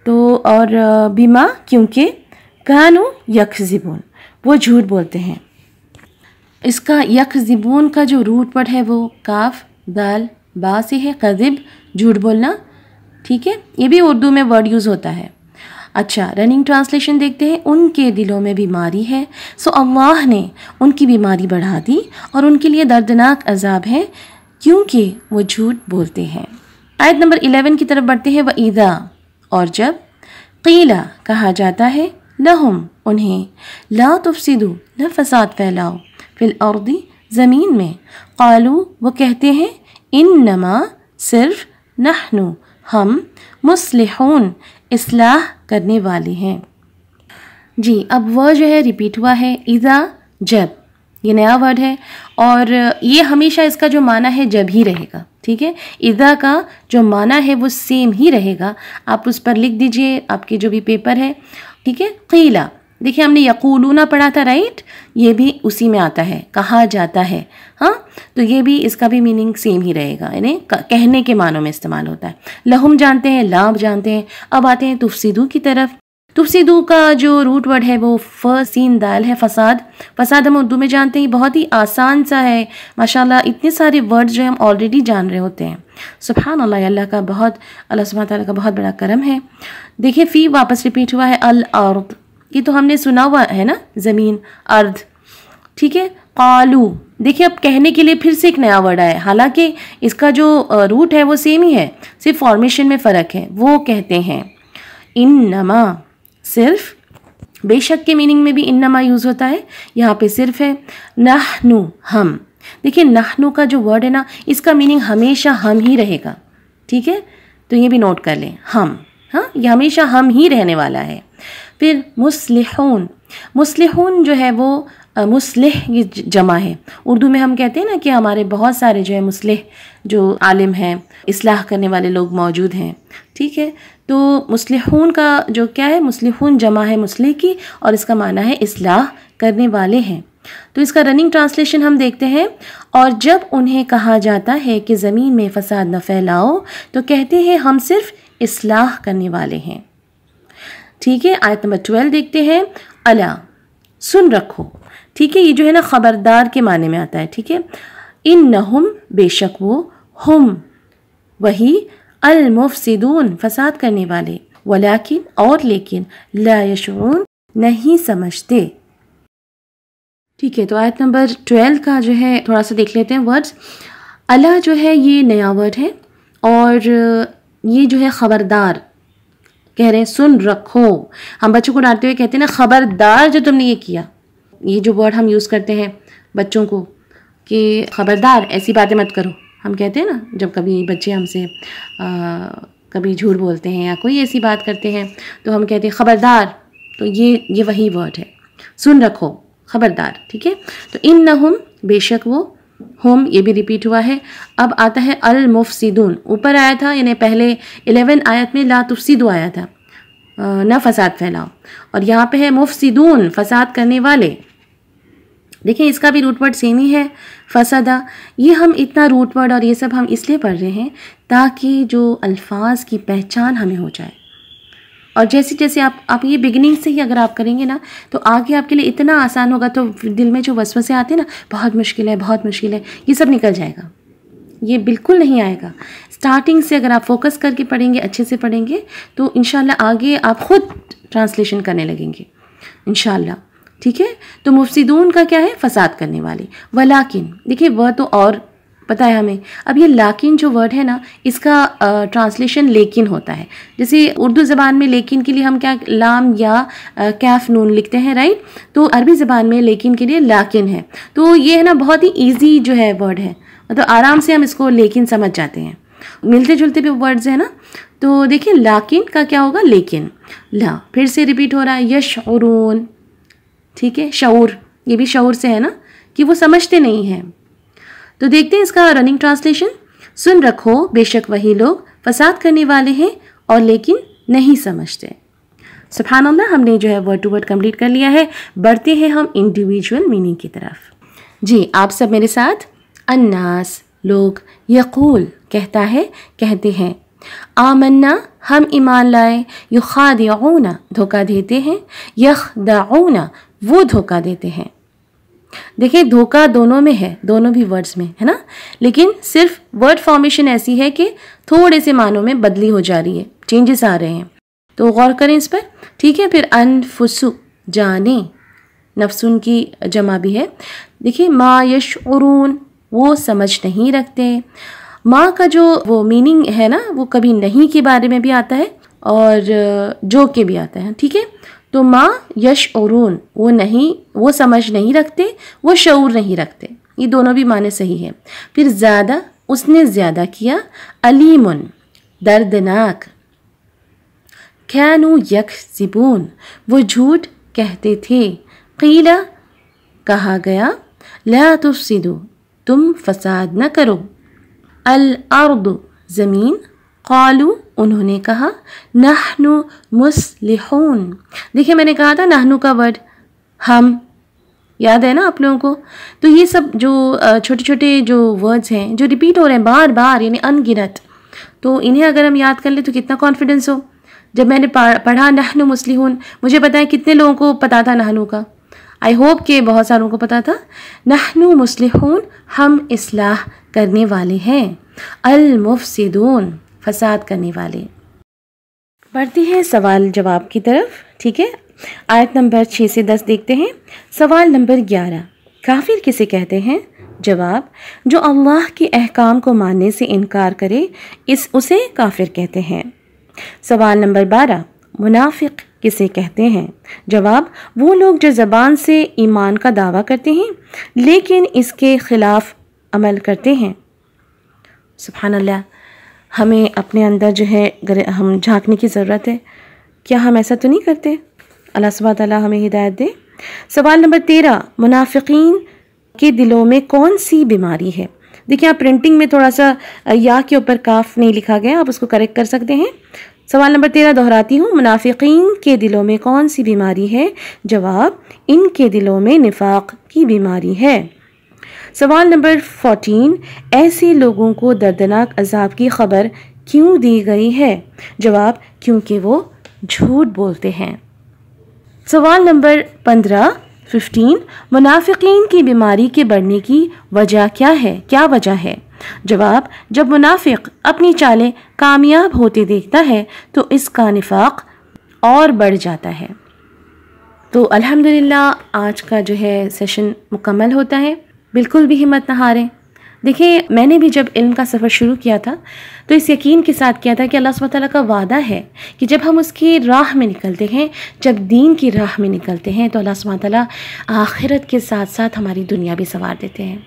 تو اور بیما کیونکہ کانو یکذبون وہ جھوٹ بولتے ہیں. اس کا یکذبون کا جو روٹ ورڈ ہے وہ کاف دال با سے ہے، کذب جھوٹ بولنا. ٹھیک ہے، یہ بھی اردو میں ورڈ یوز ہوتا ہے. اچھا رننگ ٹرانسلیشن دیکھتے ہیں. ان کے دلوں میں بیماری ہے، سو اللہ نے ان کی بیماری بڑھا دی اور ان کے لیے دردناک عذاب ہے کیونکہ وہ جھوٹ بولتے ہیں. آیت نمبر 11 کی طرف بڑھتے ہیں. وَإِذَا اور جب قیلا کہا جاتا ہے لہم انہیں لا تفسدوا نہ فساد پھیلاؤ فی الارض زمین میں، قالو وہ کہتے ہیں انما صرف نحنو ہم مصلحون اصلاح کرنے والے ہیں. جی اب وہ جو ہے ریپیٹ ہوا ہے اذا جب، یہ نیا ورڈ ہے اور یہ ہمیشہ اس کا جو معنی ہے جب ہی رہے گا. ٹھیک ہے، اذا کا جو معنی ہے وہ سیم ہی رہے گا. آپ اس پر لکھ دیجئے آپ کے جو بھی پیپر ہے. ٹھیک ہے، قیلا دیکھیں ہم نے یقولون پڑھا تھا رائٹ، یہ بھی اسی میں آتا ہے، کہا جاتا ہے. ہاں تو یہ بھی اس کا بھی میننگ سیم ہی رہے گا، یعنی کہنے کے معنوں میں استعمال ہوتا ہے. لہم جانتے ہیں، لام جانتے ہیں. اب آتے ہیں تفسیدو کی طرف. تفسیدو کا جو روٹ ورڈ ہے وہ ف سین دال ہے، فساد. فساد ہم اردو میں جانتے ہیں بہت ہی آسان سا ہے ماشاءاللہ. اتنے سارے ورڈ جو ہم آلریڈی جان رہے ہوتے ہیں. سبحان اللہ، اللہ کا بہت، اللہ سبحانہ تعالیٰ کا بہت بڑا کرم ہے. دیکھیں فی واپس ریپیٹ ہوا ہے. الارض یہ تو ہم نے سنا ہوا ہے نا، زمین ارض. ٹھیک ہے، قالو دیکھیں اب کہنے کے لیے پھر سے ایک نیا ورڈ آیا، حالانکہ اس کا جو روٹ ہے وہ سیم ہی ہے، صرف فارمیشن میں فرق ہے. وہ کہتے ہیں انما صرف، بے شک کے میننگ میں بھی انما یوز ہوتا ہے، یہاں پہ صرف ہے. نحنو ہم، دیکھیں نحنو کا جو ورڈ ہے نا اس کا میننگ ہمیشہ ہم ہی رہے گا. ٹھیک ہے، تو یہ بھی نوٹ کر لیں، ہم، ہاں یہ ہمیشہ ہم ہی رہنے والا ہے. پھر مصلحون، مصلحون جو ہے وہ مصلح یہ جمع ہے. اردو میں ہم کہتے ہیں نا کہ ہمارے بہت سارے جو ہے مصلح جو عالم ہیں، اصلاح کرنے والے لوگ موجود ہیں. ٹھیک ہے، تو مصلحون کا جو کیا ہے، مصلحون جمع ہے مصلح کی اور اس کا معنی ہے اصلاح کرنے والے ہیں. تو اس کا رننگ ٹرانسلیشن ہم دیکھتے ہیں. اور جب انہیں کہا جاتا ہے کہ زمین میں فساد نہ پھیلاؤ تو کہتے ہیں ہم صرف اصلاح کرنے والے ہیں. ٹھیک ہے، آیت نمبر 12 دیکھتے ہیں. الا سن رکھو. ٹھیک ہے، یہ جو ہے نا خبردار کے معنی میں آتا ہے. ٹھیک ہے، انہم بے شک وہ، ہم وہی، المفسدون فساد کرنے والے، ولیکن اور لیکن، لا یشعرون نہیں سمجھتے. ٹھیک ہے، تو آیت نمبر 12 کا جو ہے تھوڑا سا دیکھ لیتے ہیں ورڈز. الا جو ہے یہ نیا ورڈ ہے اور یہ جو ہے خبردار کہہ رہے ہیں، سن رکھو. ہم بچوں کو ڈانٹتے ہوئے کہتے ہیں نا خبردار جو تم نے یہ کیا. یہ جو ورڈ ہم یوز کرتے ہیں بچوں کو کہ خبردار ایسی باتیں مت کرو، ہم کہتے ہیں نا جب کبھی بچے ہم سے کبھی جھوٹ بولتے ہیں یا کوئی ایسی بات کرتے ہیں تو ہم کہتے ہیں خبردار. تو یہ وہی ورڈ ہے، سن رکھو، خبردار. ٹھیک ہے، تو انہم بے شک وہ، ہم یہ بھی ریپیٹ ہوا ہے. اب آتا ہے المفسدون، اوپر آیا تھا یعنی پہلے 11 آیت میں لا تفسدوا آیا تھا، نہ فساد پھیلاؤ، اور یہاں پہ ہے مفسدون فساد کرنے والے. دیکھیں اس کا بھی روٹ ورڈ سیم ہی ہے، فسدہ. یہ ہم اتنا روٹ ورڈ اور یہ سب ہم اس لیے پڑھ رہے ہیں تاکہ جو الفاظ کی پہچان ہمیں ہو جائے. اور جیسے جیسے آپ یہ بگننگ سے ہی اگر آپ کریں گے نا تو آگے آپ کے لیے اتنا آسان ہوگا. تو دل میں جو وسوسے آتے ہیں نا بہت مشکل ہے بہت مشکل ہے، یہ سب نکل جائے گا. یہ بالکل نہیں آئے گا. سٹارٹنگ سے اگر آپ فوکس کر کے پڑھیں گے، اچھے سے پڑھیں گے تو انشاءاللہ آگے آپ خود ٹرانسلیشن کرنے لگیں گے انشاءاللہ. ٹھیک ہے، تو مفسدون کا کیا ہے، فساد کرنے والے. ولیکن دیکھیں وہ تو اور پتہ ہے ہمیں. اب یہ لیکن جو ورڈ ہے نا اس کا ٹرانسلیشن لیکن ہوتا ہے. جیسے اردو زبان میں لیکن کے لیے ہم کیا لام یا کیف نون لکھتے ہیں رائٹ. تو عربی زبان میں لیکن کے لیے لیکن ہے. تو یہ ہے نا بہت ہی ایزی جو ہے ورڈ ہے, مطلب آرام سے ہم اس کو لیکن سمجھ جاتے ہیں. ملتے جلتے بھی ورڈز ہیں نا. تو دیکھیں لیکن کا کیا ہوگا لیکن. لا پھر سے ریپیٹ ہو رہا ہے یشعرون. ٹھیک ہے, شعور یہ بھی شعور سے ہے نا کہ وہ سمجھتے نہیں ہیں. تو دیکھتے ہیں اس کا رننگ ٹرانسلیشن. سن رکھو بے شک وہی لوگ فساد کرنے والے ہیں اور لیکن نہیں سمجھتے. سبحان اللہ, ہم نے جو ہے ورڈ ٹو ورڈ کمپلیٹ کر لیا ہے. بڑھتے ہیں ہم انڈیویجول میننگ کی طرف. جی آپ سب میرے ساتھ. الناس لوگ, یقول کہتا ہے کہتے ہیں, آمنا ہم ایمان لائے, یخادعون دھوکہ دیتے ہیں, یخدعون وہ دھوکہ دیتے ہیں. دیکھیں دھوکہ دونوں میں ہے, دونوں بھی ورڈز میں ہے نا, لیکن صرف ورڈ فارمیشن ایسی ہے کہ تھوڑے سے معنوں میں بدلی ہو جا رہی ہے, چینجز آ رہے ہیں. تو غور کریں اس پر. ٹھیک ہے, پھر انفسو جانیں, نفسن کی جمع بھی ہے. دیکھیں ما یشعرون وہ سمجھ نہیں رکھتے. ماں کا جو وہ میننگ ہے نا وہ کبھی نہیں کے بارے میں بھی آتا ہے اور جو کے بھی آتا ہے. ٹھیک ہے, تو ماں یشعرون وہ نہیں, وہ سمجھ نہیں رکھتے, وہ شعور نہیں رکھتے. یہ دونوں بھی معنی صحیح ہے. پھر زیادہ اس نے زیادہ کیا, علیمن دردناک, کانوا یکذبون وہ جھوٹ کہتے تھے, قیل کہا گیا, لا تفسدوا تم فساد نہ کرو, الارض زمین, قالوا انہوں نے کہا, نحن مصلحون. دیکھیں میں نے کہا تھا نحنو کا ورڈ ہم, یاد ہے نا آپ لوگوں کو. تو یہ سب جو چھوٹے چھوٹے جو ورڈز ہیں جو ریپیٹ ہو رہے ہیں بار بار یعنی ان گنت, تو انہیں اگر ہم یاد کر لیں تو کتنا کانفیڈنس ہو. جب میں نے پڑھا نحن مصلحون, مجھے پتا ہے کتنے لوگوں کو پتا تھا نحنو کا. آئی ہوپ کہ بہت ساروں کو پتا تھا. نحن مصلحون ہم اصلاح کرنے والے ہیں, المفسدون فساد کرنے والے. بڑھتے ہیں سوال جواب کی طرف. ٹھیک ہے, آیت نمبر 6 سے 10 دیکھتے ہیں. سوال نمبر 11, کافر کسے کہتے ہیں؟ جواب, جو اللہ کے احکام کو ماننے سے انکار کرے اسے کافر کہتے ہیں. سوال نمبر 12, منافق کسے کہتے ہیں؟ جواب, وہ لوگ جو زبان سے ایمان کا دعویٰ کرتے ہیں لیکن اس کے خلاف عمل کرتے ہیں. سبحان اللہ, ہمیں اپنے اندر جو ہے ہم جھانکنے کی ضرورت ہے. کیا ہم ایسا تو نہیں کرتے؟ اللہ سبحانہ تعالیٰ ہمیں ہدایت دے. سوال نمبر 13, منافقین کے دلوں میں کون سی بیماری ہے؟ دیکھیں آپ پرنٹنگ میں تھوڑا سا یا کے اوپر کاف نہیں لکھا گیا, آپ اس کو کریکٹ کر سکتے ہیں. سوال نمبر 13 دہراتی ہوں, منافقین کے دلوں میں کون سی بیماری ہے؟ جواب, ان کے دلوں میں نفاق کی بیماری ہے. سوال نمبر 14, ایسے لوگوں کو دردناک عذاب کی خبر کیوں دی گئی ہے؟ جواب, کیونکہ وہ جھوٹ بولتے ہیں. سوال نمبر 15 منافقین کی بیماری کے بڑھنے کی وجہ کیا ہے؟ کیا وجہ ہے؟ جواب, جب منافق اپنی چالیں کامیاب ہوتے دیکھتا ہے تو اس کا نفاق اور بڑھ جاتا ہے. تو الحمدللہ آج کا جو ہے سیشن مکمل ہوتا ہے. بالکل بھی ہمت نہ ہاریں. دیکھیں میں نے بھی جب علم کا سفر شروع کیا تھا تو اس یقین کے ساتھ کیا تھا کہ اللہ سبحانہ تعالیٰ کا وعدہ ہے کہ جب ہم اس کی راہ میں نکلتے ہیں, جب دین کی راہ میں نکلتے ہیں تو اللہ سبحانہ تعالیٰ آخرت کے ساتھ ساتھ ہماری دنیا بھی سنوار دیتے ہیں.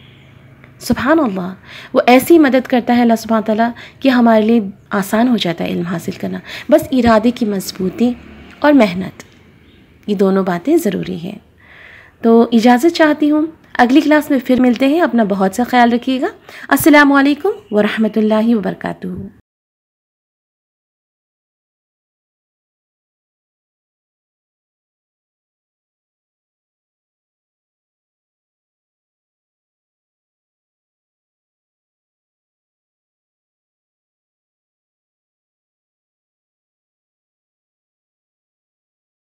سبحان اللہ, وہ ایسی مدد کرتا ہے اللہ سبحانہ تعالیٰ کہ ہمارے لیے آسان ہو جاتا ہے علم حاصل کرنا. بس ارادے کی مضبوطی اور محنت, یہ دونوں باتیں ضروری ہیں. تو اجازت چاہتی ہوں, اگلی کلاس میں پھر ملتے ہیں. اپنا بہت سا خیال رکھیے گا. السلام علیکم ورحمۃ اللہ وبرکاتہ.